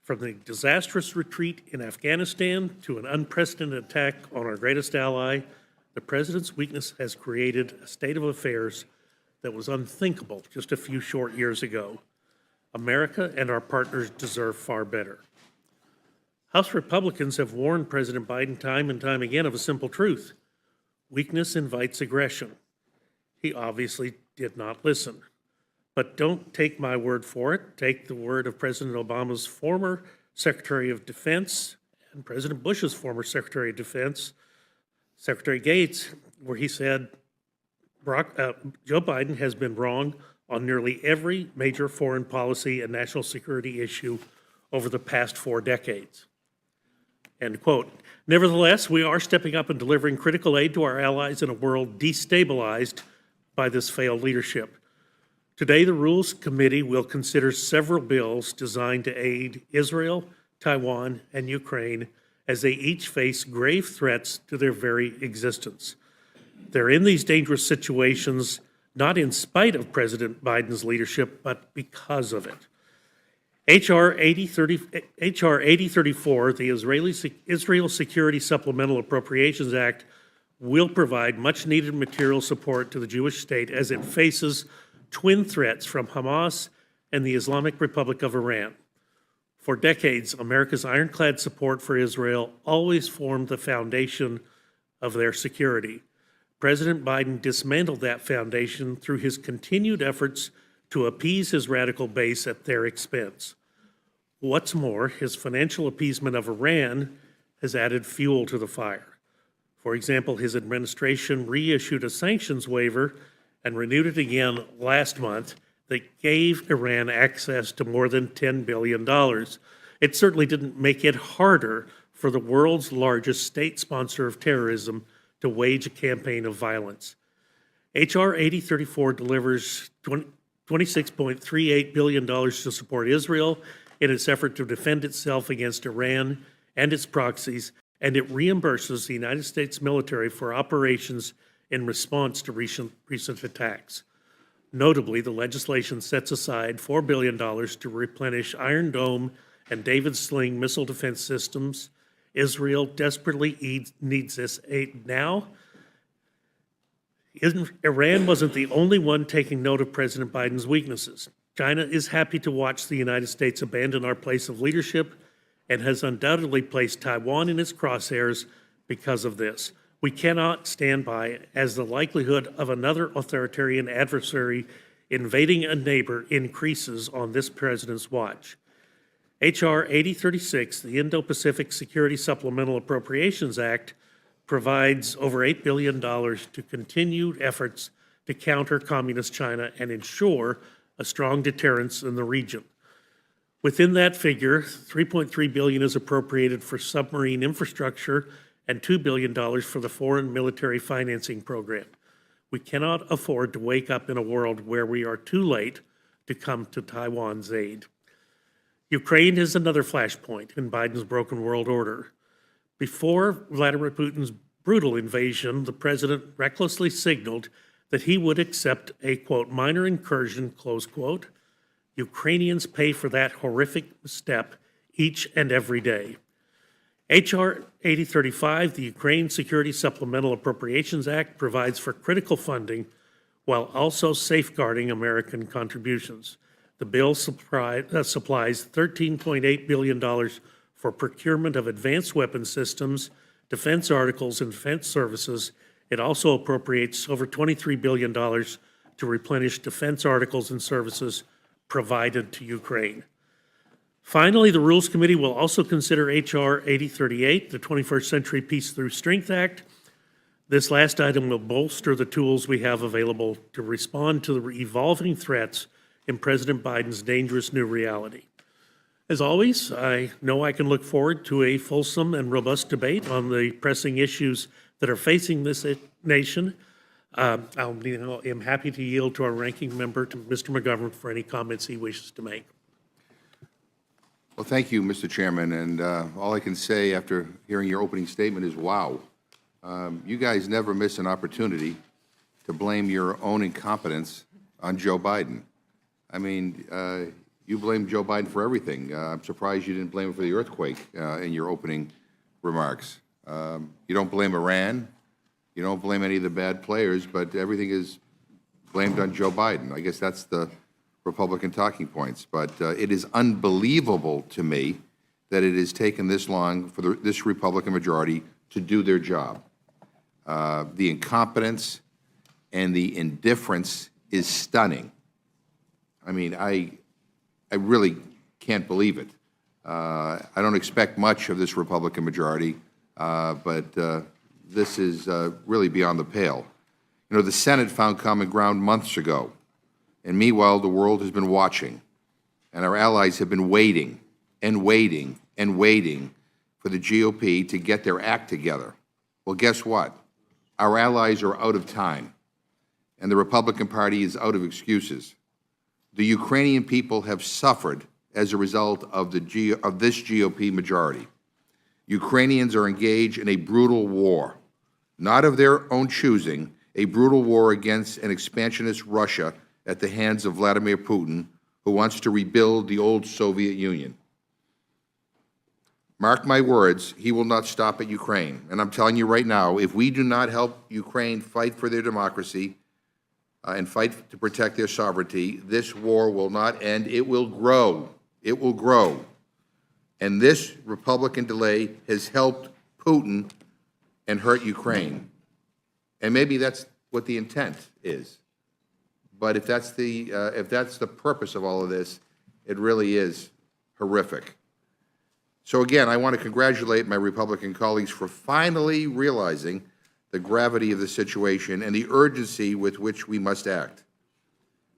From the disastrous retreat in Afghanistan to an unprecedented attack on our greatest ally, the president's weakness has created a state of affairs that was unthinkable just a few short years ago. America and our partners deserve far better. House Republicans have warned President Biden time and time again of a simple truth: weakness invites aggression. He obviously did not listen. But don't take my word for it. Take the word of President Obama's former Secretary of Defense and President Bush's former Secretary of Defense, Secretary Gates, where he said Joe Biden has been wrong on nearly every major foreign policy and national security issue over the past 4 decades. End quote. Nevertheless, we are stepping up and delivering critical aid to our allies in a world destabilized by this failed leadership. Today, the Rules Committee will consider several bills designed to aid Israel, Taiwan, and Ukraine as they each face grave threats to their very existence. They're in these dangerous situations not in spite of President Biden's leadership, but because of it. H.R. 8034, the Israel Security Supplemental Appropriations Act, will provide much-needed material support to the Jewish state as it faces twin threats from Hamas and the Islamic Republic of Iran. For decades, America's ironclad support for Israel always formed the foundation of their security. President Biden dismantled that foundation through his continued efforts to appease his radical base at their expense. What's more, his financial appeasement of Iran has added fuel to the fire. For example, his administration reissued a sanctions waiver and renewed it again last month that gave Iran access to more than $10 billion. It certainly didn't make it harder for the world's largest state sponsor of terrorism to wage a campaign of violence. H.R. 8034 delivers $26.38 billion to support Israel in its effort to defend itself against Iran and its proxies, and it reimburses the United States military for operations in response to recent attacks. Notably, the legislation sets aside $4 billion to replenish Iron Dome and David Sling missile defense systems. Israel desperately needs this aid now. Iran wasn't the only one taking note of President Biden's weaknesses. China is happy to watch the United States abandon our place of leadership and has undoubtedly placed Taiwan in its crosshairs because of this. We cannot stand by as the likelihood of another authoritarian adversary invading a neighbor increases on this president's watch. H.R. 8036, the Indo-Pacific Security Supplemental Appropriations Act, provides over $8 billion to continued efforts to counter communist China and ensure a strong deterrence in the region. Within that figure, $3.3 billion is appropriated for submarine infrastructure and $2 billion for the Foreign Military Financing Program. We cannot afford to wake up in a world where we are too late to come to Taiwan's aid. Ukraine is another flashpoint in Biden's broken world order. Before Vladimir Putin's brutal invasion, the president recklessly signaled that he would accept a, quote, minor incursion, close quote. Ukrainians pay for that horrific step each and every day. H.R. 8035, the Ukraine Security Supplemental Appropriations Act, provides for critical funding while also safeguarding American contributions. The bill supplies $13.8 billion for procurement of advanced weapon systems, defense articles, and defense services. It also appropriates over $23 billion to replenish defense articles and services provided to Ukraine. Finally, the Rules Committee will also consider H.R. 8038, the 21st Century Peace Through Strength Act. This last item will bolster the tools we have available to respond to the evolving threats in President Biden's dangerous new reality. As always, I know I can look forward to a fulsome and robust debate on the pressing issues that are facing this nation. I'm happy to yield to our ranking member, to Mr. McGovern, for any comments he wishes to make. Well, thank you, Mr. Chairman, and all I can say after hearing your opening statement is, wow. You guys never miss an opportunity to blame your own incompetence on Joe Biden. I mean, you blame Joe Biden for everything. I'm surprised you didn't blame him for the earthquake in your opening remarks. You don't blame Iran. You don't blame any of the bad players, but everything is blamed on Joe Biden. I guess that's the Republican talking points. But it is unbelievable to me that it has taken this long for this Republican majority to do their job. The incompetence and the indifference is stunning. I mean, I really can't believe it. I don't expect much of this Republican majority, but this is really beyond the pale. You know, the Senate found common ground months ago, and meanwhile, the world has been watching, and our allies have been waiting and waiting and waiting for the GOP to get their act together. Well, guess what? Our allies are out of time, and the Republican Party is out of excuses. The Ukrainian people have suffered as a result of this GOP majority. Ukrainians are engaged in a brutal war, not of their own choosing, a brutal war against an expansionist Russia at the hands of Vladimir Putin, who wants to rebuild the old Soviet Union. Mark my words, he will not stop at Ukraine. And I'm telling you right now, if we do not help Ukraine fight for their democracy and fight to protect their sovereignty, this war will not end. It will grow. It will grow. And this Republican delay has helped Putin and hurt Ukraine. And maybe that's what the intent is. But if that's the purpose of all of this, it really is horrific. So again, I want to congratulate my Republican colleagues for finally realizing the gravity of the situation and the urgency with which we must act.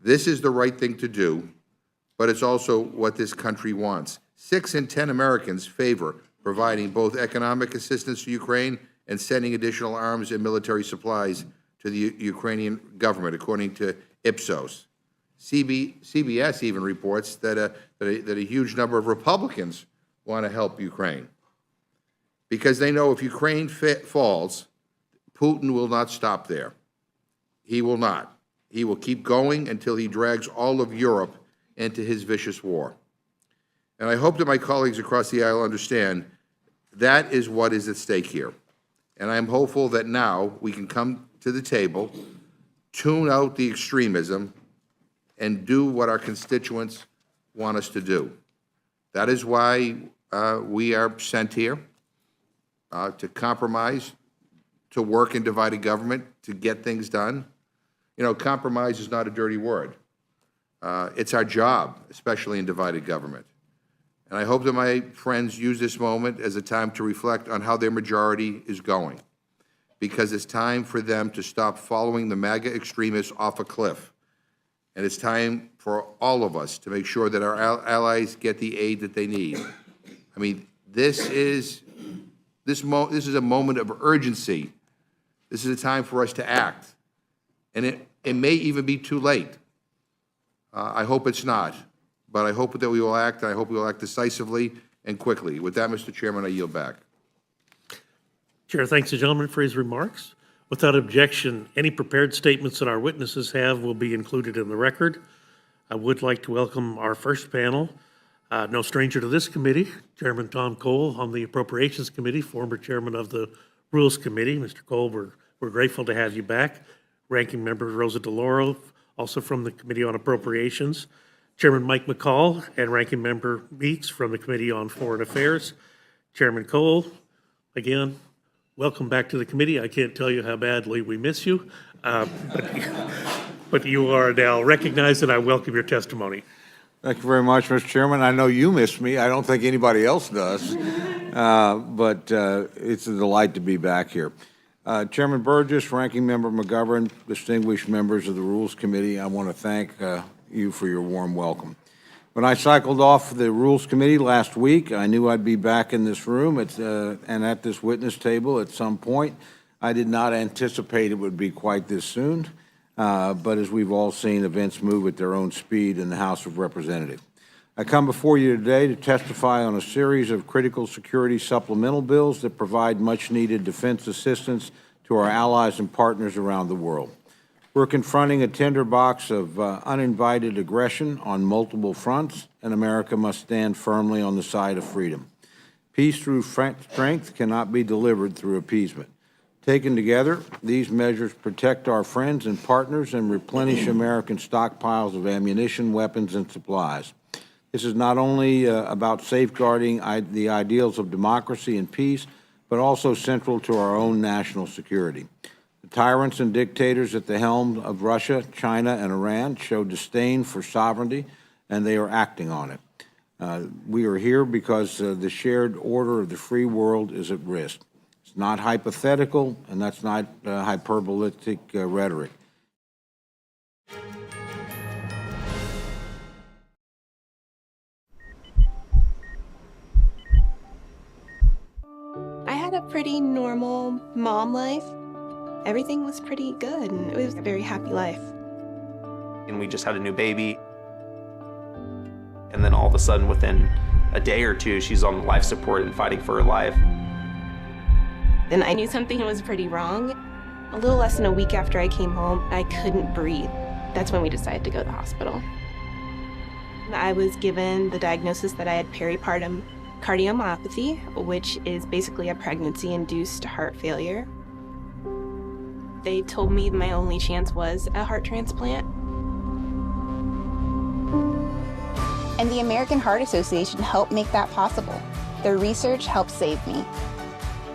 This is the right thing to do, but it's also what this country wants. 6 in 10 Americans favor providing both economic assistance to Ukraine and sending additional arms and military supplies to the Ukrainian government, according to Ipsos. CBS even reports that a huge number of Republicans want to help Ukraine because they know if Ukraine falls, Putin will not stop there. He will not. He will keep going until he drags all of Europe into his vicious war. And I hope that my colleagues across the aisle understand that is what is at stake here. And I am hopeful that now we can come to the table, tune out the extremism, and do what our constituents want us to do. That is why we are sent here, to compromise, to work in divided government, to get things done. You know, compromise is not a dirty word. It's our job, especially in divided government. And I hope that my friends use this moment as a time to reflect on how their majority is going, because it's time for them to stop following the MAGA extremists off a cliff. And it's time for all of us to make sure that our allies get the aid that they need. I mean, this is a moment of urgency. This is a time for us to act. And it may even be too late. I hope it's not. But I hope that we will act, and I hope we will act decisively and quickly. With that, Mr. Chairman, I yield back. Chair thanks the gentleman for his remarks. Without objection, any prepared statements that our witnesses have will be included in the record. I would like to welcome our first panel, no stranger to this committee, Chairman Tom Cole on the Appropriations Committee, former chairman of the Rules Committee. Mr. Cole, we're grateful to have you back. Ranking Member Rosa DeLauro, also from the Committee on Appropriations. Chairman Mike McCall and Ranking Member Meeks from the Committee on Foreign Affairs. Chairman Cole, again, welcome back to the committee. I can't tell you how badly we miss you, but you are now recognized, and I welcome your testimony. Thank you very much, Mr. Chairman. I know you miss me. I don't think anybody else does, but it's a delight to be back here. Chairman Burgess, Ranking Member McGovern, distinguished members of the Rules Committee, I want to thank you for your warm welcome. When I cycled off the Rules Committee last week, I knew I'd be back in this room and at this witness table at some point. I did not anticipate it would be quite this soon, but as we've all seen, events move at their own speed in the House of Representatives. I come before you today to testify on a series of critical security supplemental bills that provide much-needed defense assistance to our allies and partners around the world. We're confronting a tinderbox of uninvited aggression on multiple fronts, and America must stand firmly on the side of freedom. Peace through strength cannot be delivered through appeasement. Taken together, these measures protect our friends and partners and replenish American stockpiles of ammunition, weapons, and supplies. This is not only about safeguarding the ideals of democracy and peace, but also central to our own national security. The tyrants and dictators at the helm of Russia, China, and Iran show disdain for sovereignty, and they are acting on it. We are here because the shared order of the free world is at risk. It's not hypothetical, and that's not hyperbolic rhetoric. I had a pretty normal mom life. Everything was pretty good, and it was a very happy life. And we just had a new baby. And then all of a sudden, within a day or two, she's on life support and fighting for her life. Then I knew something was pretty wrong. A little less than a week after I came home, I couldn't breathe. That's when we decided to go to the hospital. I was given the diagnosis that I had peripartum cardiomyopathy, which is basically a pregnancy-induced heart failure. They told me my only chance was a heart transplant. And the American Heart Association helped make that possible. Their research helped save me.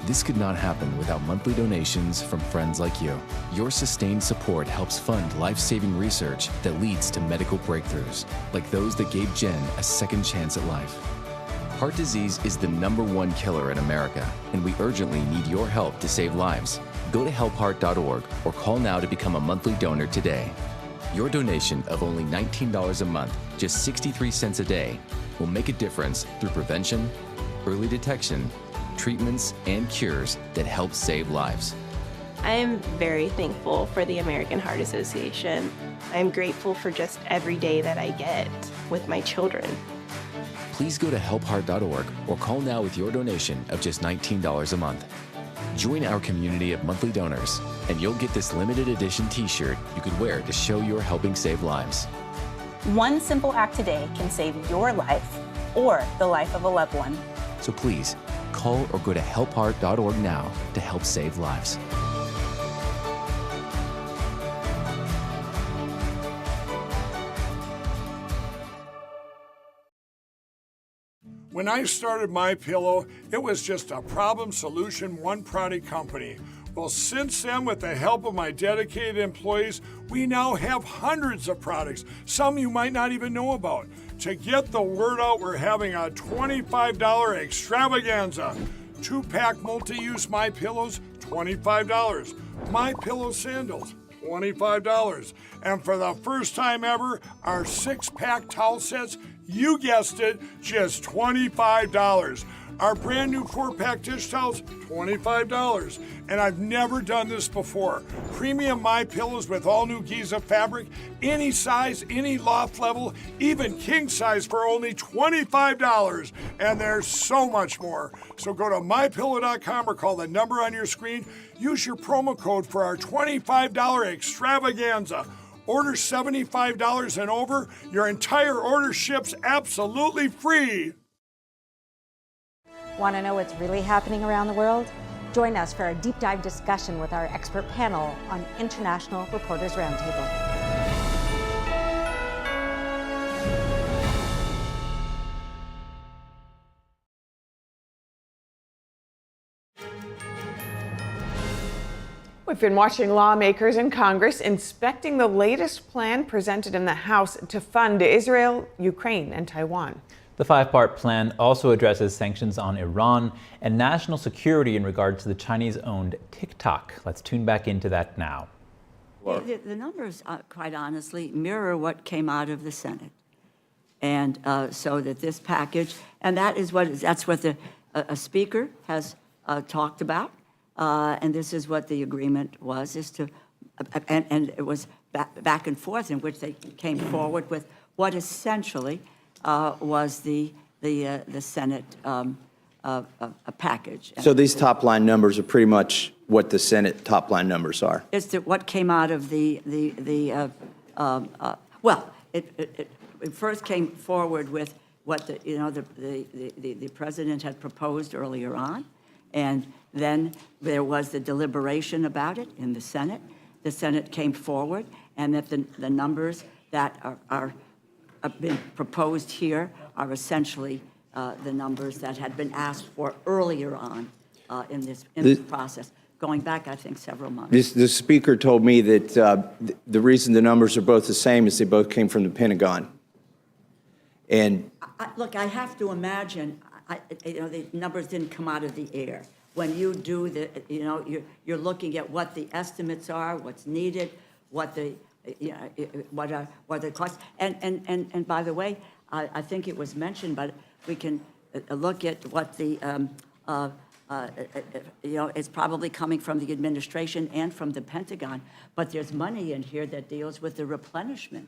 This could not happen without monthly donations from friends like you. Your sustained support helps fund life-saving research that leads to medical breakthroughs, like those that gave Jen a second chance at life. Heart disease is the #1 killer in America, and we urgently need your help to save lives. Go to helpheart.org or call now to become a monthly donor today. Your donation of only $19 a month, just 63 cents a day, will make a difference through prevention, early detection, treatments, and cures that help save lives. I am very thankful for the American Heart Association. I'm grateful for just every day that I get with my children. Please go to helpheart.org or call now with your donation of just $19 a month. Join our community of monthly donors, and you'll get this limited edition t-shirt you could wear to show you're helping save lives. One simple act today can save your life or the life of a loved one. So please, call or go to helpheart.org now to help save lives. When I started MyPillow, it was just a problem solution, one product company. Well, since then, with the help of my dedicated employees, we now have hundreds of products, some you might not even know about. To get the word out, we're having a $25 extravaganza. 2-pack multi-use MyPillows, $25. MyPillow sandals, $25. And for the first time ever, our 6-pack towel sets, you guessed it, just $25. Our brand new 4-pack dish towels, $25. And I've never done this before. Premium MyPillows with all new Giza fabric, any size, any loft level, even king size for only $25. And there's so much more. So go to MyPillow.com or call the number on your screen. Use your promo code for our $25 extravaganza. Order $75 and over, your entire order ships absolutely free. Want to know what's really happening around the world? Join us for a deep dive discussion with our expert panel on International Reporters Roundtable. We've been watching lawmakers in Congress inspecting the latest plan presented in the House to fund Israel, Ukraine, and Taiwan. The 5-part plan also addresses sanctions on Iran and national security in regard to the Chinese-owned TikTok. Let's tune back into that now. The numbers, quite honestly, mirror what came out of the Senate. And so that this package, and that's what the Speaker has talked about. And this is what the agreement was, and it was back and forth in which they came forward with what essentially was the Senate package. So these top line numbers are pretty much what the Senate top line numbers are. It's what came out of it first came forward with what the president had proposed earlier on. And then there was the deliberation about it in the Senate. The Senate came forward, and that the numbers that are been proposed here are essentially the numbers that had been asked for earlier on in this process, going back, I think, several months. The speaker told me that the reason the numbers are both the same is they both came from the Pentagon. And Look, I have to imagine, the numbers didn't come out of the air. When you do you're looking at what the estimates are, what's needed, what the costs. And by the way, I think it was mentioned, but we can look at what the it's probably coming from the administration and from the Pentagon, but there's money in here that deals with the replenishment,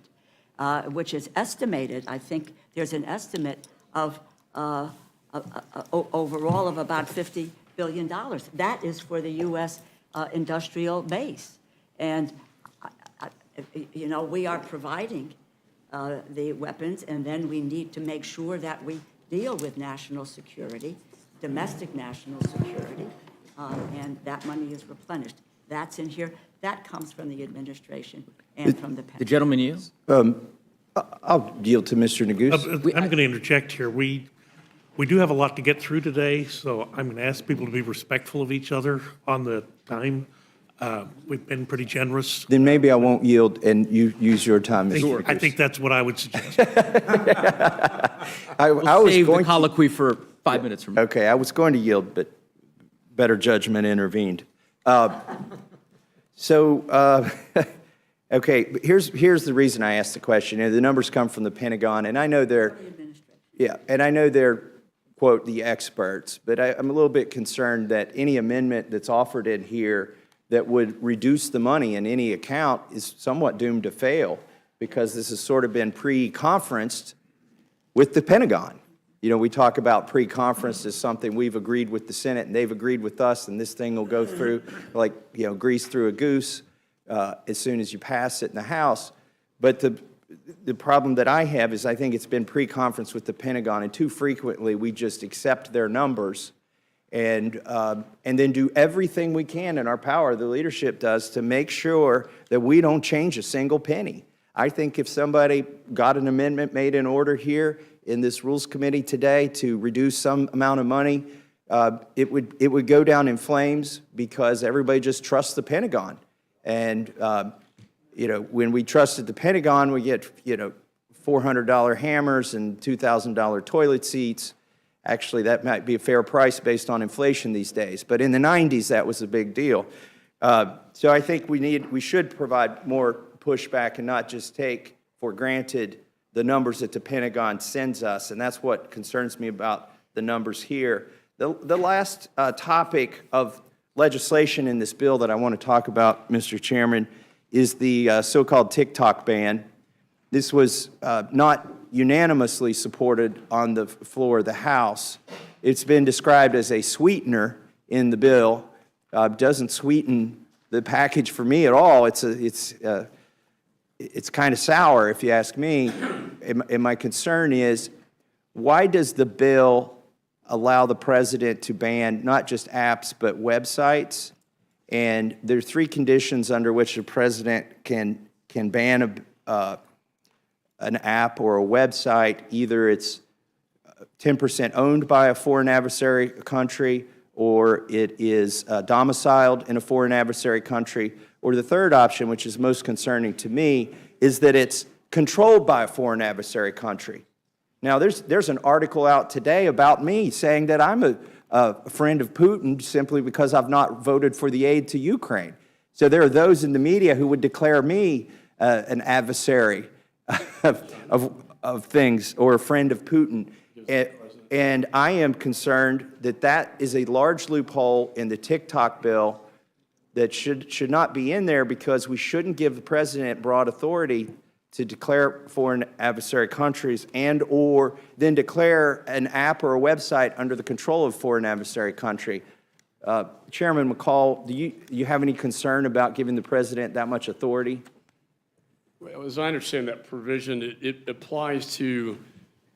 which is estimated. I think there's an estimate of overall of about $50 billion. That is for the U.S. Industrial base. And, we are providing the weapons, and then we need to make sure that we deal with national security, domestic national security, and that money is replenished. That's in here. That comes from the administration and from the Pentagon. The gentleman yields. I'll yield to Mr. Neguse. I'm going to interject here. We do have a lot to get through today, so I'm going to ask people to be respectful of each other on the time. We've been pretty generous. Then maybe I won't yield and you use your time, Mr. Neguse. I think that's what I would suggest. I was save going the colloquy for 5 minutes from now. Okay, I was going to yield, but better judgment intervened. Okay, but here's the reason I asked the question. The numbers come from the Pentagon, and I know they're quote the experts, but I'm a little bit concerned that any amendment that's offered in here that would reduce the money in any account is somewhat doomed to fail, because this has sort of been pre-conferenced with the Pentagon. We talk about pre-conference as something we've agreed with the Senate, and they've agreed with us, and this thing will go through like, grease through a goose as soon as you pass it in the House. But the problem that I have is I think it's been pre-conference with the Pentagon, and too frequently we just accept their numbers and then do everything we can in our power, the leadership does, to make sure that we don't change a single penny. I think if somebody got an amendment made in order here in this Rules Committee today to reduce some amount of money, it would go down in flames, because everybody just trusts the Pentagon. And, when we trusted the Pentagon, we get, $400 hammers and $2,000 toilet seats. Actually, that might be a fair price based on inflation these days. But in the 90s, that was a big deal. So I think we should provide more pushback and not just take for granted the numbers that the Pentagon sends us. And that's what concerns me about the numbers here. The last topic of legislation in this bill that I want to talk about, Mr. Chairman, is the so-called TikTok ban. This was not unanimously supported on the floor of the House. It's been described as a sweetener in the bill. Doesn't sweeten the package for me at all. It's kind of sour, if you ask me. And my concern is, why does the bill allow the president to ban not just apps but websites? And there are 3 conditions under which the president can ban an app or a website. Either it's 10% owned by a foreign adversary country, or it is domiciled in a foreign adversary country, or the third option, which is most concerning to me, is that it's controlled by a foreign adversary country. Now, there's an article out today about me saying that I'm a friend of Putin simply because I've not voted for the aid to Ukraine. So there are those in the media who would declare me an adversary of things, or a friend of Putin. And I am concerned that that is a large loophole in the TikTok bill that should not be in there, because we shouldn't give the president broad authority to declare foreign adversary countries and or then declare an app or a website under the control of foreign adversary country. Chairman McCall, do you have any concern about giving the president that much authority? Well, as I understand that provision, it applies to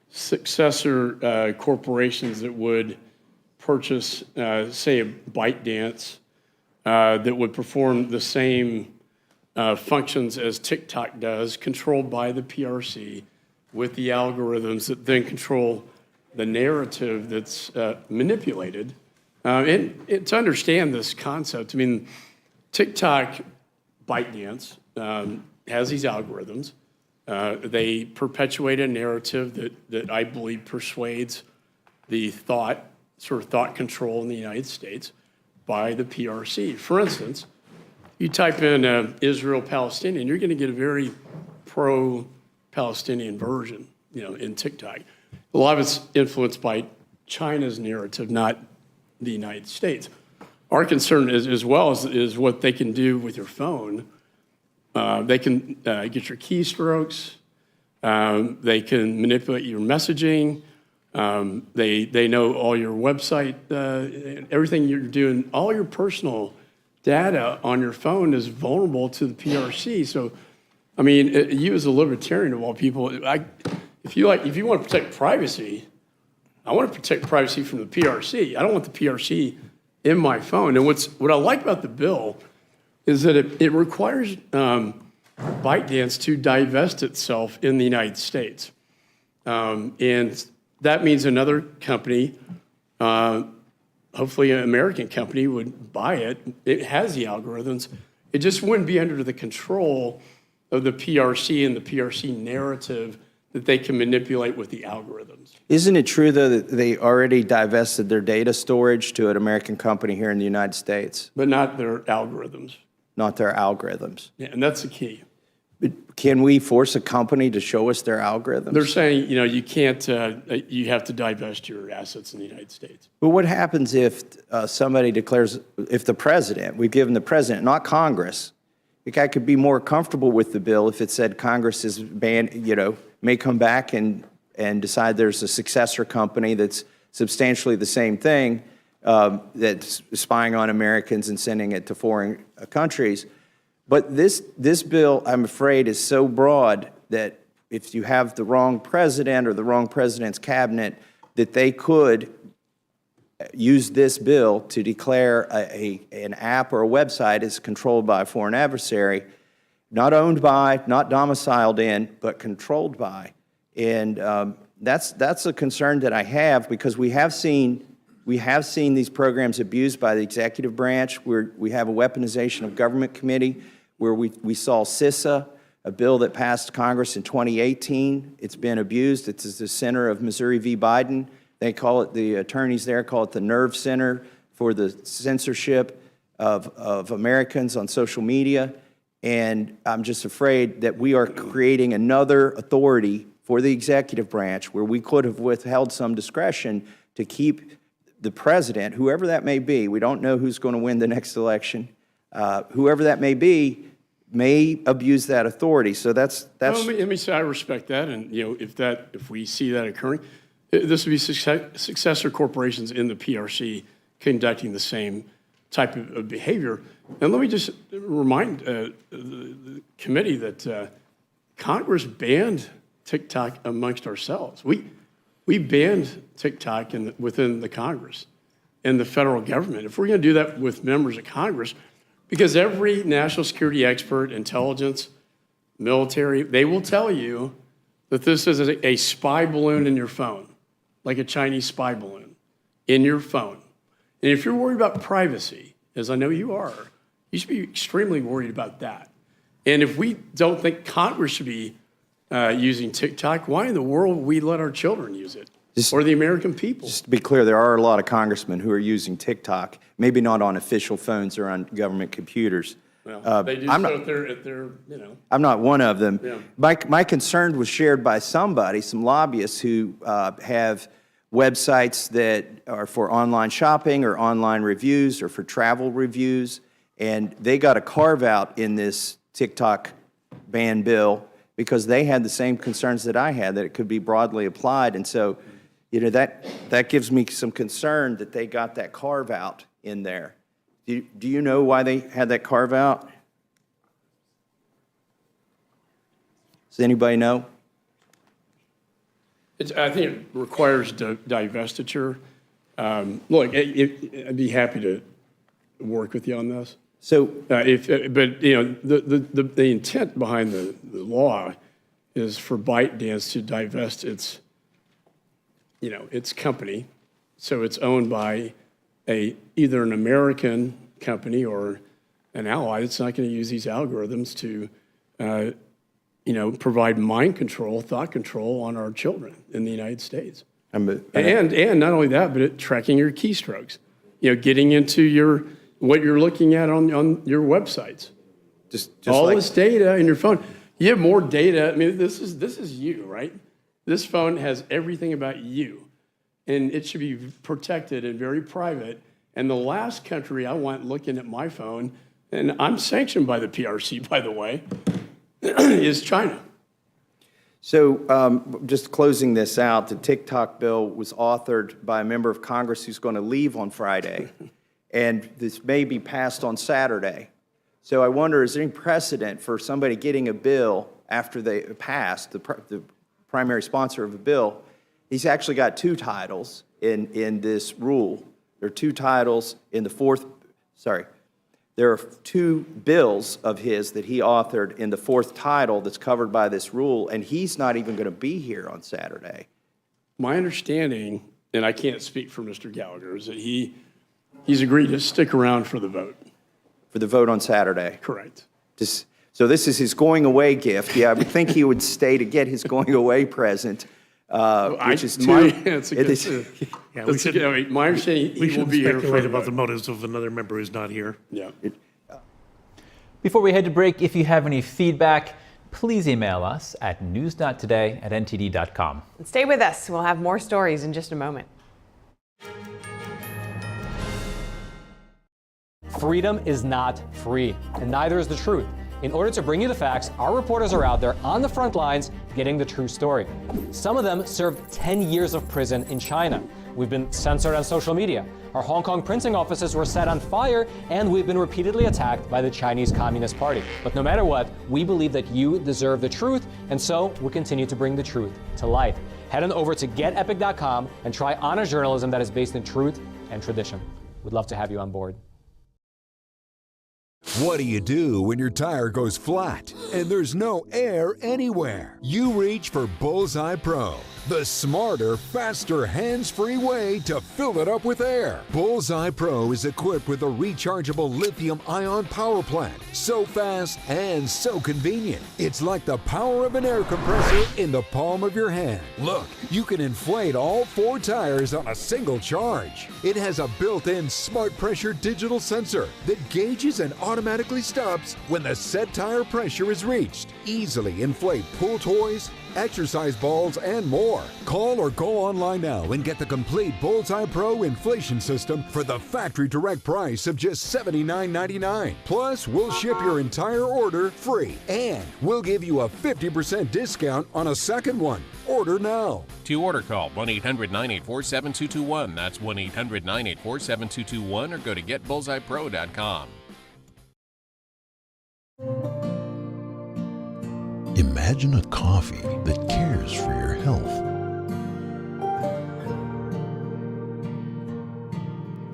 successor corporations that would purchase, say, a ByteDance that would perform the same functions as TikTok does, controlled by the PRC, with the algorithms that then control the narrative that's manipulated. And to understand this concept, I mean, TikTok, ByteDance, has these algorithms. They perpetuate a narrative that I believe persuades the thought control in the United States by the PRC. For instance, you type in Israel-Palestinian, you're going to get a very pro-Palestinian version, in TikTok. A lot of it's influenced by China's narrative, not the United States. Our concern as well is what they can do with your phone. They can get your keystrokes. They can manipulate your messaging. They know all your website, everything you're doing, all your personal data on your phone is vulnerable to the PRC. So, I mean, you as a libertarian of all people, if you want to protect privacy, I want to protect privacy from the PRC. I don't want the PRC in my phone. And what I like about the bill is that it requires ByteDance to divest itself in the United States. And that means another company, hopefully an American company, would buy it. It has the algorithms. It just wouldn't be under the control of the PRC and the PRC narrative that they can manipulate with the algorithms. Isn't it true, though, that they already divested their data storage to an American company here in the United States? But not their algorithms. Not their algorithms. Yeah, and that's the key. But can we force a company to show us their algorithms? They're saying, you can't, you have to divest your assets in the United States. But what happens if somebody declares, if the president, we've given the president, not Congress, I think I could be more comfortable with the bill if it said Congress is banned, may come back and decide there's a successor company that's substantially the same thing, that's spying on Americans and sending it to foreign countries. But this bill, I'm afraid, is so broad that if you have the wrong president or the wrong president's cabinet, that they could use this bill to declare an app or a website is controlled by a foreign adversary, not owned by, not domiciled in, but controlled by. And that's a concern that I have, because we have seen these programs abused by the executive branch, where we have a weaponization of government committee, where we saw CISA, a bill that passed Congress in 2018. It's been abused. It's the center of Missouri v. Biden. They call it, the attorneys there call it the nerve center for the censorship of Americans on social media. And I'm just afraid that we are creating another authority for the executive branch where we could have withheld some discretion to keep the president, whoever that may be, we don't know who's going to win the next election, whoever that may be, may abuse that authority. So that's. Well, let me say I respect that, and if we see that occurring, this would be successor corporations in the PRC conducting the same type of behavior. And let me just remind the committee that Congress banned TikTok amongst ourselves. We banned TikTok within the Congress and the federal government. If we're going to do that with members of Congress, because every national security expert, intelligence, military, they will tell you that this is a spy balloon in your phone, like a Chinese spy balloon in your phone. And if you're worried about privacy, as I know you are, you should be extremely worried about that. And if we don't think Congress should be using TikTok, why in the world would we let our children use it? Or the American people? Just to be clear, there are a lot of congressmen who are using TikTok, maybe not on official phones or on government computers. Well, they do so at their, I'm not one of them. Yeah. My concern was shared by somebody, some lobbyists who have websites that are for online shopping or online reviews or for travel reviews, and they got a carve-out in this TikTok ban bill because they had the same concerns that I had, that it could be broadly applied. And so, that gives me some concern that they got that carve-out in there. Do you know why they had that carve-out? Does anybody know? I think it requires divestiture. Look, I'd be happy to work with you on this. So, but the intent behind the law is for ByteDance to divest its company, so it's owned by either an American company or an ally that's not going to use these algorithms to, provide mind control, thought control on our children in the United States. And not only that, but tracking your keystrokes, getting into what you're looking at on your websites. Just all like this data in your phone. You have more data. I mean, this is you, right? This phone has everything about you, and it should be protected and very private. And the last country I want looking at my phone, and I'm sanctioned by the PRC, by the way, is China. So just closing this out, the TikTok bill was authored by a member of Congress who's going to leave on Friday, and this may be passed on Saturday. So I wonder, is there any precedent for somebody getting a bill after they passed, the primary sponsor of a bill? He's actually got two titles in this rule. There are two titles in the fourth, there are two bills of his that he authored in the fourth title that's covered by this rule, and he's not even going to be here on Saturday. My understanding, and I can't speak for Mr. Gallagher, is that he's agreed to stick around for the vote. For the vote on Saturday? Correct. So this is his going away gift. Yeah, I would think he would stay to get his going away present, which is two. My understanding, We he will shouldn't be here for speculate the about vote. the motives of another member who's not here. Yeah. Before we head to break, if you have any feedback, please email us at news.today@ntd.com. And stay with us. We'll have more stories in just a moment. Freedom is not free, and neither is the truth. In order to bring you the facts, our reporters are out there on the front lines getting the true story. Some of them served 10 years of prison in China. We've been censored on social media. Our Hong Kong printing offices were set on fire, and we've been repeatedly attacked by the Chinese Communist Party. But no matter what, we believe that you deserve the truth, and so we'll continue to bring the truth to life. Head on over to getepic.com and try honest journalism that is based in truth and tradition. We'd love to have you on board. What do you do when your tire goes flat and there's no air anywhere? You reach for Bullseye Pro, the smarter, faster, hands-free way to fill it up with air. Bullseye Pro is equipped with a rechargeable lithium-ion power plant. So fast and so convenient. It's like the power of an air compressor in the palm of your hand. Look, you can inflate all 4 tires on a single charge. It has a built-in smart pressure digital sensor that gauges and automatically stops when the set tire pressure is reached. Easily inflate pool toys, exercise balls, and more. Call or go online now and get the complete Bullseye Pro inflation system for the factory direct price of just $79.99. Plus, we'll ship your entire order free, and we'll give you a 50% discount on a second one. Order now. To order, call 1-800-984-7221. That's 1-800-984-7221, or go to getbullseyepro.com. Imagine a coffee that cares for your health.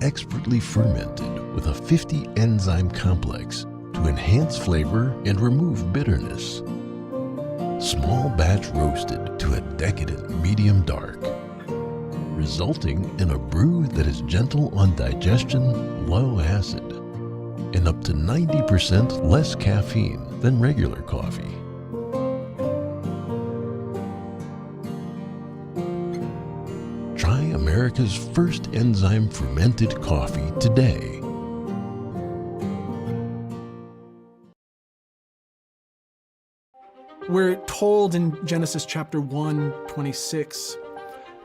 Expertly fermented with a 50 enzyme complex to enhance flavor and remove bitterness. Small batch roasted to a decadent medium dark, resulting in a brew that is gentle on digestion, low acid, and up to 90% less caffeine than regular coffee. Try America's first enzyme fermented coffee today. We're told in Genesis chapter 1:26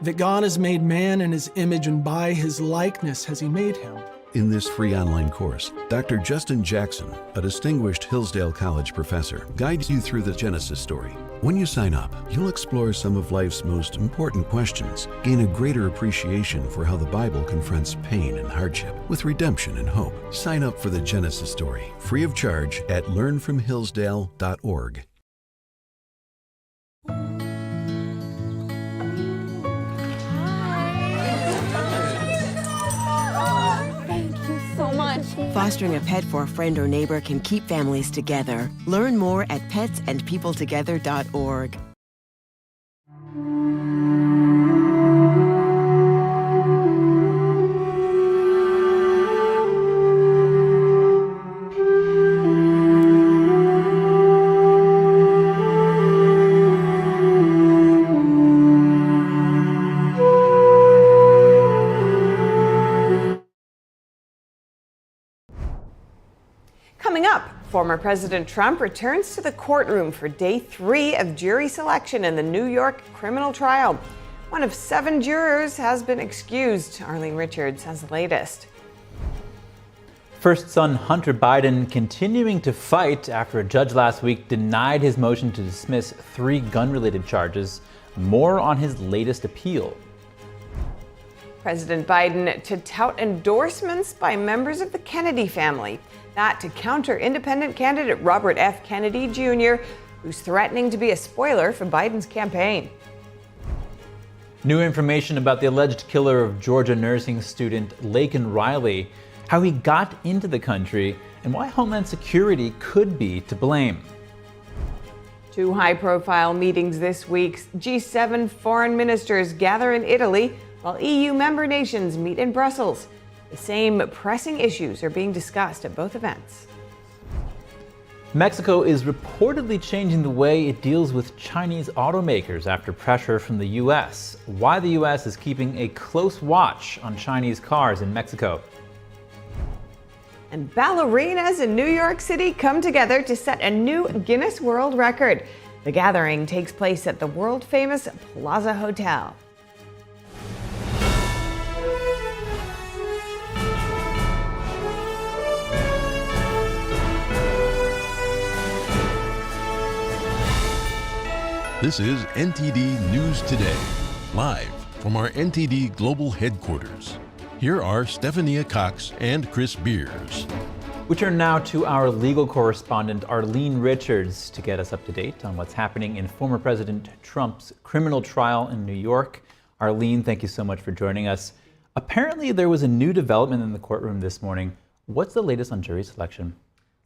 that God has made man in his image, and by his likeness has he made him. In this free online course, Dr. Justin Jackson, a distinguished Hillsdale College professor, guides you through the Genesis story. When you sign up, you'll explore some of life's most important questions, gain a greater appreciation for how the Bible confronts pain and hardship with redemption and hope. Sign up for the Genesis story, free of charge at learnfromhillsdale.org. Fostering a pet for a friend or neighbor can keep families together. Learn more at petsandpeopletogether.org. Coming up, former President Trump returns to the courtroom for day 3 of jury selection in the New York criminal trial. One of 7 jurors has been excused. Arlene Richards has the latest. First son Hunter Biden continuing to fight after a judge last week denied his motion to dismiss 3 gun-related charges. More on his latest appeal. President Biden to tout endorsements by members of the Kennedy family. That to counter independent candidate Robert F. Kennedy Jr., who's threatening to be a spoiler for Biden's campaign. New information about the alleged killer of Georgia nursing student Laken Riley, how he got into the country, and why Homeland Security could be to blame. 2 high-profile meetings this week. G7 foreign ministers gather in Italy, while EU member nations meet in Brussels. The same pressing issues are being discussed at both events. Mexico is reportedly changing the way it deals with Chinese automakers after pressure from the U.S. Why the U.S. is keeping a close watch on Chinese cars in Mexico. And ballerinas in New York City come together to set a new Guinness World Record. The gathering takes place at the world-famous Plaza Hotel. This is NTD News Today, live from our NTD Global Headquarters. Here are Stephania Cox and Chris Beers. We turn now to our legal correspondent, Arlene Richards, to get us up to date on what's happening in former President Trump's criminal trial in New York. Arlene, thank you so much for joining us. Apparently, there was a new development in the courtroom this morning. What's the latest on jury selection?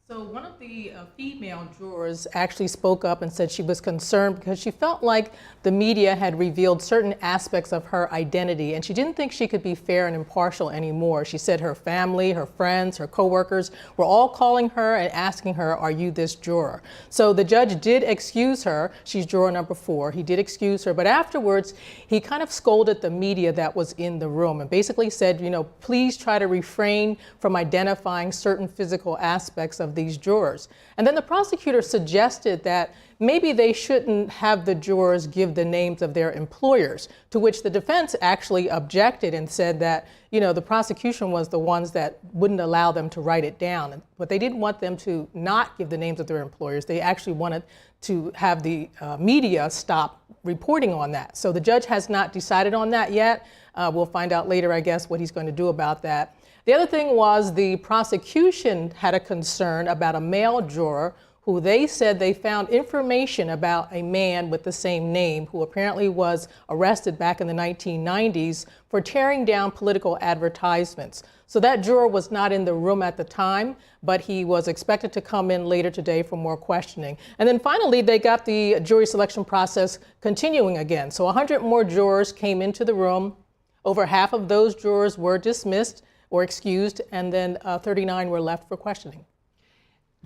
So one of the female jurors actually spoke up and said she was concerned because she felt like the media had revealed certain aspects of her identity, and she didn't think she could be fair and impartial anymore. She said her family, her friends, her coworkers were all calling her and asking her, "Are you this juror?" So the judge did excuse her. She's juror number 4. He did excuse her, but afterwards he kind of scolded the media that was in the room and basically said, please try to refrain from identifying certain physical aspects of these jurors. And then the prosecutor suggested that maybe they shouldn't have the jurors give the names of their employers, to which the defense actually objected and said that, the prosecution was the ones that wouldn't allow them to write it down. But they didn't want them to not give the names of their employers. They actually wanted to have the media stop reporting on that. So the judge has not decided on that yet. We'll find out later, I guess, what he's going to do about that. The other thing was the prosecution had a concern about a male juror who they said they found information about a man with the same name who apparently was arrested back in the 1990s for tearing down political advertisements. So that juror was not in the room at the time, but he was expected to come in later today for more questioning. And then finally, they got the jury selection process continuing again. So 100 more jurors came into the room. Over half of those jurors were dismissed or excused, and then 39 were left for questioning.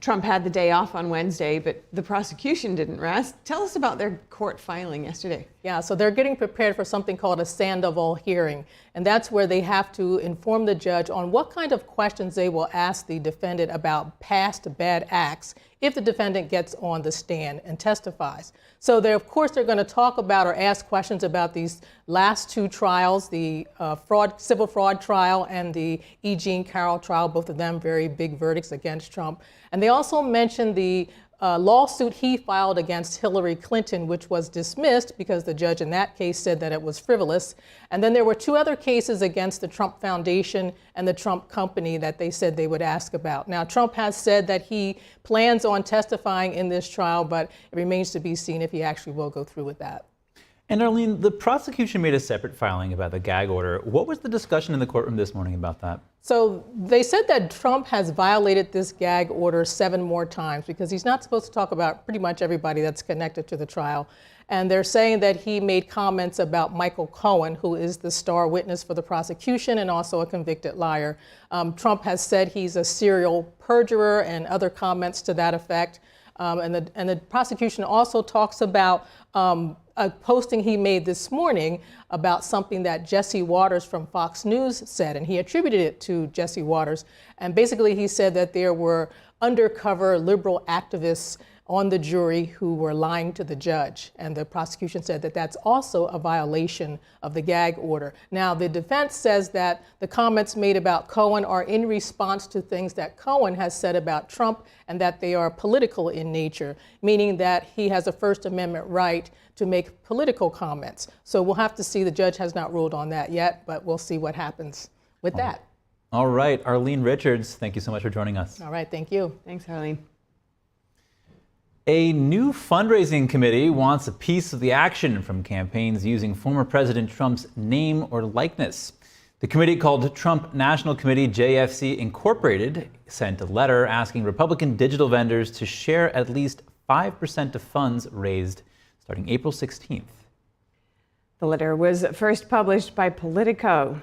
Trump had the day off on Wednesday, but the prosecution didn't rest. Tell us about their court filing yesterday. Yeah, so they're getting prepared for something called a Sandoval hearing, and that's where they have to inform the judge on what kind of questions they will ask the defendant about past bad acts if the defendant gets on the stand and testifies. So they're going to talk about or ask questions about these last 2 trials, the civil fraud trial and the E. Jean Carroll trial, both of them very big verdicts against Trump. And they also mentioned the lawsuit he filed against Hillary Clinton, which was dismissed because the judge in that case said that it was frivolous. And then there were 2 other cases against the Trump Foundation and the Trump Company that they said they would ask about. Now, Trump has said that he plans on testifying in this trial, but it remains to be seen if he actually will go through with that. And Arlene, the prosecution made a separate filing about the gag order. What was the discussion in the courtroom this morning about that? So they said that Trump has violated this gag order 7 more times because he's not supposed to talk about pretty much everybody that's connected to the trial. And they're saying that he made comments about Michael Cohen, who is the star witness for the prosecution and also a convicted liar. Trump has said he's a serial perjurer and other comments to that effect. And the prosecution also talks about a posting he made this morning about something that Jesse Waters from Fox News said, and he attributed it to Jesse Waters. And basically he said that there were undercover liberal activists on the jury who were lying to the judge. And the prosecution said that that's also a violation of the gag order. Now, the defense says that the comments made about Cohen are in response to things that Cohen has said about Trump and that they are political in nature, meaning that he has a First Amendment right to make political comments. So we'll have to see. The judge has not ruled on that yet, but we'll see what happens with that. All right, Arlene Richards, thank you so much for joining us. All right, thank you. Thanks, Arlene. A new fundraising committee wants a piece of the action from campaigns using former President Trump's name or likeness. The committee, called Trump National Committee JFC Incorporated, sent a letter asking Republican digital vendors to share at least 5% of funds raised starting April 16th. The letter was first published by Politico.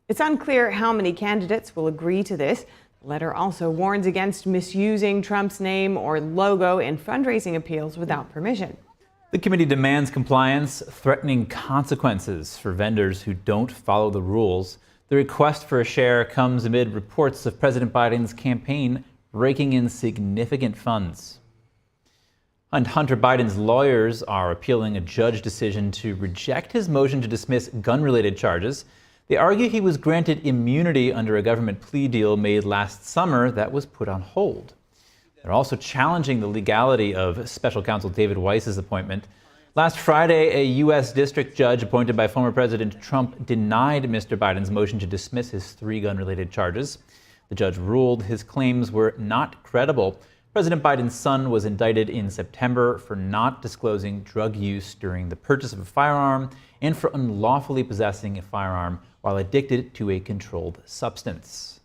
It's unclear how many candidates will agree to this. The letter also warns against misusing Trump's name or logo in fundraising appeals without permission. The committee demands compliance, threatening consequences for vendors who don't follow the rules. The request for a share comes amid reports of President Biden's campaign raking in significant funds. And Hunter Biden's lawyers are appealing a judge decision to reject his motion to dismiss gun-related charges. They argue he was granted immunity under a government plea deal made last summer that was put on hold. They're also challenging the legality of special counsel David Weiss's appointment. Last Friday, a U.S. district judge appointed by former President Trump denied Mr. Biden's motion to dismiss his 3 gun-related charges. The judge ruled his claims were not credible. President Biden's son was indicted in September for not disclosing drug use during the purchase of a firearm and for unlawfully possessing a firearm while addicted to a controlled substance.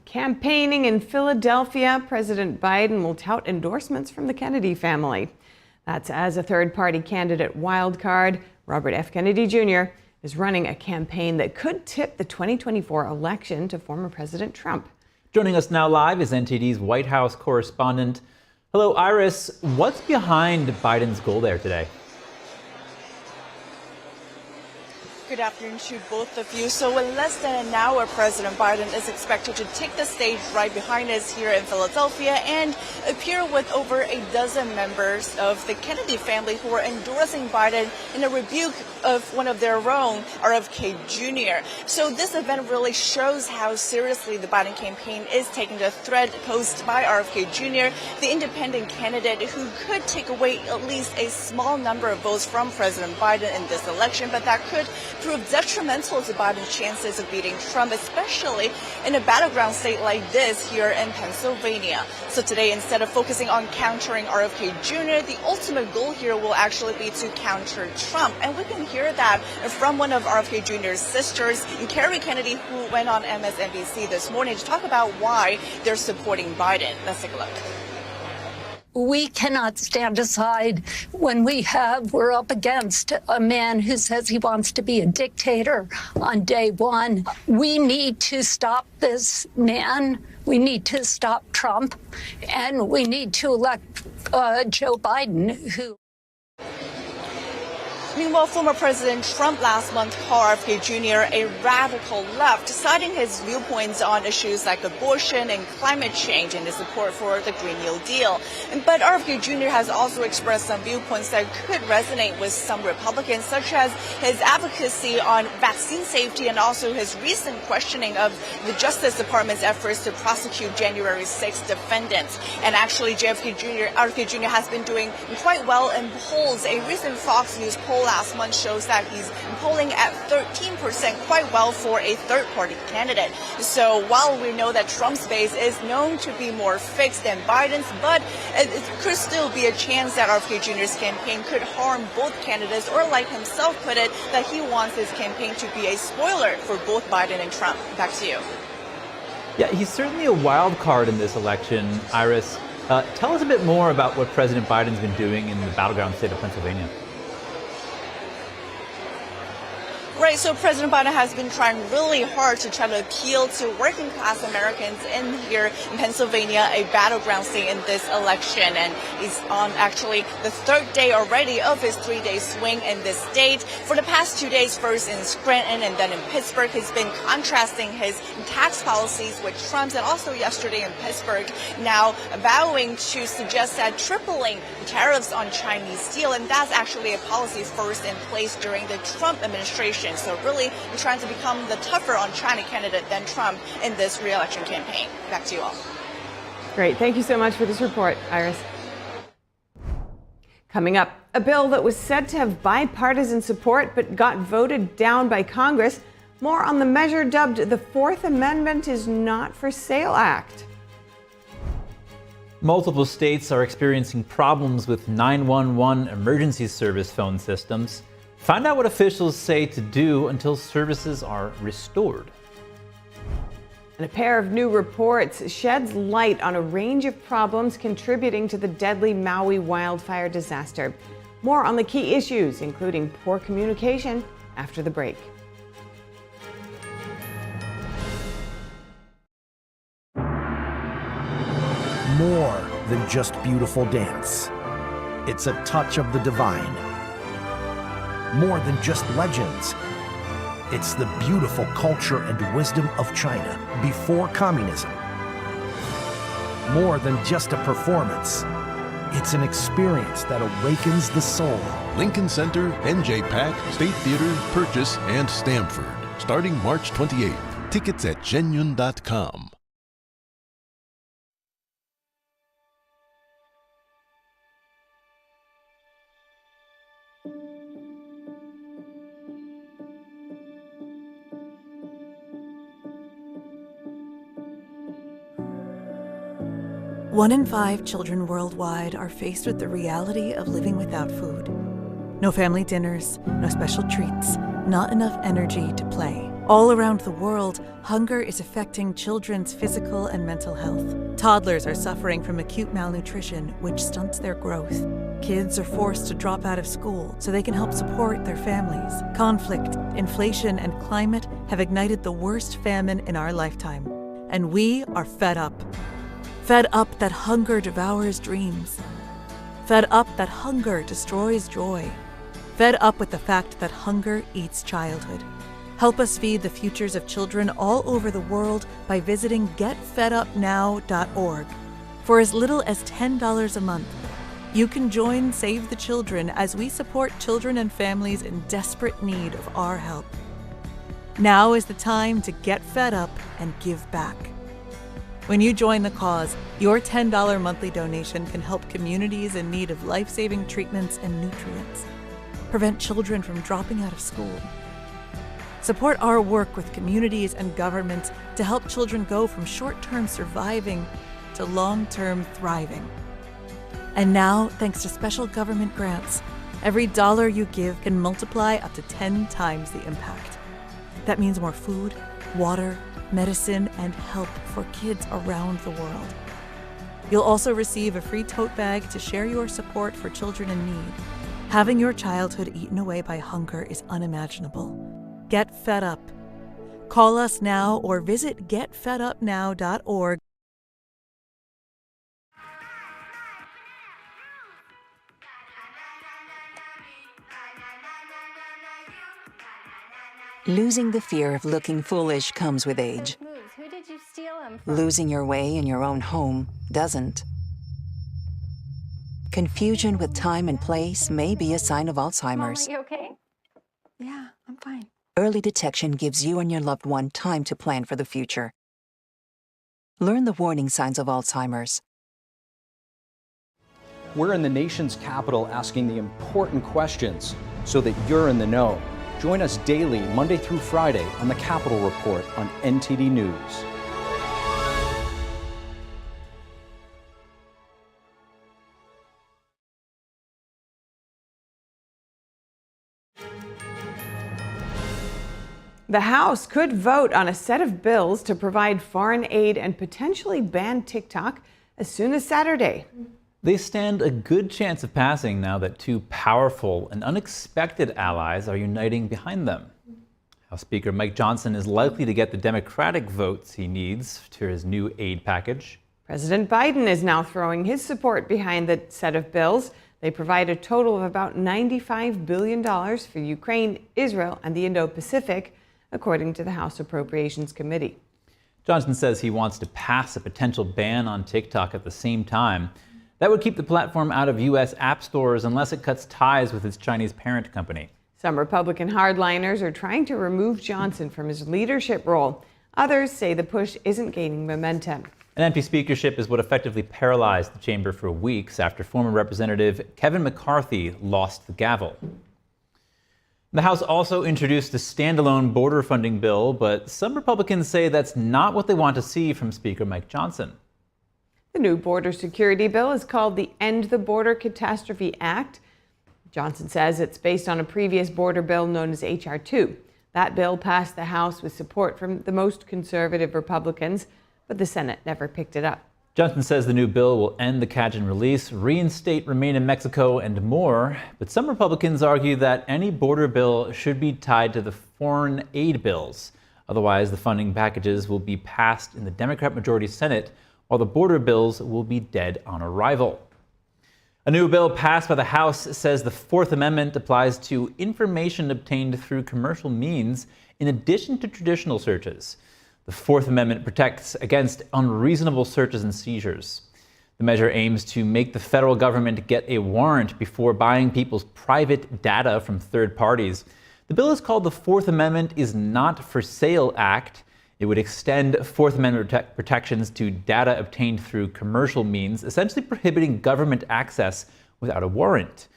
Campaigning in Philadelphia, President Biden will tout endorsements from the Kennedy family. That's as a third-party candidate wildcard, Robert F. Kennedy Jr., is running a campaign that could tip the 2024 election to former President Trump. Joining us now live is NTD's White House correspondent. Hello, Iris. What's behind Biden's goal there today? Good afternoon to both of you. So in less than an hour, President Biden is expected to take the stage right behind us here in Philadelphia and appear with over a dozen members of the Kennedy family who are endorsing Biden in a rebuke of one of their own, RFK Jr. So this event really shows how seriously the Biden campaign is taking the threat posed by RFK Jr., the independent candidate who could take away at least a small number of votes from President Biden in this election, but that could prove detrimental to Biden's chances of beating Trump, especially in a battleground state like this here in Pennsylvania. So today, instead of focusing on countering RFK Jr., the ultimate goal here will actually be to counter Trump. And we can hear that from one of RFK Jr.'s sisters, Kerry Kennedy, who went on MSNBC this morning to talk about why they're supporting Biden. Let's take a look. We cannot stand aside when we're up against a man who says he wants to be a dictator on day one. We need to stop this man. We need to stop Trump, and we need to elect Joe Biden, who... Meanwhile, former President Trump last month called RFK Jr. a radical left, citing his viewpoints on issues like abortion and climate change and his support for the Green New Deal. But RFK Jr. has also expressed some viewpoints that could resonate with some Republicans, such as his advocacy on vaccine safety and also his recent questioning of the Justice Department's efforts to prosecute January 6 defendants. And actually, RFK Jr. has been doing quite well in polls. A recent Fox News poll last month shows that he's polling at 13%, quite well for a third-party candidate. So while we know that Trump's base is known to be more fixed than Biden's, but it could still be a chance that RFK Jr.'s campaign could harm both candidates, or like himself put it, that he wants his campaign to be a spoiler for both Biden and Trump. Back to you. Yeah, he's certainly a wild card in this election, Iris. Tell us a bit more about what President Biden's been doing in the battleground state of Pennsylvania. Right, so President Biden has been trying really hard to try to appeal to working class Americans in here in Pennsylvania, a battleground state in this election. And he's on actually the third day already of his 3-day swing in this state. For the past 2 days, first in Scranton and then in Pittsburgh, he's been contrasting his tax policies with Trump's, and also yesterday in Pittsburgh, now vowing to suggest that tripling tariffs on Chinese steel. And that's actually a policy first in place during the Trump administration. So really, we're trying to become the tougher on China candidate than Trump in this re-election campaign. Back to you all. Great. Thank you so much for this report, Iris. Coming up, a bill that was said to have bipartisan support but got voted down by Congress. More on the measure dubbed the Fourth Amendment is Not for Sale Act. Multiple states are experiencing problems with 911 emergency service phone systems. Find out what officials say to do until services are restored. And a pair of new reports sheds light on a range of problems contributing to the deadly Maui wildfire disaster. More on the key issues, including poor communication, after the break. More than just beautiful dance. It's a touch of the divine. More than just legends. It's the beautiful culture and wisdom of China before communism. More than just a performance. It's an experience that awakens the soul. Lincoln Center, NJ Pack, State Theater, Purchase, and Stamford. Starting March 28th. Tickets at genuine.com. One in 5 children worldwide are faced with the reality of living without food. No family dinners, no special treats, not enough energy to play. All around the world, hunger is affecting children's physical and mental health. Toddlers are suffering from acute malnutrition, which stunts their growth. Kids are forced to drop out of school so they can help support their families. Conflict, inflation, and climate have ignited the worst famine in our lifetime. And we are fed up. Fed up that hunger devours dreams. Fed up that hunger destroys joy. Fed up with the fact that hunger eats childhood. Help us feed the futures of children all over the world by visiting getfedupnow.org. For as little as $10 a month, you can join Save the Children as we support children and families in desperate need of our help. Now is the time to get fed up and give back. When you join the cause, your $10 monthly donation can help communities in need of life-saving treatments and nutrients, prevent children from dropping out of school, support our work with communities and governments to help children go from short-term surviving to long-term thriving. And now, thanks to special government grants, every dollar you give can multiply up to 10 times the impact. That means more food, water, medicine, and help for kids around the world. You'll also receive a free tote bag to share your support for children in need. Having your childhood eaten away by hunger is unimaginable. Get fed up. Call us now or visit getfedupnow.org. Losing the fear of looking foolish comes with age. Who did you steal him from? Losing your way in your own home doesn't. Confusion with time and place may be a sign of Alzheimer's. Mom, are you okay? Yeah, I'm fine. Early detection gives you and your loved one time to plan for the future. Learn the warning signs of Alzheimer's. We're in the nation's capital asking the important questions so that you're in the know. Join us daily, Monday through Friday, on the Capitol Report on NTD News. The House could vote on a set of bills to provide foreign aid and potentially ban TikTok as soon as Saturday. They stand a good chance of passing now that two powerful and unexpected allies are uniting behind them. House Speaker Mike Johnson is likely to get the Democratic votes he needs to his new aid package. President Biden is now throwing his support behind the set of bills. They provide a total of about $95 billion for Ukraine, Israel, and the Indo-Pacific, according to the House Appropriations Committee. Johnson says he wants to pass a potential ban on TikTok at the same time. That would keep the platform out of U.S. app stores unless it cuts ties with its Chinese parent company. Some Republican hardliners are trying to remove Johnson from his leadership role. Others say the push isn't gaining momentum. An empty speakership is what effectively paralyzed the chamber for weeks after former Representative Kevin McCarthy lost the gavel. The House also introduced a standalone border funding bill, but some Republicans say that's not what they want to see from Speaker Mike Johnson. The new border security bill is called the End the Border Catastrophe Act. Johnson says it's based on a previous border bill known as H.R. 2. That bill passed the House with support from the most conservative Republicans, but the Senate never picked it up. Johnson says the new bill will end the catch and release, reinstate Remain in Mexico, and more. But some Republicans argue that any border bill should be tied to the foreign aid bills. Otherwise, the funding packages will be passed in the Democrat majority Senate, while the border bills will be dead on arrival. A new bill passed by the House says the Fourth Amendment applies to information obtained through commercial means in addition to traditional searches. The Fourth Amendment protects against unreasonable searches and seizures. The measure aims to make the federal government get a warrant before buying people's private data from third parties. The bill is called the Fourth Amendment is Not for Sale Act. It would extend Fourth Amendment protections to data obtained through commercial means, essentially prohibiting government access without a warrant.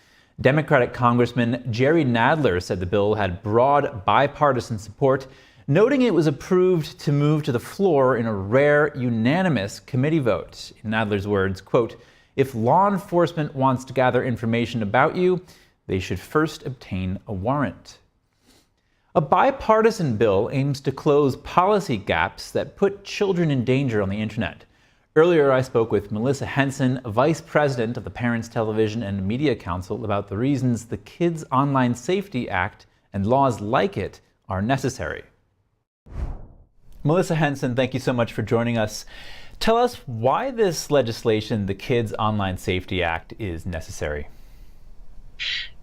Democratic Congressman Jerry Nadler said the bill had broad bipartisan support, noting it was approved to move to the floor in a rare unanimous committee vote. In Nadler's words, quote, "If law enforcement wants to gather information about you, they should first obtain a warrant." A bipartisan bill aims to close policy gaps that put children in danger on the internet. Earlier, I spoke with Melissa Henson, Vice President of the Parents Television and Media Council, about the reasons the Kids Online Safety Act and laws like it are necessary. Melissa Henson, thank you so much for joining us. Tell us why this legislation, the Kids Online Safety Act, is necessary.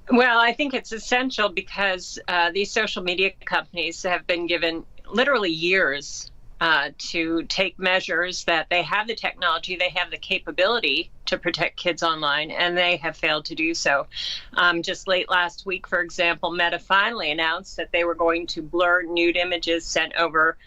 Well, I think it's essential because these social media companies have been given literally years to take measures that they have the technology, they have the capability to protect kids online, and they have failed to do so. Just late last week, for example, Meta finally announced that they were going to blur nude images sent over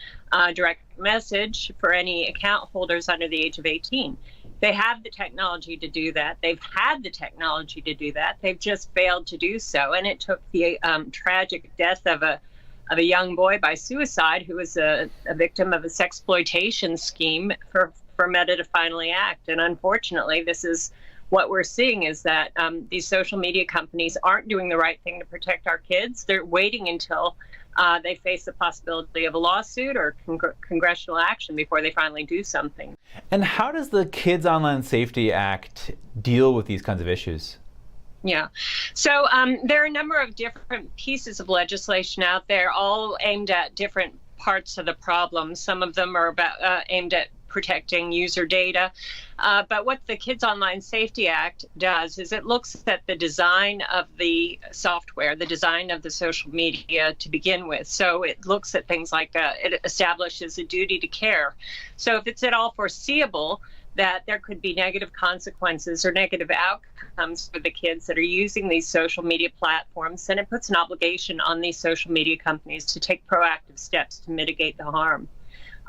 direct message for any account holders under the age of 18. They have the technology to do that. They've had the technology to do that. They've just failed to do so. And it took the tragic death of a young boy by suicide who was a victim of a sexploitation scheme for Meta to finally act. And unfortunately, this is what we're seeing, is that these social media companies aren't doing the right thing to protect our kids. They're waiting until they face the possibility of a lawsuit or congressional action before they finally do something. And how does the Kids Online Safety Act deal with these kinds of issues? Yeah. So there are a number of different pieces of legislation out there, all aimed at different parts of the problem. Some of them are about aimed at protecting user data. But what the Kids Online Safety Act does is it looks at the design of the software, the design of the social media to begin with. So it looks at things like it establishes a duty to care. So if it's at all foreseeable that there could be negative consequences or negative outcomes for the kids that are using these social media platforms, then it puts an obligation on these social media companies to take proactive steps to mitigate the harm.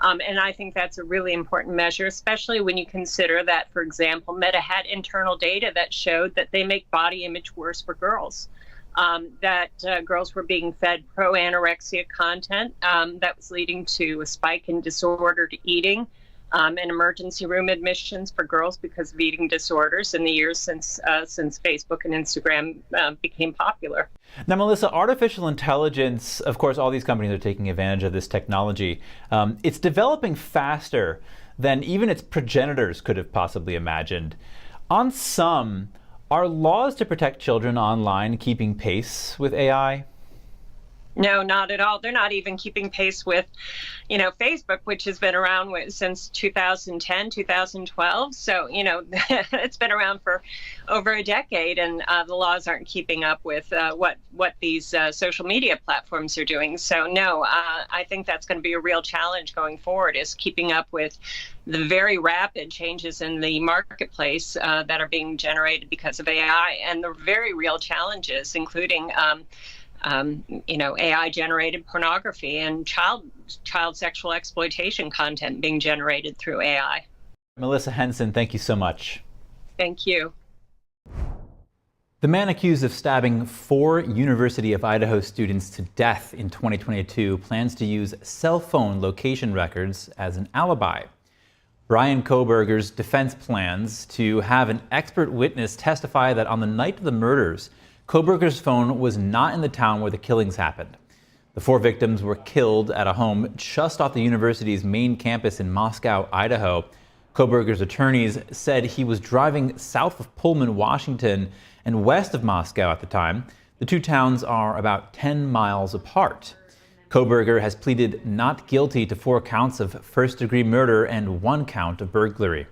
And I think that's a really important measure, especially when you consider that, for example, Meta had internal data that showed that they make body image worse for girls, that girls were being fed pro-anorexia content that was leading to a spike in disordered eating, and emergency room admissions for girls because of eating disorders in the years since Facebook and Instagram became popular. Now, Melissa, artificial intelligence, of course, all these companies are taking advantage of this technology. It's developing faster than even its progenitors could have possibly imagined. On some, are laws to protect children online keeping pace with AI? No, not at all. They're not even keeping pace with, Facebook, which has been around since 2010, 2012. So, it's been around for over a decade, and the laws aren't keeping up with what these social media platforms are doing. So, no, I think that's going to be a real challenge going forward, is keeping up with the very rapid changes in the marketplace that are being generated because of AI, and the very real challenges, including AI-generated pornography and child sexual exploitation content being generated through AI. Melissa Henson, thank you so much. Thank you. The man accused of stabbing 4 University of Idaho students to death in 2022 plans to use cell phone location records as an alibi. Brian Kohberger's defense plans to have an expert witness testify that on the night of the murders, Kohberger's phone was not in the town where the killings happened. The 4 victims were killed at a home just off the university's main campus in Moscow, Idaho. Kohberger's attorneys said he was driving south of Pullman, Washington, and west of Moscow at the time. The 2 towns are about 10 miles apart. Kohberger has pleaded not guilty to 4 counts of first-degree murder and 1 count of burglary.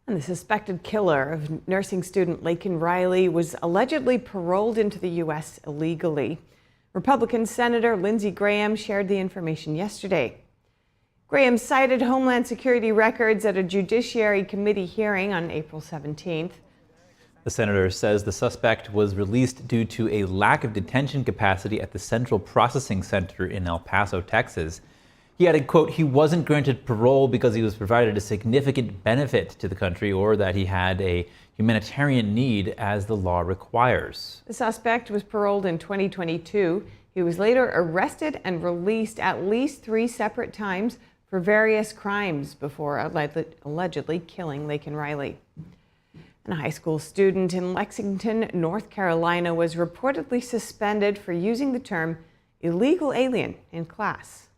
And the suspected killer of nursing student Laken Riley was allegedly paroled into the U.S. illegally. Republican Senator Lindsey Graham shared the information yesterday. Graham cited Homeland Security records at a Judiciary Committee hearing on April 17th. The senator says the suspect was released due to a lack of detention capacity at the Central Processing Center in El Paso, Texas. He added, quote, he wasn't granted parole because he was provided a significant benefit to the country or that he had a humanitarian need as the law requires. The suspect was paroled in 2022. He was later arrested and released at least 3 separate times for various crimes before allegedly killing Laken Riley. And a high school student in Lexington, North Carolina, was reportedly suspended for using the term illegal alien in class.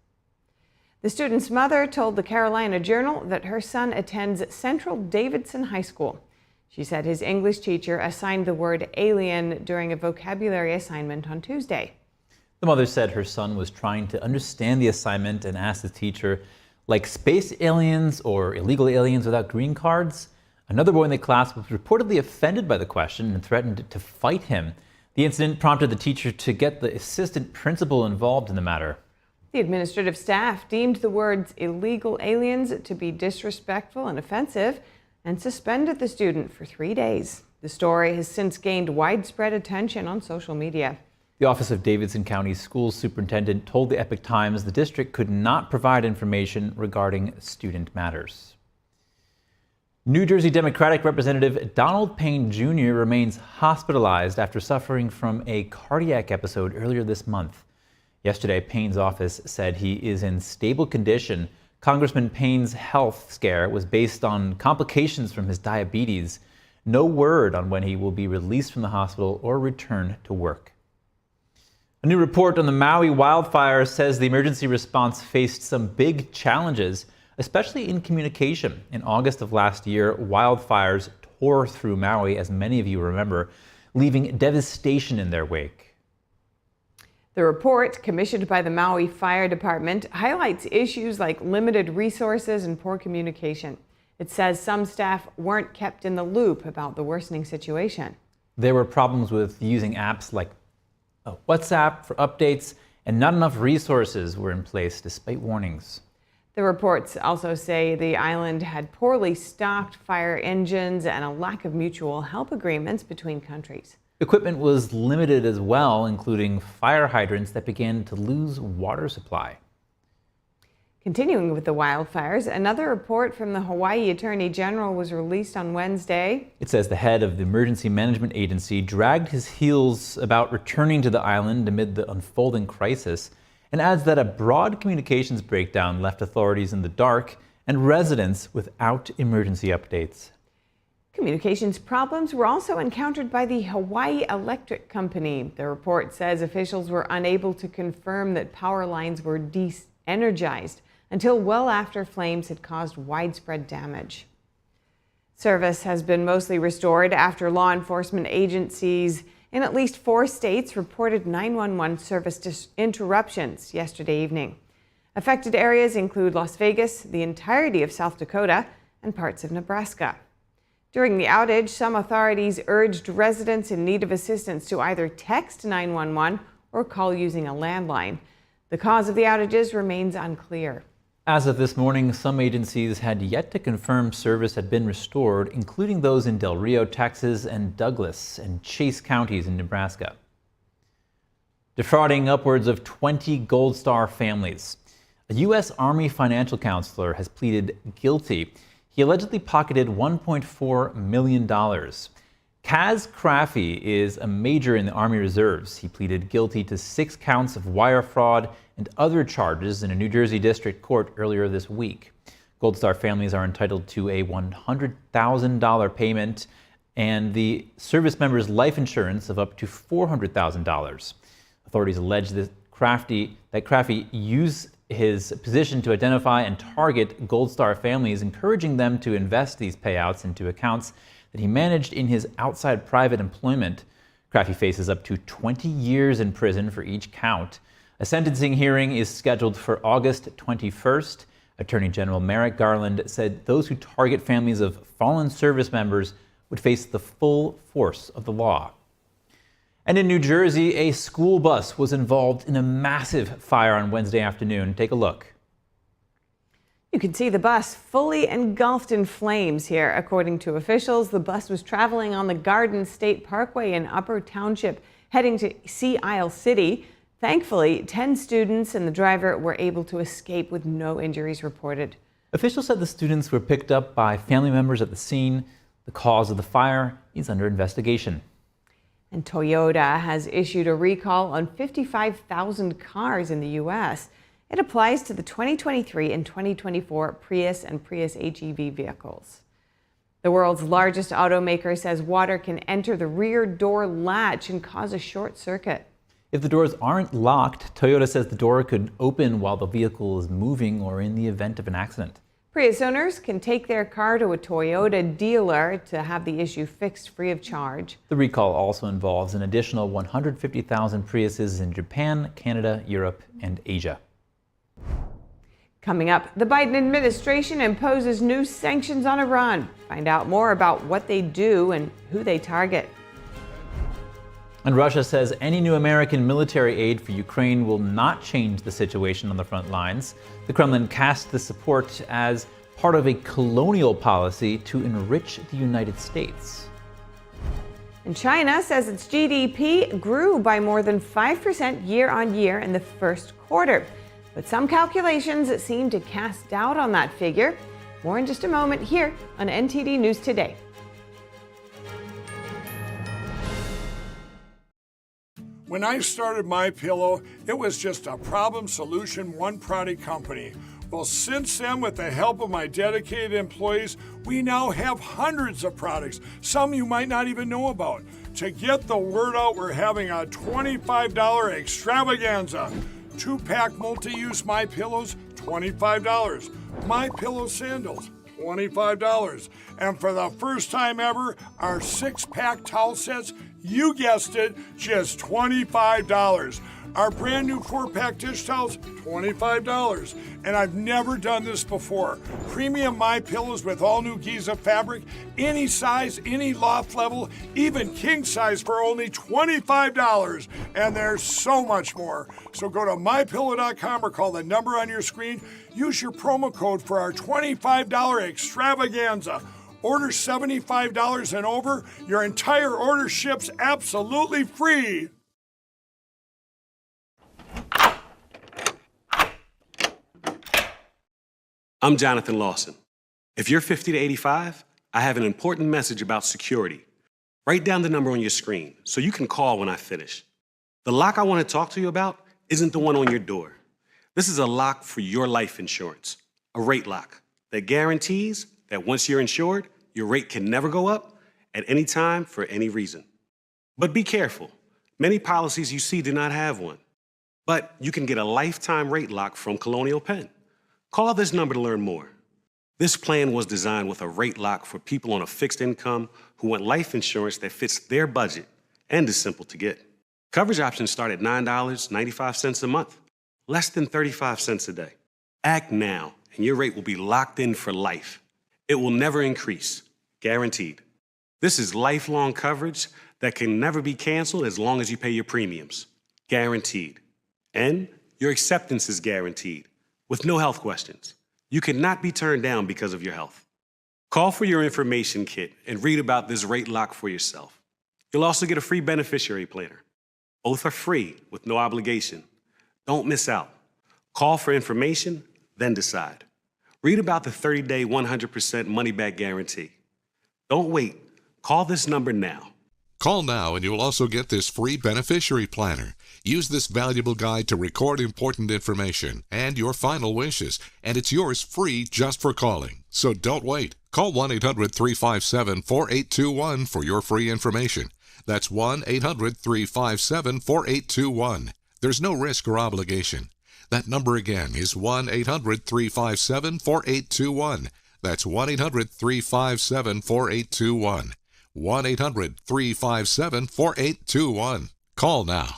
The student's mother told the Carolina Journal that her son attends Central Davidson High School. She said his English teacher assigned the word alien during a vocabulary assignment on Tuesday. The mother said her son was trying to understand the assignment and asked the teacher, like space aliens or illegal aliens without green cards? Another boy in the class was reportedly offended by the question and threatened to fight him. The incident prompted the teacher to get the assistant principal involved in the matter. The administrative staff deemed the words illegal aliens to be disrespectful and offensive and suspended the student for 3 days. The story has since gained widespread attention on social media. The Office of Davidson County Schools Superintendent told the Epic Times the district could not provide information regarding student matters. New Jersey Democratic Representative Donald Payne Jr. remains hospitalized after suffering from a cardiac episode earlier this month. Yesterday, Payne's office said he is in stable condition. Congressman Payne's health scare was based on complications from his diabetes. No word on when he will be released from the hospital or return to work. A new report on the Maui wildfire says the emergency response faced some big challenges, especially in communication. In August of last year, wildfires tore through Maui, as many of you remember, leaving devastation in their wake. The report, commissioned by the Maui Fire Department, highlights issues like limited resources and poor communication. It says some staff weren't kept in the loop about the worsening situation. There were problems with using apps like WhatsApp for updates, and not enough resources were in place despite warnings. The reports also say the island had poorly stocked fire engines and a lack of mutual help agreements between countries. Equipment was limited as well, including fire hydrants that began to lose water supply. Continuing with the wildfires, another report from the Hawaii Attorney General was released on Wednesday. It says the head of the Emergency Management Agency dragged his heels about returning to the island amid the unfolding crisis, and adds that a broad communications breakdown left authorities in the dark and residents without emergency updates. Communications problems were also encountered by the Hawaii Electric Company. The report says officials were unable to confirm that power lines were de-energized until well after flames had caused widespread damage. Service has been mostly restored after law enforcement agencies in at least 4 states reported 911 service interruptions yesterday evening. Affected areas include Las Vegas, the entirety of South Dakota, and parts of Nebraska. During the outage, some authorities urged residents in need of assistance to either text 911 or call using a landline. The cause of the outages remains unclear. As of this morning, some agencies had yet to confirm service had been restored, including those in Del Rio, Texas, and Douglas and Chase counties in Nebraska. Defrauding upwards of 20 Gold Star families. A U.S. Army financial counselor has pleaded guilty. He allegedly pocketed $1.4 million. Kaz Craffey is a major in the Army Reserves. He pleaded guilty to 6 counts of wire fraud and other charges in a New Jersey district court earlier this week. Gold Star families are entitled to a $100,000 payment and the service member's life insurance of up to $400,000. Authorities allege that Craffey used his position to identify and target Gold Star families, encouraging them to invest these payouts into accounts that he managed in his outside private employment. Craffey faces up to 20 years in prison for each count. A sentencing hearing is scheduled for August 21st. Attorney General Merrick Garland said those who target families of fallen service members would face the full force of the law. And in New Jersey, a school bus was involved in a massive fire on Wednesday afternoon. Take a look. You can see the bus fully engulfed in flames here. According to officials, the bus was traveling on the Garden State Parkway in Upper Township, heading to Sea Isle City. Thankfully, 10 students and the driver were able to escape with no injuries reported. Officials said the students were picked up by family members at the scene. The cause of the fire is under investigation. And Toyota has issued a recall on 55,000 cars in the U.S. It applies to the 2023 and 2024 Prius and Prius HEV vehicles. The world's largest automaker says water can enter the rear door latch and cause a short circuit. If the doors aren't locked, Toyota says the door could open while the vehicle is moving or in the event of an accident. Prius owners can take their car to a Toyota dealer to have the issue fixed free of charge. The recall also involves an additional 150,000 Priuses in Japan, Canada, Europe, and Asia. Coming up, the Biden administration imposes new sanctions on Iran. Find out more about what they do and who they target. And Russia says any new American military aid for Ukraine will not change the situation on the front lines. The Kremlin cast the support as part of a colonial policy to enrich the United States. And China says its GDP grew by more than 5% year on year in the first quarter. But some calculations seem to cast doubt on that figure. More in just a moment here on NTD News Today. When I started MyPillow, it was just a problem solution, one product company. Well, since then, with the help of my dedicated employees, we now have hundreds of products, some you might not even know about. To get the word out, we're having a $25 extravaganza. 2-pack multi-use MyPillows, $25. MyPillow sandals, $25. And for the first time ever, our 6-pack towel sets, you guessed it, just $25. Our brand new 4-pack dish towels, $25. And I've never done this before. Premium MyPillows with all new Giza fabric, any size, any loft level, even king size for only $25. And there's so much more. So go to MyPillow.com or call the number on your screen. Use your promo code for our $25 extravaganza. Order $75 and over, your entire order ships absolutely free. I'm Jonathan Lawson. If you're 50 to 85, I have an important message about security. Write down the number on your screen so you can call when I finish. The lock I want to talk to you about isn't the one on your door. This is a lock for your life insurance, a rate lock. that guarantees that once you're insured, your rate can never go up at any time for any reason. But be careful. Many policies you see do not have one. But you can get a lifetime rate lock from Colonial Penn. Call this number to learn more. This plan was designed with a rate lock for people on a fixed income who want life insurance that fits their budget and is simple to get. Coverage options start at $9.95 a month, less than 35 cents a day. Act now, and your rate will be locked in for life. It will never increase, guaranteed. This is lifelong coverage that can never be canceled as long as you pay your premiums, guaranteed. And your acceptance is guaranteed, with no health questions. You cannot be turned down because of your health. Call for your information kit and read about this rate lock for yourself. You'll also get a free beneficiary planner. Both are free with no obligation. Don't miss out. Call for information, then decide. Read about the 30-day 100% money-back guarantee. Don't wait. Call this number now. Call now and you'll also get this free beneficiary planner. Use this valuable guide to record important information and your final wishes, and it's yours free just for calling. So don't wait. Call 1-800-357-4821 for your free information. That's 1-800-357-4821. There's no risk or obligation. That number again is 1-800-357-4821. That's 1-800-357-4821. 1-800-357-4821. Call now.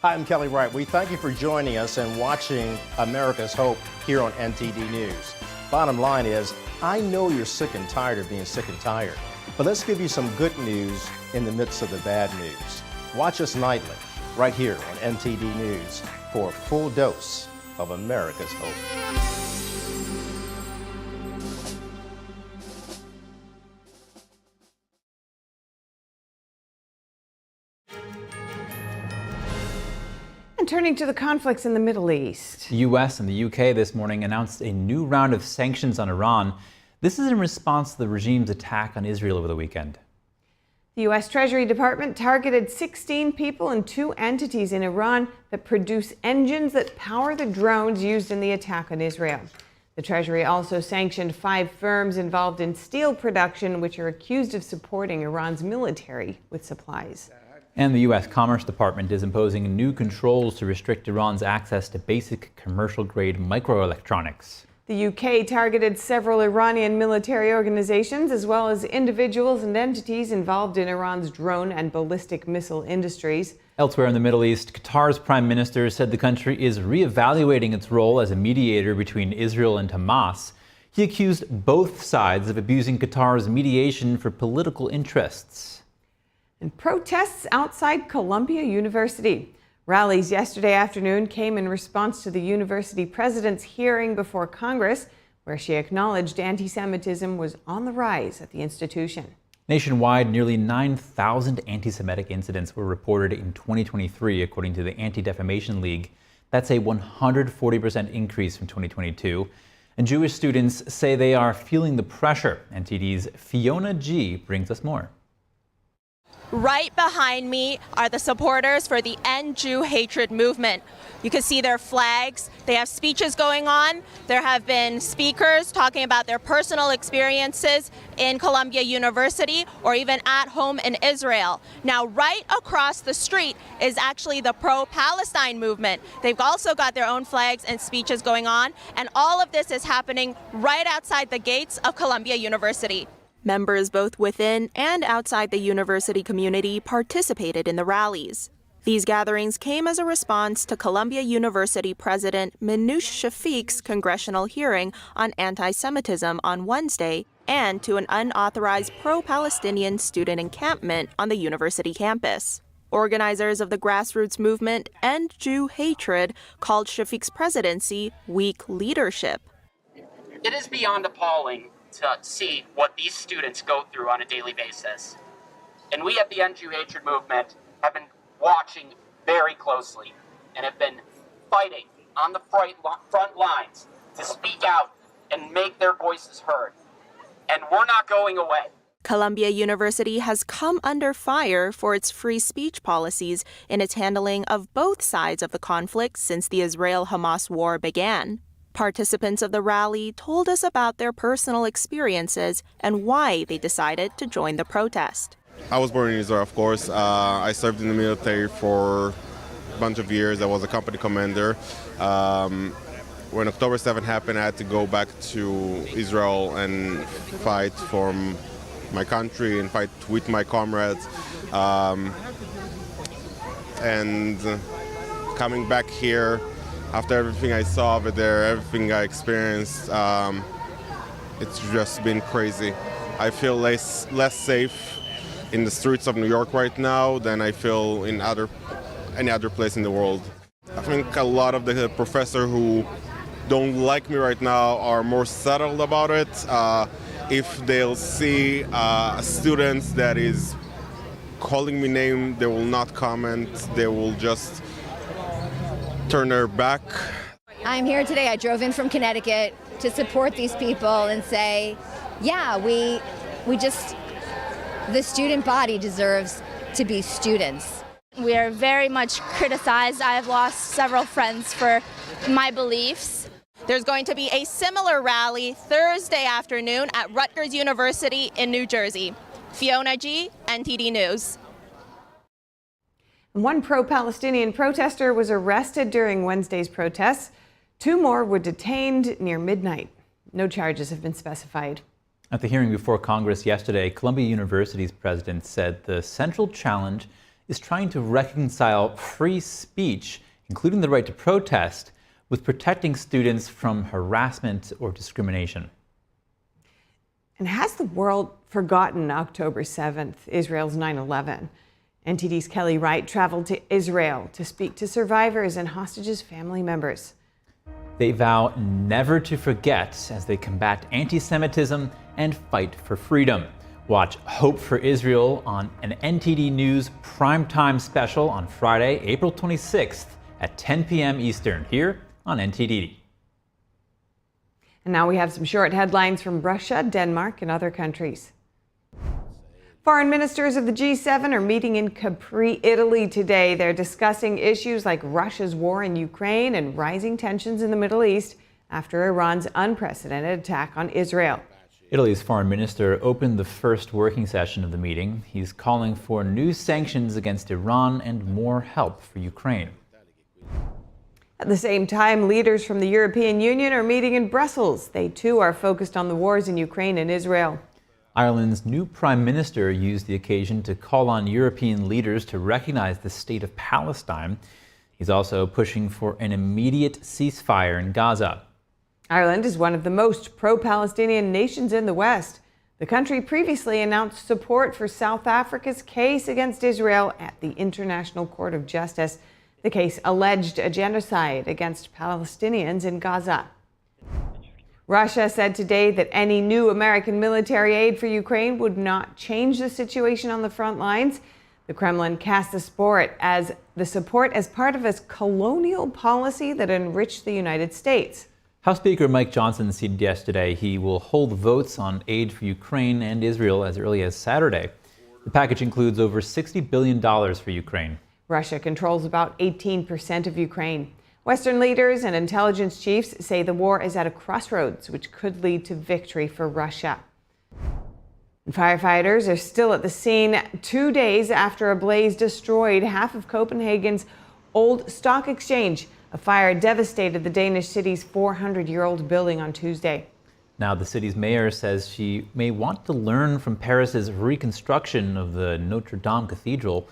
Hi, I'm Kelly Wright. We thank you for joining us and watching America's Hope here on NTD News. Bottom line is, I know you're sick and tired of being sick and tired, but let's give you some good news in the midst of the bad news. Watch us nightly, right here on NTD News, for a full dose of America's Hope. And turning to the conflicts in the Middle East. The U.S. and the U.K. this morning announced a new round of sanctions on Iran. This is in response to the regime's attack on Israel over the weekend. The U.S. Treasury Department targeted 16 people and 2 entities in Iran that produce engines that power the drones used in the attack on Israel. The Treasury also sanctioned 5 firms involved in steel production, which are accused of supporting Iran's military with supplies. And the U.S. Commerce Department is imposing new controls to restrict Iran's access to basic commercial-grade microelectronics. The UK targeted several Iranian military organizations as well as individuals and entities involved in Iran's drone and ballistic missile industries. Elsewhere in the Middle East, Qatar's prime minister said the country is reevaluating its role as a mediator between Israel and Hamas. He accused both sides of abusing Qatar's mediation for political interests. And protests outside Columbia University. Rallies yesterday afternoon came in response to the university president's hearing before Congress, where she acknowledged anti-Semitism was on the rise at the institution. Nationwide, nearly 9,000 anti-Semitic incidents were reported in 2023, according to the Anti-Defamation League. That's a 140% increase from 2022. And Jewish students say they are feeling the pressure. NTD's Fiona G. brings us more. Right behind me are the supporters for the End Jew Hatred movement. You can see their flags. They have speeches going on. There have been speakers talking about their personal experiences in Columbia University or even at home in Israel. Now, right across the street is actually the pro-Palestine movement. They've also got their own flags and speeches going on, and all of this is happening right outside the gates of Columbia University. Members both within and outside the university community participated in the rallies. These gatherings came as a response to Columbia University President Minouche Shafiq's congressional hearing on anti-Semitism on Wednesday and to an unauthorized pro-Palestinian student encampment on the university campus. Organizers of the grassroots movement End Jew Hatred called Shafiq's presidency weak leadership. It is beyond appalling to see what these students go through on a daily basis. And we at the End Jew Hatred movement have been watching very closely and have been fighting on the front lines to speak out and make their voices heard. And we're not going away. Columbia University has come under fire for its free speech policies in its handling of both sides of the conflict since the Israel-Hamas war began. Participants of the rally told us about their personal experiences and why they decided to join the protest. I was born in Israel, of course. I served in the military for a bunch of years. I was a company commander. When October 7 happened, I had to go back to Israel and fight for my country and fight with my comrades. And coming back here, after everything I saw over there, everything I experienced, it's just been crazy. I feel less safe in the streets of New York right now than I feel in any other place in the world. I think a lot of the professors who don't like me right now are more settled about it. If they'll see students that is calling me name, they will not comment. They will just turn their back. I'm here today. I drove in from Connecticut to support these people and say, yeah, we just, the student body deserves to be students. We are very much criticized. I have lost several friends for my beliefs. There's going to be a similar rally Thursday afternoon at Rutgers University in New Jersey. Fiona G., NTD News. One pro-Palestinian protester was arrested during Wednesday's protests. 2 more were detained near midnight. No charges have been specified. At the hearing before Congress yesterday, Columbia University's president said the central challenge is trying to reconcile free speech, including the right to protest, with protecting students from harassment or discrimination. And has the world forgotten October 7th, Israel's 9/11? NTD's Kelly Wright traveled to Israel to speak to survivors and hostages' family members. They vow never to forget as they combat anti-Semitism and fight for freedom. Watch Hope for Israel on an NTD News primetime special on Friday, April 26th at 10 p.m. Eastern here on NTD. And now we have some short headlines from Russia, Denmark, and other countries. Foreign ministers of the G7 are meeting in Capri, Italy today. They're discussing issues like Russia's war in Ukraine and rising tensions in the Middle East after Iran's unprecedented attack on Israel. Italy's foreign minister opened the first working session of the meeting. He's calling for new sanctions against Iran and more help for Ukraine. At the same time, leaders from the European Union are meeting in Brussels. They too are focused on the wars in Ukraine and Israel. Ireland's new Prime Minister used the occasion to call on European leaders to recognize the state of Palestine. He's also pushing for an immediate ceasefire in Gaza. Ireland is one of the most pro-Palestinian nations in the West. The country previously announced support for South Africa's case against Israel at the International Court of Justice. The case alleged a genocide against Palestinians in Gaza. Russia said today that any new American military aid for Ukraine would not change the situation on the front lines. The Kremlin cast the support as part of its colonial policy that enriched the United States. House Speaker Mike Johnson said yesterday he will hold votes on aid for Ukraine and Israel as early as Saturday. The package includes over $60 billion for Ukraine. Russia controls about 18% of Ukraine. Western leaders and intelligence chiefs say the war is at a crossroads, which could lead to victory for Russia. And firefighters are still at the scene 2 days after a blaze destroyed half of Copenhagen's old stock exchange. A fire devastated the Danish city's 400-year-old building on Tuesday. Now, the city's mayor says she may want to learn from Paris's reconstruction of the Notre Dame Cathedral.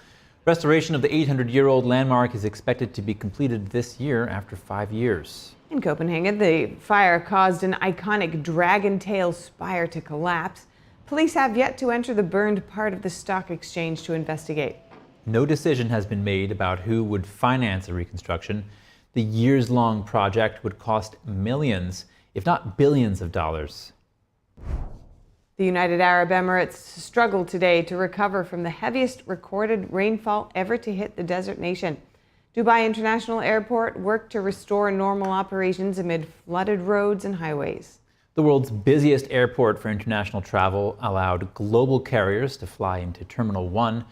Restoration of the 800-year-old landmark is expected to be completed this year after 5 years. In Copenhagen, the fire caused an iconic dragon tail spire to collapse. Police have yet to enter the burned part of the stock exchange to investigate. No decision has been made about who would finance the reconstruction. The years-long project would cost millions, if not billions of dollars. The United Arab Emirates struggled today to recover from the heaviest recorded rainfall ever to hit the desert nation. Dubai International Airport worked to restore normal operations amid flooded roads and highways. The world's busiest airport for international travel allowed global carriers to fly into Terminal 1.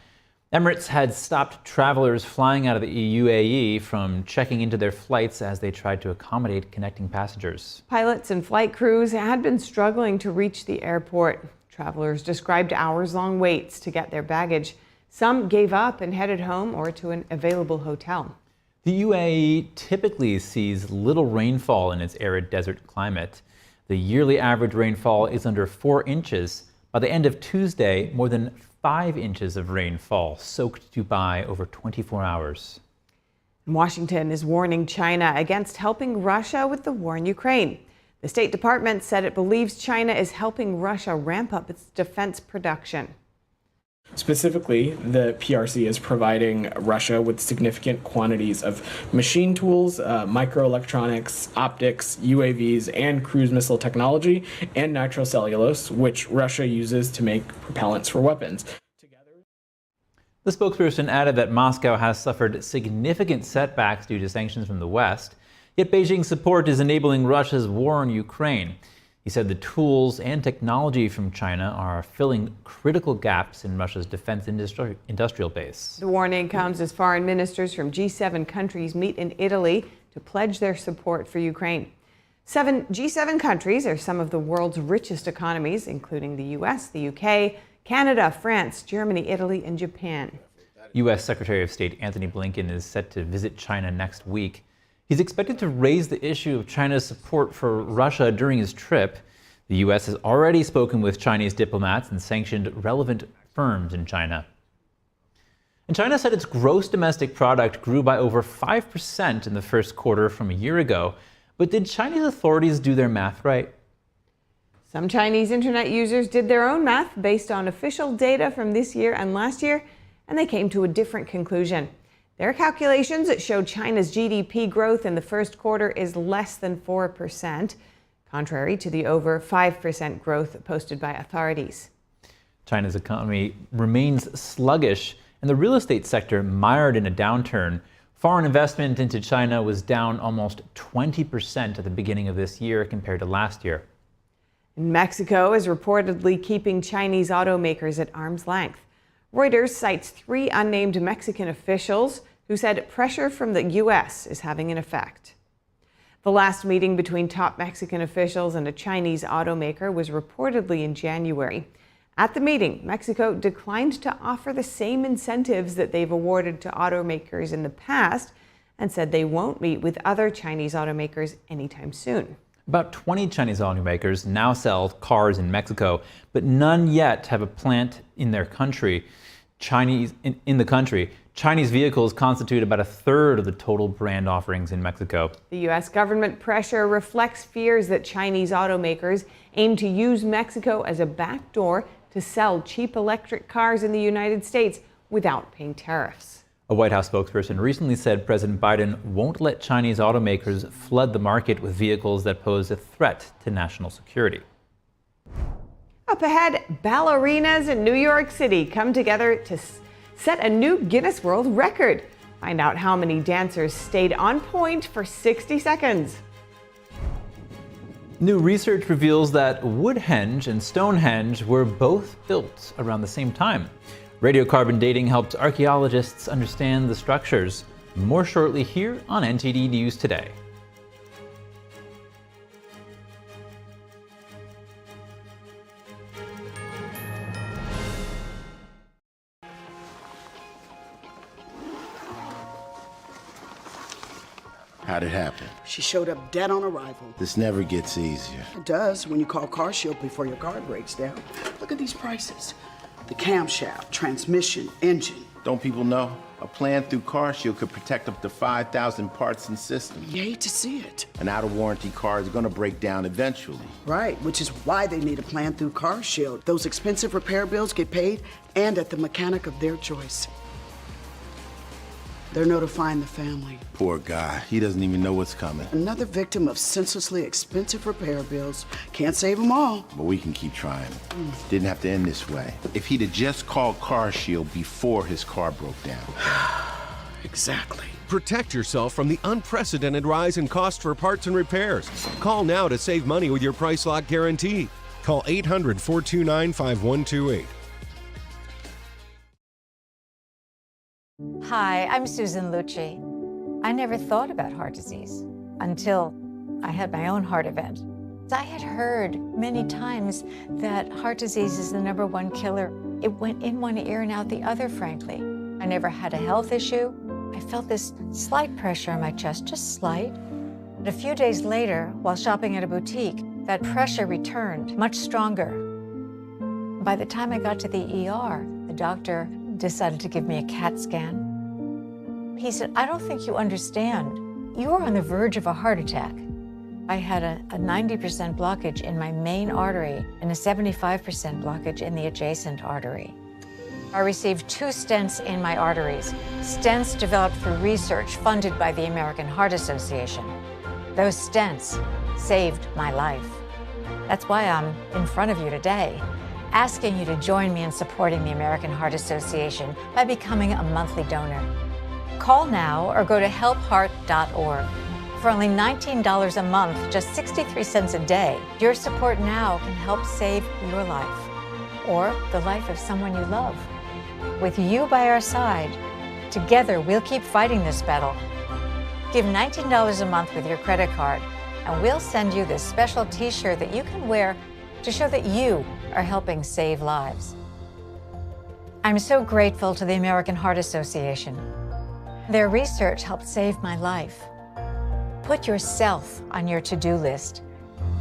Emirates had stopped travelers flying out of the UAE from checking into their flights as they tried to accommodate connecting passengers. Pilots and flight crews had been struggling to reach the airport. Travelers described hours-long waits to get their baggage. Some gave up and headed home or to an available hotel. The UAE typically sees little rainfall in its arid desert climate. The yearly average rainfall is under 4 inches. By the end of Tuesday, more than 5 inches of rainfall soaked Dubai over 24 hours. Washington is warning China against helping Russia with the war in Ukraine. The State Department said it believes China is helping Russia ramp up its defense production. Specifically, the PRC is providing Russia with significant quantities of machine tools, microelectronics, optics, UAVs, and cruise missile technology, and nitrocellulose, which Russia uses to make propellants for weapons. The spokesperson added that Moscow has suffered significant setbacks due to sanctions from the West, yet Beijing's support is enabling Russia's war in Ukraine. He said the tools and technology from China are filling critical gaps in Russia's defense industrial base. The warning comes as foreign ministers from G7 countries meet in Italy to pledge their support for Ukraine. G7 countries are some of the world's richest economies, including the US, the UK, Canada, France, Germany, Italy, and Japan. U.S. Secretary of State Antony Blinken is set to visit China next week. He's expected to raise the issue of China's support for Russia during his trip. The U.S. has already spoken with Chinese diplomats and sanctioned relevant firms in China. And China said its gross domestic product grew by over 5% in the first quarter from a year ago. But did Chinese authorities do their math right? Some Chinese internet users did their own math based on official data from this year and last year, and they came to a different conclusion. Their calculations showed China's GDP growth in the first quarter is less than 4%, contrary to the over 5% growth posted by authorities. China's economy remains sluggish, and the real estate sector mired in a downturn. Foreign investment into China was down almost 20% at the beginning of this year compared to last year. Mexico is reportedly keeping Chinese automakers at arm's length. Reuters cites 3 unnamed Mexican officials who said pressure from the U.S. is having an effect. The last meeting between top Mexican officials and a Chinese automaker was reportedly in January. At the meeting, Mexico declined to offer the same incentives that they've awarded to automakers in the past and said they won't meet with other Chinese automakers anytime soon. About 20 Chinese automakers now sell cars in Mexico, but none yet have a plant in their country. Chinese vehicles constitute about 1/3 of the total brand offerings in Mexico. The U.S. government pressure reflects fears that Chinese automakers aim to use Mexico as a backdoor to sell cheap electric cars in the United States without paying tariffs. A White House spokesperson recently said President Biden won't let Chinese automakers flood the market with vehicles that pose a threat to national security. Up ahead, ballerinas in New York City come together to set a new Guinness World Record. Find out how many dancers stayed on point for 60 seconds. New research reveals that Woodhenge and Stonehenge were both built around the same time. Radiocarbon dating helped archaeologists understand the structures. More shortly here on NTD News Today. How'd it happen? She showed up dead on arrival. This never gets easier. It does when you call CarShield before your car breaks down. Look at these prices. The camshaft, transmission, engine. Don't people know? A plan through CarShield could protect up to 5,000 parts and systems. You hate to see it. An out-of-warranty car is going to break down eventually. Right, which is why they need a plan through CarShield. Those expensive repair bills get paid and at the mechanic of their choice. They're notifying the family. Poor guy. He doesn't even know what's coming. Another victim of senselessly expensive repair bills. Can't save them all. But we can keep trying. Didn't have to end this way. If he'd have just called CarShield before his car broke down. Exactly. Protect yourself from the unprecedented rise in cost for parts and repairs. Call now to save money with your price lock guarantee. Call 800-429-5128. Hi, I'm Susan Lucci. I never thought about heart disease until I had my own heart event. I had heard many times that heart disease is the #1 killer. It went in one ear and out the other, frankly. I never had a health issue. I felt this slight pressure on my chest, just slight. But a few days later, while shopping at a boutique, that pressure returned, much stronger. By the time I got to the ER, the doctor decided to give me a CAT scan. He said, "I don't think you understand. You are on the verge of a heart attack." I had a 90% blockage in my main artery and a 75% blockage in the adjacent artery. I received 2 stents in my arteries, stents developed through research funded by the American Heart Association. Those stents saved my life. That's why I'm in front of you today, asking you to join me in supporting the American Heart Association by becoming a monthly donor. Call now or go to helpheart.org. For only $19 a month, just 63 cents a day, your support now can help save your life or the life of someone you love. With you by our side, together we'll keep fighting this battle. Give $19 a month with your credit card, and we'll send you this special t-shirt that you can wear to show that you are helping save lives. I'm so grateful to the American Heart Association. Their research helped save my life. Put yourself on your to-do list.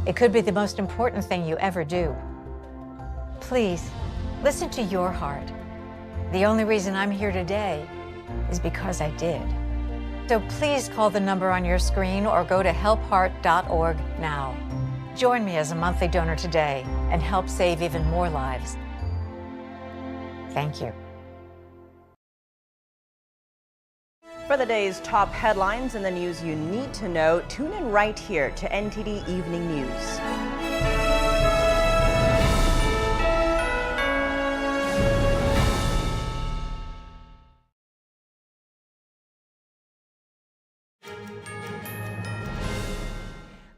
It could be the most important thing you ever do. Please, listen to your heart. The only reason I'm here today is because I did. So please call the number on your screen or go to helpheart.org now. Join me as a monthly donor today and help save even more lives. Thank you. For the day's top headlines and the news you need to know, tune in right here to NTD Evening News.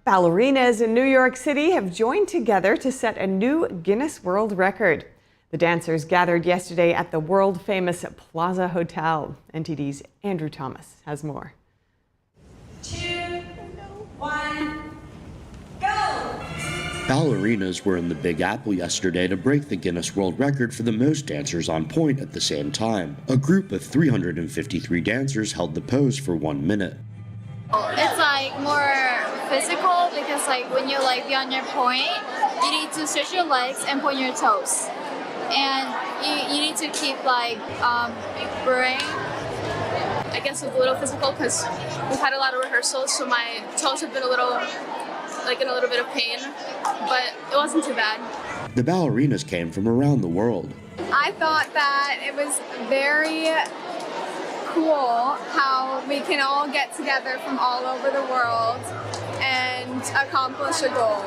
Ballerinas in New York City have joined together to set a new Guinness World Record. The dancers gathered yesterday at the world-famous Plaza Hotel. NTD's Andrew Thomas has more. 2, 1, go! Ballerinas were in the Big Apple yesterday to break the Guinness World Record for the most dancers on point at the same time. A group of 353 dancers held the pose for 1 minute. It's like more physical because like when you like be on your point, you need to stretch your legs and point your toes. And you need to keep like brewing. I guess it's a little physical because we've had a lot of rehearsals, so my toes have been in a little bit of pain, but it wasn't too bad. The ballerinas came from around the world. I thought that it was very cool how we can all get together from all over the world and accomplish a goal.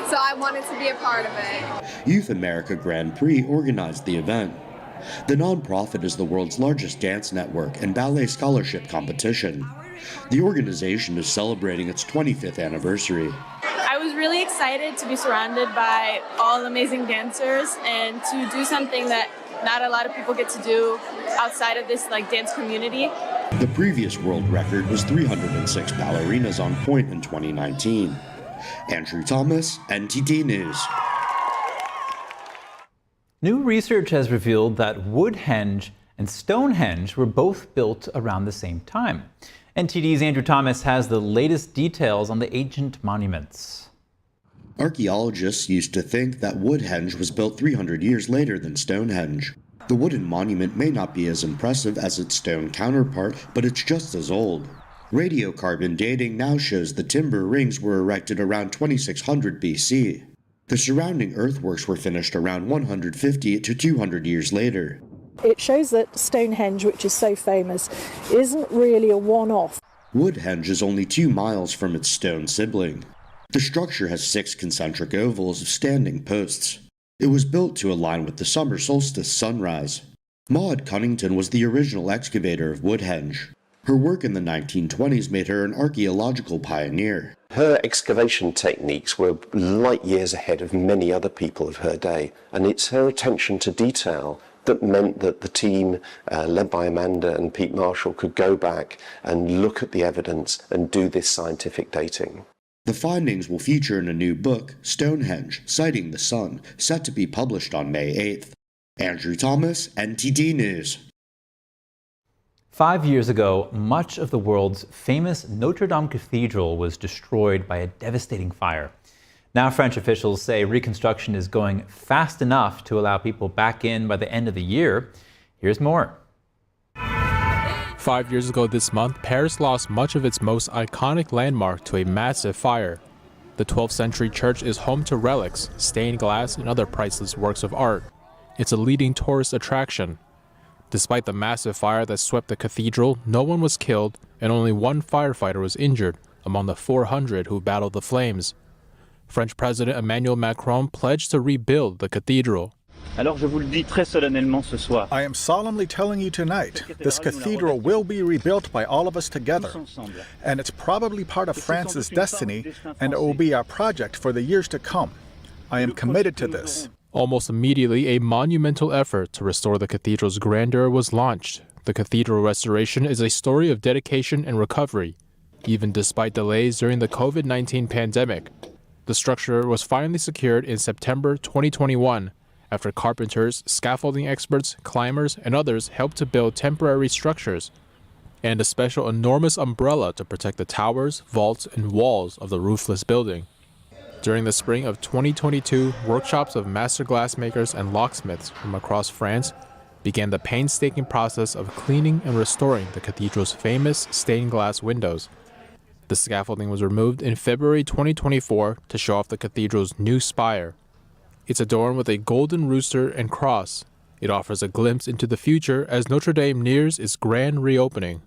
So I wanted to be a part of it. Youth America Grand Prix organized the event. The nonprofit is the world's largest dance network and ballet scholarship competition. The organization is celebrating its 25th anniversary. I was really excited to be surrounded by all amazing dancers and to do something that not a lot of people get to do outside of this dance community. The previous world record was 306 ballerinas on point in 2019. Andrew Thomas, NTD News. New research has revealed that Woodhenge and Stonehenge were both built around the same time. NTD's Andrew Thomas has the latest details on the ancient monuments. Archaeologists used to think that Woodhenge was built 300 years later than Stonehenge. The wooden monument may not be as impressive as its stone counterpart, but it's just as old. Radiocarbon dating now shows the timber rings were erected around 2600 BC. The surrounding earthworks were finished around 150 to 200 years later. It shows that Stonehenge, which is so famous, isn't really a one-off. Woodhenge is only 2 miles from its stone sibling. The structure has 6 concentric ovals of standing posts. It was built to align with the summer solstice sunrise. Maud Cunnington was the original excavator of Woodhenge. Her work in the 1920s made her an archaeological pioneer. Her excavation techniques were light years ahead of many other people of her day, and it's her attention to detail that meant that the team led by Amanda and Pete Marshall could go back and look at the evidence and do this scientific dating. The findings will feature in a new book, Stonehenge, Citing the Sun, set to be published on May 8th. Andrew Thomas, NTD News. 5 years ago, much of the world's famous Notre Dame Cathedral was destroyed by a devastating fire. Now French officials say reconstruction is going fast enough to allow people back in by the end of the year. Here's more. 5 years ago this month, Paris lost much of its most iconic landmark to a massive fire. The 12th century church is home to relics, stained glass, and other priceless works of art. It's a leading tourist attraction. Despite the massive fire that swept the cathedral, no one was killed and only one firefighter was injured among the 400 who battled the flames. French President Emmanuel Macron pledged to rebuild the cathedral. Alors je vous le dis très solennellement ce soir. I am solemnly telling you tonight, this cathedral will be rebuilt by all of us together. And it's probably part of France's destiny, and it will be our project for the years to come. I am committed to this. Almost immediately, a monumental effort to restore the cathedral's grandeur was launched. The cathedral restoration is a story of dedication and recovery, even despite delays during the COVID-19 pandemic. The structure was finally secured in September 2021 after carpenters, scaffolding experts, climbers, and others helped to build temporary structures and a special enormous umbrella to protect the towers, vaults, and walls of the roofless building. During the spring of 2022, workshops of master glassmakers and locksmiths from across France began the painstaking process of cleaning and restoring the cathedral's famous stained glass windows. The scaffolding was removed in February 2024 to show off the cathedral's new spire. It's adorned with a golden rooster and cross. It offers a glimpse into the future as Notre Dame nears its grand reopening.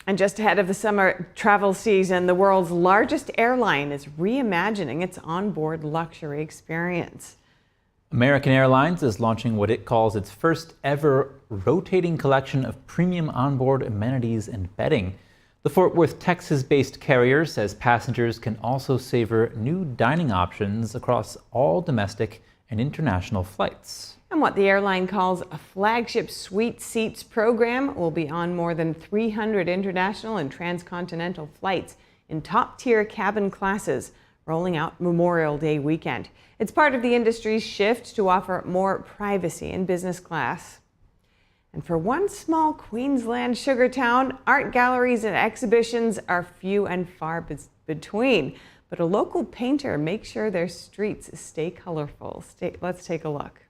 And just ahead of the summer travel season, the world's largest airline is reimagining its onboard luxury experience. American Airlines is launching what it calls its first ever rotating collection of premium onboard amenities and bedding. The Fort Worth, Texas-based carrier says passengers can also savor new dining options across all domestic and international flights. And what the airline calls a flagship Suite Seats program will be on more than 300 international and transcontinental flights in top-tier cabin classes, rolling out Memorial Day weekend. It's part of the industry's shift to offer more privacy in business class. And for one small Queensland sugar town, art galleries and exhibitions are few and far between. But a local painter makes sure their streets stay colorful. Let's take a look.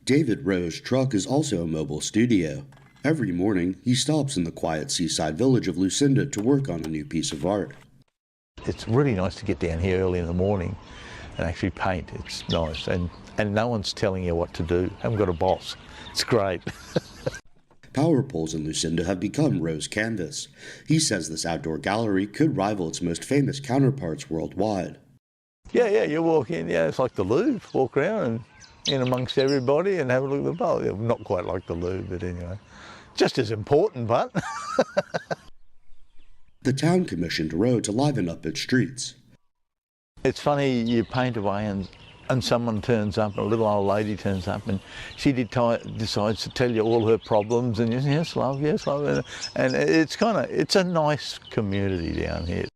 David Rowe's truck is also a mobile studio. Every morning, he stops in the quiet seaside village of Lucinda to work on a new piece of art. It's really nice to get down here early in the morning and actually paint. It's nice, and no one's telling you what to do. I haven't got a boss. It's great. Power poles in Lucinda have become Rowe's canvas. He says this outdoor gallery could rival its most famous counterparts worldwide. Yeah, you walk in, it's like the Louvre. Walk around and in amongst everybody and have a look at the bowl. Yeah, not quite like the Louvre, but anyway. Just as important, but. The town commissioned Rowe to liven up its streets. It's funny, you paint away and someone turns up, a little old lady turns up, and she decides to tell you all her problems, and you say, yes, love, and it's a nice community down here.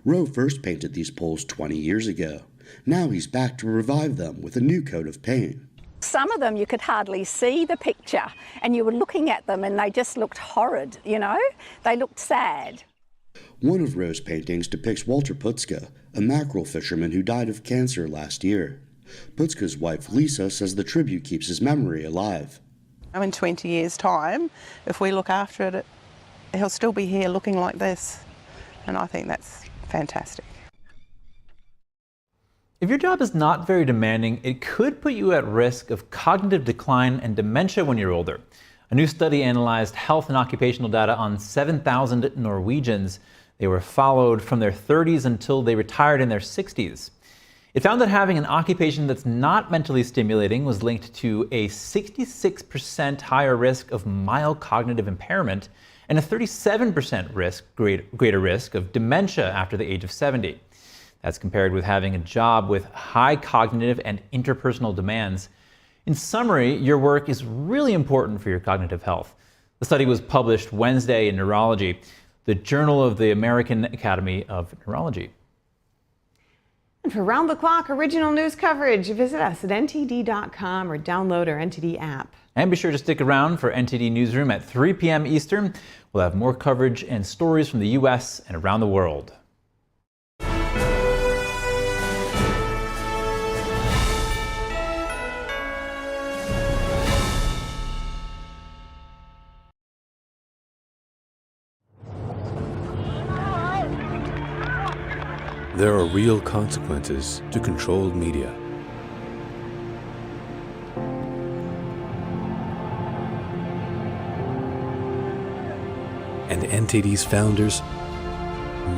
Rowe first painted these poles 20 years ago. Now he's back to revive them with a new coat of paint. Some of them you could hardly see the picture, and you were looking at them and they just looked horrid, They looked sad. One of Rowe's paintings depicts Walter Putzka, a mackerel fisherman who died of cancer last year. Putzka's wife Lisa says the tribute keeps his memory alive. In 20 years' time, if we look after it, he'll still be here looking like this, and I think that's fantastic. If your job is not very demanding, it could put you at risk of cognitive decline and dementia when you're older. A new study analyzed health and occupational data on 7,000 Norwegians. They were followed from their 30s until they retired in their 60s. It found that having an occupation that's not mentally stimulating was linked to a 66% higher risk of mild cognitive impairment and a 37% greater risk of dementia after the age of 70. That's compared with having a job with high cognitive and interpersonal demands. In summary, your work is really important for your cognitive health. The study was published Wednesday in Neurology, the Journal of the American Academy of Neurology. And for round-the-clock original news coverage, visit us at ntd.com or download our NTD app. And be sure to stick around for NTD Newsroom at 3 p.m. Eastern. We'll have more coverage and stories from the U.S. and around the world. There are real consequences to controlled media. And NTD's founders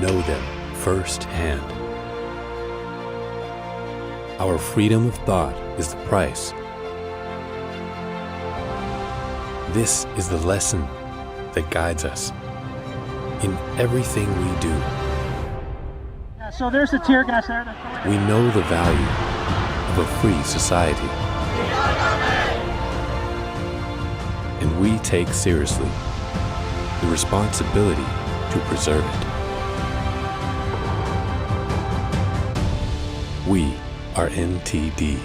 know them firsthand. Our freedom of thought is the price. This is the lesson that guides us in everything we do. So there's the tear gas there. We know the value of a free society. And we take seriously the responsibility to preserve it. We are NTD.